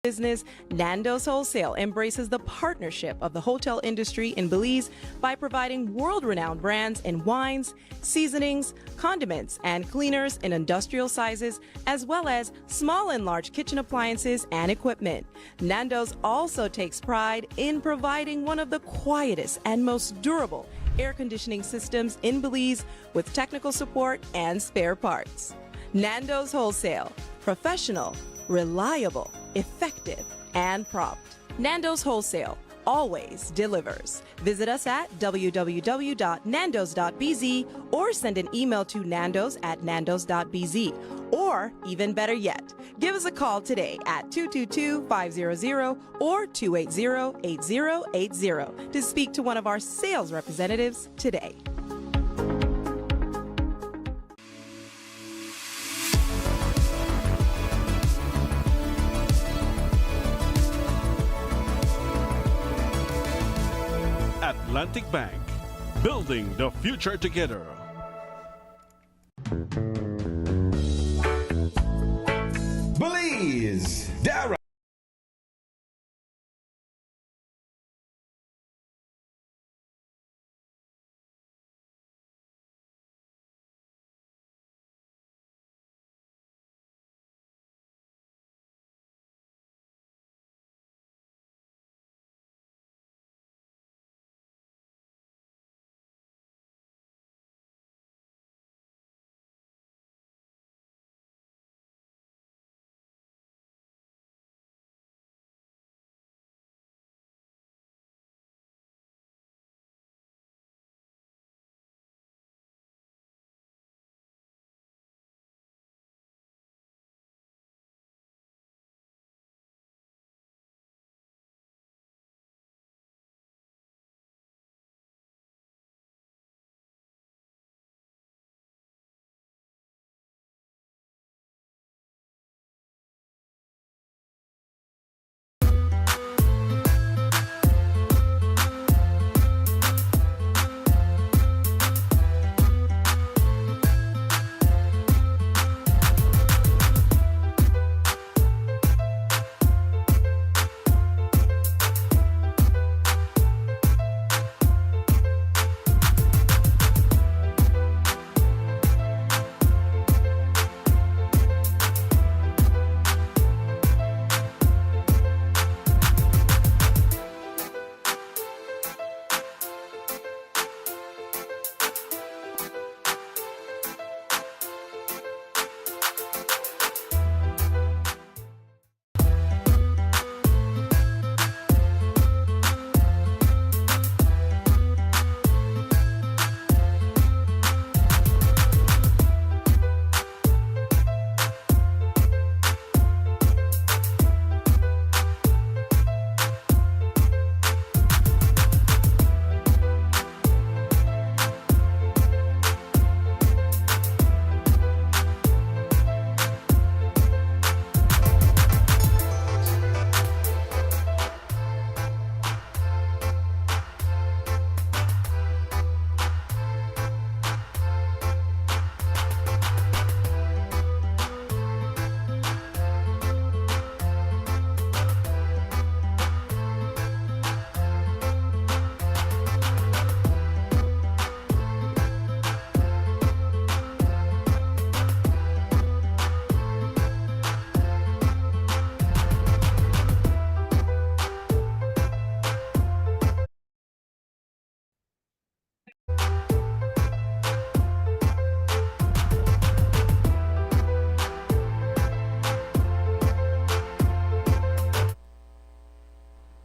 business, Nando's Wholesale embraces the partnership of the hotel industry in Belize by providing world-renowned brands in wines, seasonings, condiments, and cleaners in industrial sizes, as well as small and large kitchen appliances and equipment. Nando's also takes pride in providing one of the quietest and most durable air conditioning systems in Belize with technical support and spare parts. Nando's Wholesale, professional, reliable, effective, and prompt. Nando's Wholesale, always delivers. Visit us at www.nandos.bz or send an email to nandos@nandos.bz. Or even better yet, give us a call today at 222-500 or 280-8080 to speak to one of our sales representatives today. Atlantic Bank, building the future together. Belize, Dara.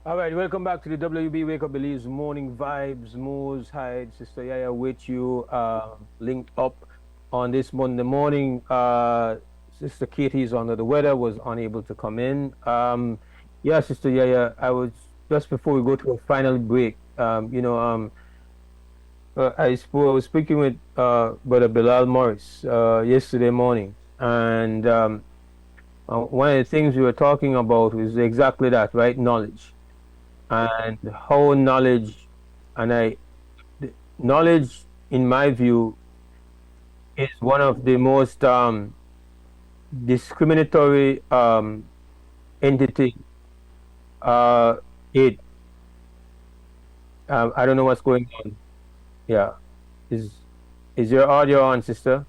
All right, welcome back to the WB Wake Up Belize Morning Vibes. Mose, Hyde, Sister YaYa with you, linked up on this Monday morning. Sister Katie is under the weather, was unable to come in. Yeah, Sister YaYa, I was, just before we go to a final break, I was speaking with Brother Bilal Morris yesterday morning, and one of the things we were talking about was exactly that, right? Knowledge. And how knowledge, knowledge, in my view, is one of the most discriminatory entity. I don't know what's going on. Yeah, is your audio on, sister?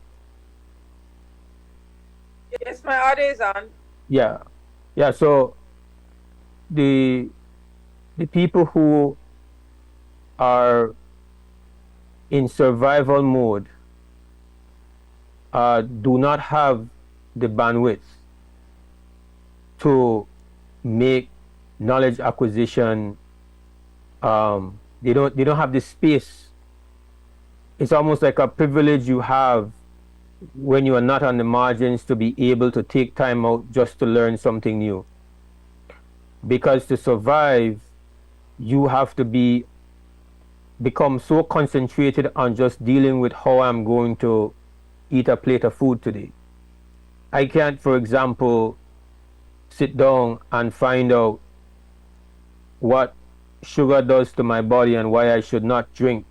Yes, my audio is on. Yeah, yeah. So the people who are in survival mode do not have the bandwidth to make knowledge acquisition They don't have the space. It's almost like a privilege you have when you are not on the margins to be able to take time out just to learn something new. Because to survive, you have to become so concentrated on just dealing with how I'm going to eat a plate of food today. I can't, for example, sit down and find out what sugar does to my body and why I should not drink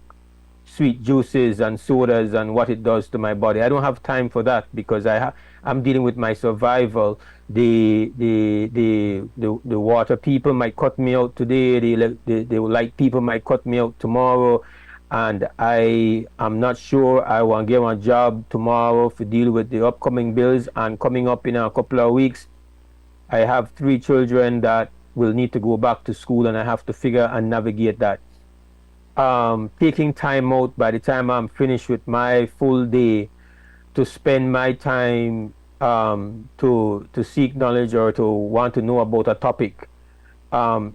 sweet juices and sodas and what it does to my body. I don't have time for that because I'm dealing with my survival. The water people might cut me out today. The light people might cut me out tomorrow, and I'm not sure I want to get a job tomorrow to deal with the upcoming bills. And coming up in a couple of weeks, I have 3 children that will need to go back to school, and I have to figure and navigate that. Taking time out by the time I'm finished with my full day to spend my time to seek knowledge or to want to know about a topic. I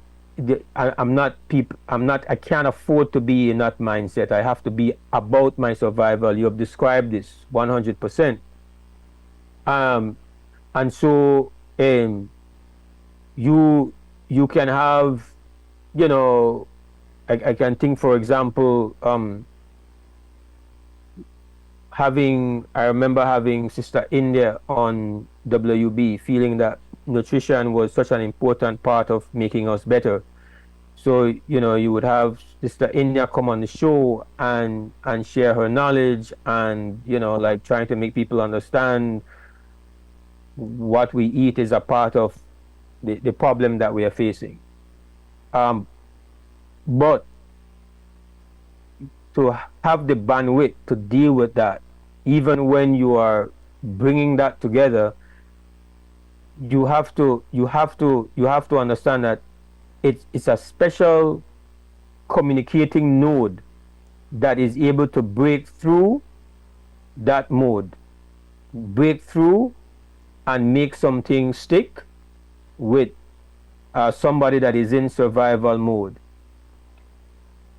can't afford to be in that mindset. I have to be about my survival. You have described this 100%. And so you can have, you know, I can think, for example, I remember having Sister India on WB, feeling that nutrition was such an important part of making us better. So, you know, you would have Sister India come on the show and share her knowledge and, you know, like trying to make people understand what we eat is a part of the problem that we are facing. But to have the bandwidth to deal with that, even when you are bringing that together, you have to understand that it's a special communicating node that is able to break through that mode, break through and make something stick with somebody that is in survival mode.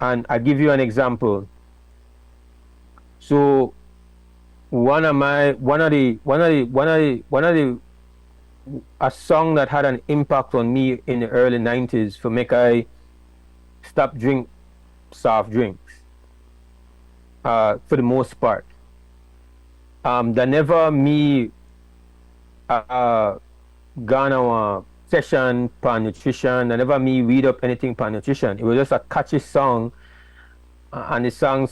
And I'll give you an example. So a song that had an impact on me in the early 90s for make I stop drink soft drinks for the most part. That never me gone on a session per nutrition. I never me read up anything per nutrition. It was just a catchy song, and the song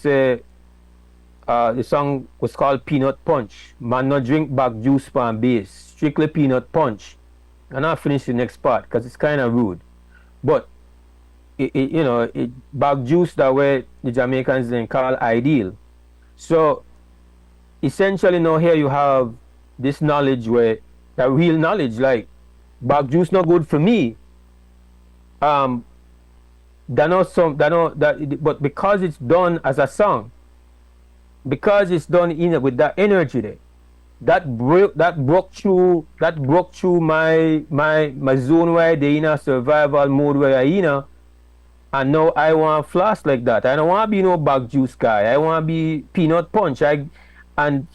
was called Peanut Punch. Man, no drink back juice per base, strictly peanut punch. And I'll finish the next part because it's kind of rude. But bag juice that way the Jamaicans then call ideal. So essentially now here you have this knowledge where the real knowledge, like bag juice not good for me. But because it's done as a song, because it's done with that energy there, that broke through my zone where they in a survival mode where I in, and now I want to flash like that. I don't want to be no bag juice guy. I want to be peanut punch. And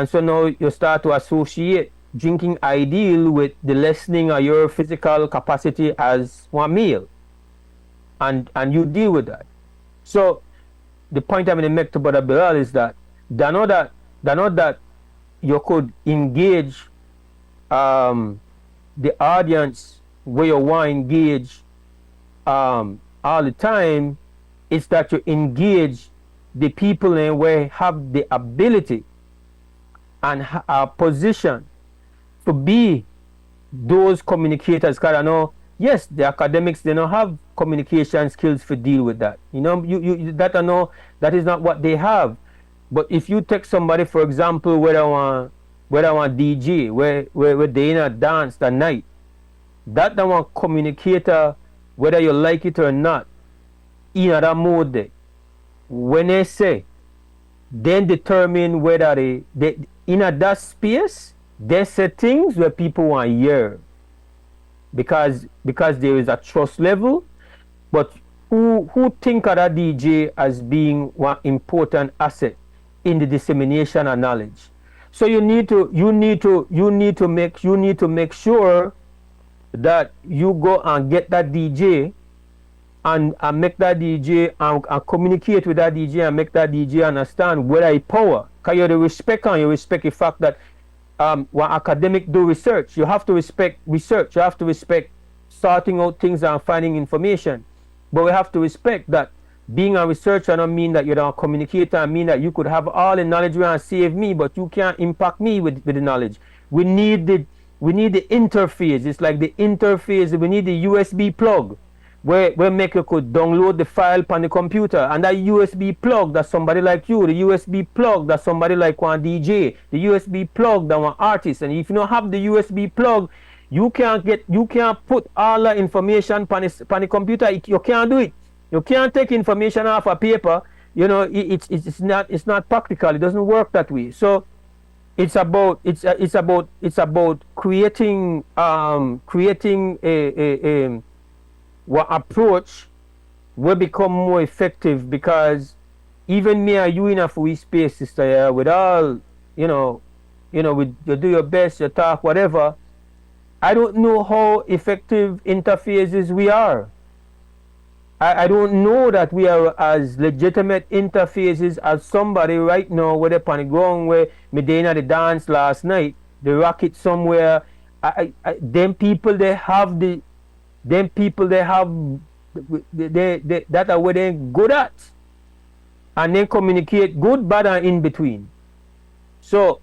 so now you start to associate drinking ideal with the lessening of your physical capacity as one meal, and you deal with that. So the point I'm going to make to Brother Bilal is that they know that you could engage the audience where you want to engage all the time. It's that you engage the people in where have the ability and a position to be those communicators. Because I know, yes, the academics, they don't have communication skills to deal with that. You know, that I know that is not what they have. But if you take somebody, for example, where I want DJ, where they in a dance that night, that I want communicator, whether you like it or not, in that mode there. When they say, then determine whether they in that space, they say things where people want to hear. Because there is a trust level, but who think of that DJ as being one important asset in the dissemination of knowledge. So you need to make sure that you go and get that DJ and make that DJ and communicate with that DJ and make that DJ understand whether he power. Because you respect the fact that when academic do research, you have to respect research. You have to respect sorting out things and finding information. But we have to respect that being a researcher don't mean that you're a communicator. I mean that you could have all the knowledge and save me, but you can't impact me with the knowledge. We need the interface. It's like the interface. We need the USB plug where make you could download the file on the computer, and that USB plug that somebody like you, the USB plug that somebody like one DJ, the USB plug that one artist. And if you don't have the USB plug, you can't put all the information on the computer. You can't do it. You can't take information off a paper. You know, it's not practical. It doesn't work that way. So it's about creating what approach will become more effective, because even me and you in a free space, sister, yeah, with all you do your best, you talk, whatever. I don't know how effective interfaces we are. I don't know that we are as legitimate interfaces as somebody right now where they're on the ground where me did at the dance last night, the rocket somewhere. Them people they have that are where they're good at, and then communicate good, bad, and in between. So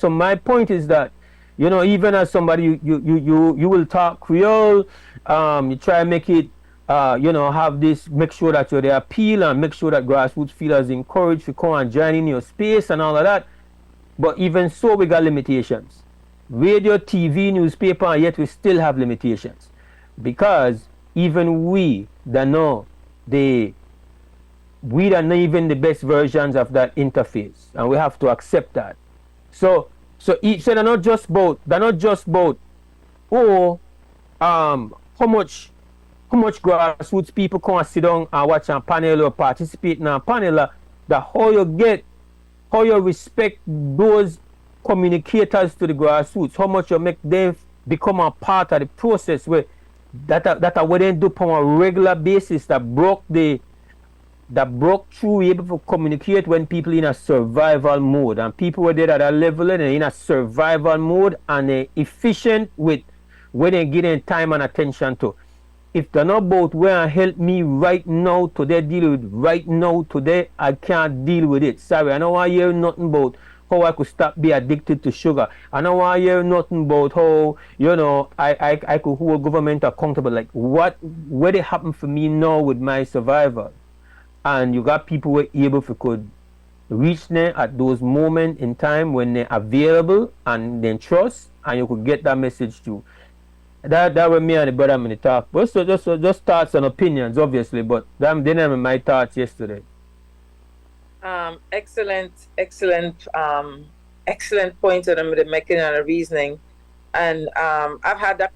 my point is that, you know, even as somebody you will talk Creole, you try and make it have this, make sure that you're the appeal and make sure that grassroots feelers encouraged to come and join in your space and all of that. But even so, we got limitations. Radio, TV, newspaper, and yet we still have limitations, because even we don't know even the best versions of that interface, and we have to accept that. So they're not just about how much grassroots people come and sit down and watch a panel or participate in a panel, that how you respect those communicators to the grassroots, how much you make them become a part of the process where that what they do on a regular basis, that broke through, able to communicate when people in a survival mode, and people were there at a level and in a survival mode and they're efficient with when they getting time and attention to. If they're not both where and help me right now today, deal with right now today, I can't deal with it. Sorry, I don't want to hear nothing about how I could stop being addicted to sugar. I don't want to hear nothing about how, I could hold government accountable. Like what it happened for me now with my survival. And you got people who are able to could reach them at those moments in time when they're available and then trust, and you could get that message too. That was me and the brother in the talk. But so just thoughts and opinions, obviously, but them were my thoughts yesterday. Excellent points that I'm making and the reasoning. And I've had that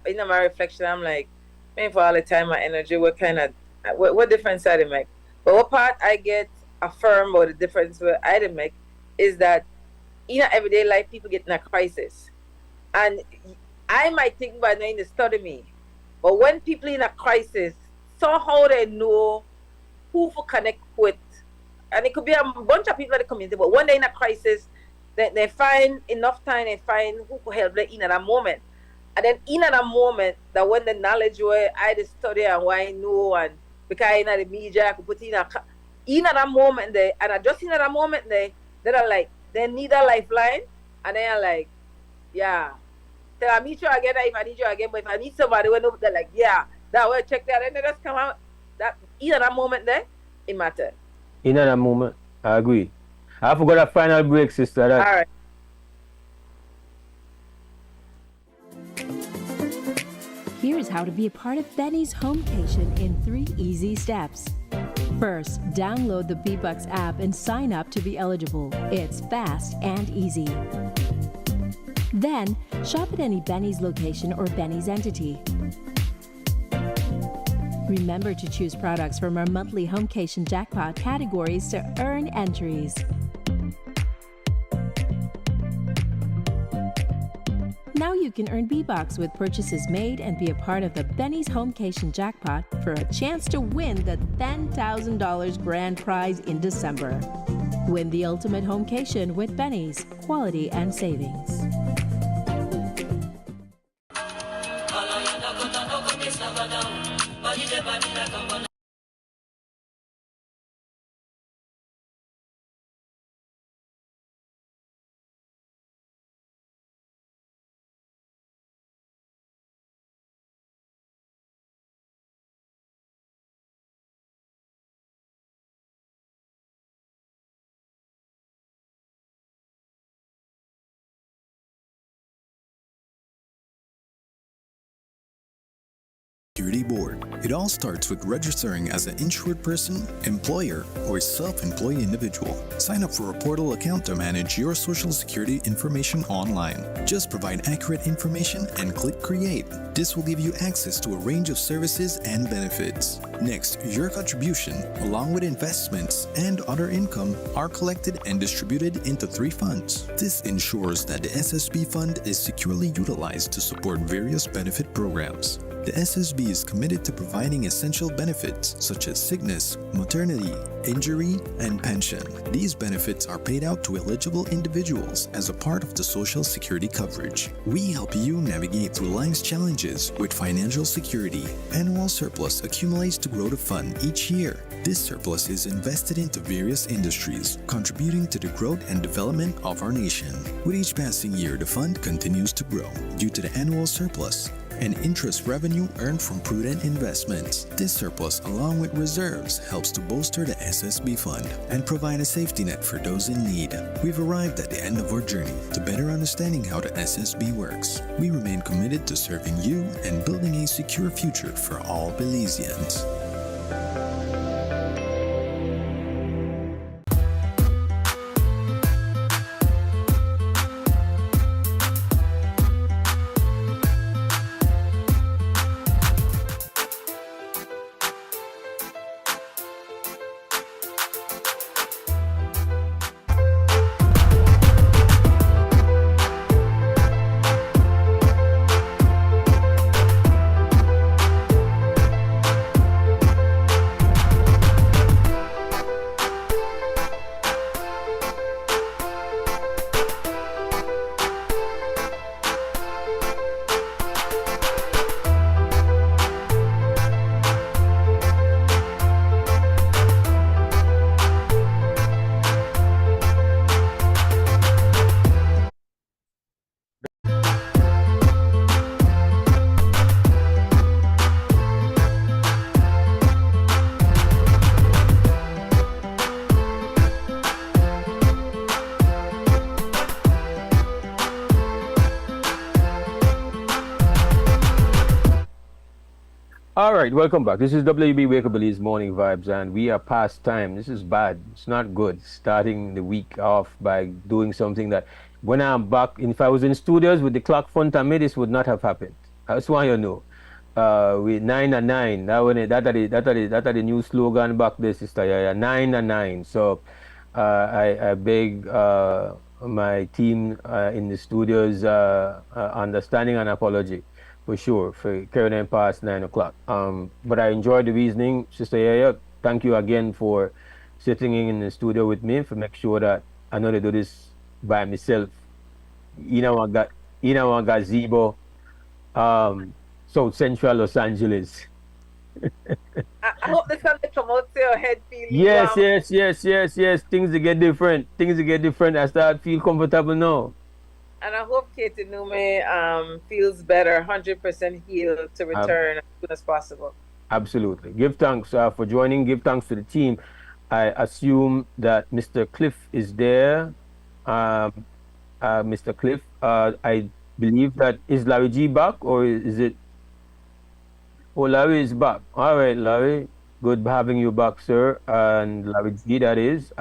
in my reflection, I'm like, maybe for all the time and energy, what difference I did make? But what part I get affirmed, or the difference where I did make, is that in everyday life people get in a crisis. And I might think about knowing to study me, but when people in a crisis, somehow they know who to connect with. And it could be a bunch of people in the community, but when they're in a crisis, they find enough time, they find who could help them in at a moment. And then in at a moment, that when the knowledge where I just study and what I know, and because I know the media, I could put in at a moment there, and just in at a moment there, they're like, they need a lifeline, and they are like, yeah. So I meet you again if I need you again, but if I need somebody, they're like, yeah, that way, check that, and they just come out. That in at a moment there, it matters. In that moment, I agree. I forgot a final break, sister. All right. Here's how to be a part of Benny's home patient in 3 easy steps. First, download the B-Bucks app and sign up to be eligible. It's fast and easy. Then, shop at any Benny's location or Benny's entity. Remember to choose products from our monthly Homecation Jackpot categories to earn entries. Now you can earn B-Bucks with purchases made and be a part of the Benny's Homecation Jackpot for a chance to win the $10,000 grand prize in December. Win the ultimate homecation with Benny's, quality and savings. Security Board. It all starts with registering as an insured person, employer, or self-employed individual. Sign up for a portal account to manage your social security information online. Just provide accurate information and click Create. This will give you access to a range of services and benefits. Next, your contribution, along with investments and other income, are collected and distributed into 3 funds. This ensures that the SSB fund is securely utilized to support various benefit programs. The SSB is committed to providing essential benefits such as sickness, maternity, injury, and pension. These benefits are paid out to eligible individuals as a part of the Social Security coverage. We help you navigate through life's challenges with financial security. Annual surplus accumulates to grow the fund each year. This surplus is invested into various industries, contributing to the growth and development of our nation. With each passing year, the fund continues to grow due to the annual surplus and interest revenue earned from prudent investments. This surplus, along with reserves, helps to bolster the SSB fund and provide a safety net for those in need. We've arrived at the end of our journey to better understanding how the SSB works. We remain committed to serving you and building a secure future for all Belizeans. All right, welcome back. This is WB YaYa Belize Morning Vibes, and we are past time. This is bad. It's not good. Starting the week off by doing something that, when I'm back, if I was in studios with the clock front of me, this would not have happened. I just want you to know. With 9 and 9, that are the new slogan back there, Sister YaYa. 9 and 9. So I beg my team in the studios understanding and apology. For sure, for carrying them past 9 o'clock. But I enjoyed the reasoning, Sister YaYa. Thank you again for sitting in the studio with me for make sure that I know to do this by myself. I got gazebo, South Central Los Angeles. I hope the sun will come out to your head feeling Yes, warm. yes. Things will get different. I start feel comfortable now. And I hope Katie Nume feels better, 100% healed to return as soon as possible. Absolutely. Give thanks for joining. Give thanks to the team. I assume that Mr. Cliff is there. Mr. Cliff, I believe that is Larry G back, or is it? Oh, Larry is back. All right, Larry. Good having you back, sir. And Larry G, that is.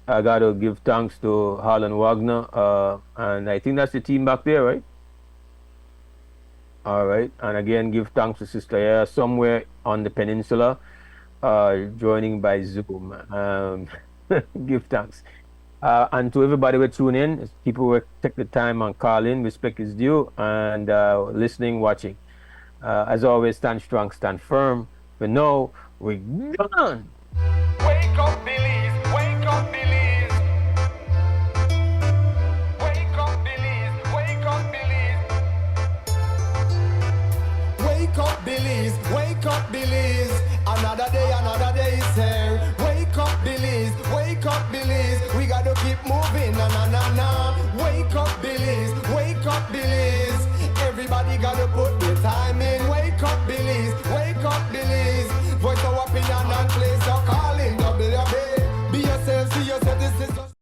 I got to give thanks to Harlan Wagner, and I think that's the team back there, right? All right. And again, give thanks to Sister YaYa somewhere on the peninsula, joining by Zoom. Give thanks. And to everybody who tune in, people who take the time and call in, respect is due, and listening, watching. As always, stand strong, stand firm. We know we're gone. Wake up, Belize. Wake up, Belize. Wake up, Belize. Wake up, Belize. Wake up, Belize. Wake up, Belize. Another day is here. Wake up, Belize. Wake up, Belize. We gotta keep moving. Na na na na. Wake up, Belize. Wake up, Belize. Everybody gotta put their time in. Wake up, Belize. Wake up, Belize. Voice our opinion and place your calling. WB. Be yourself, see yourself. This is just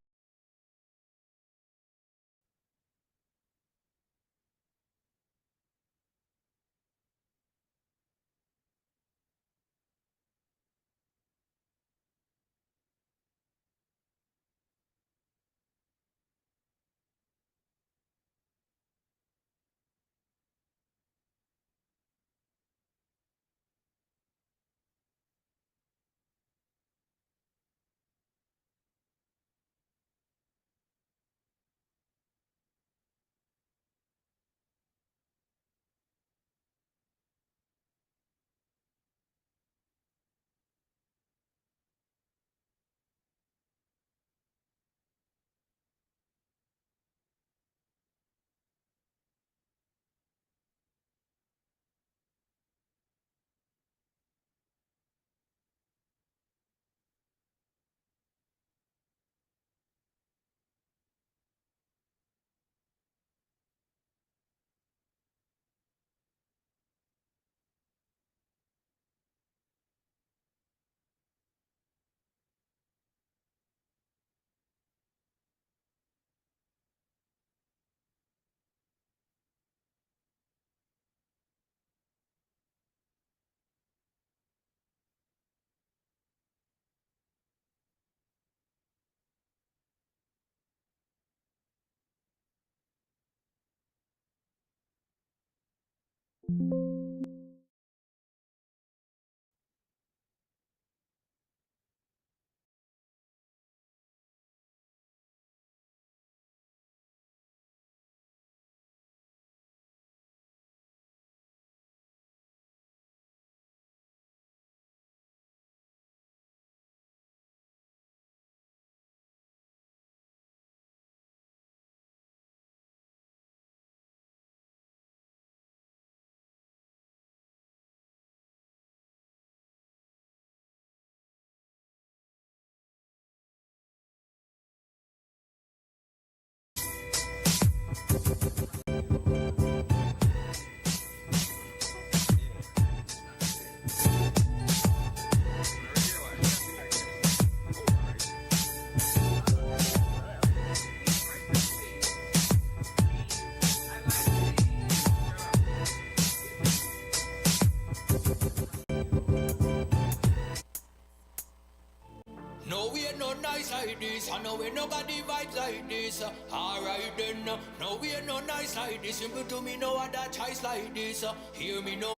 no, we ain't no nice like this. I know we nobody vibes like this. Alright then, no, we ain't no nice like this. Simple to me, no other choice like this. Hear me, no.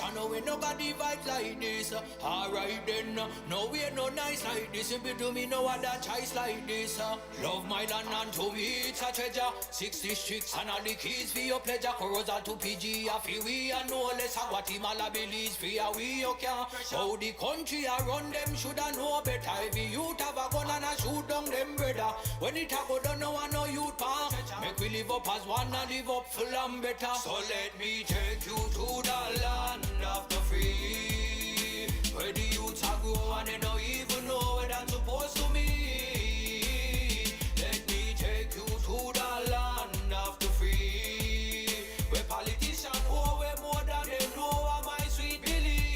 I know we nobody vibes like this. Alright then, no, we ain't no nice like this. Simple to me, no other choice like this. Love my land and to me it's a treasure. 60 districts and all the keys for your pleasure. Corozal to PG, I feel we and no less. Guatemala Belize, fear we okay. How the country I run them shoulda know better. If you youth have a gun and I shoot down them brother. When it a go down, no one no youth pa. Make we live up as one and live up full and better. So let me take you to the land of the free, where the youths are grow and they don't even know where that's supposed to be. Let me take you to the land of the free, where politicians know way more than they know of my sweet belief.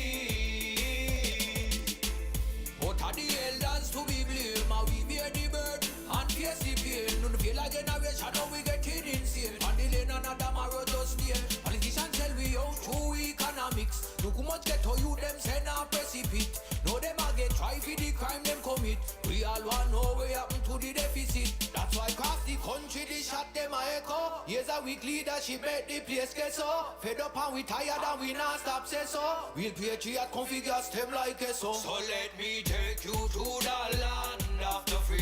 But are the elders to be blamed? Are we bear the burden and face the pain? Don't feel like generation, how we get it insane. On the lane another marrow just stay. Politicians tell we out too weak. too much ghetto you them send a precipitate. No them a get try for the crime them commit. We all want know what happened to the deficit. That's why across the country they shot them a echo. Here's a weak leadership make the place get so. Fed up and we tired and we not stop say so. We'll patriot configure them like a so. So let me take you to the land of the free.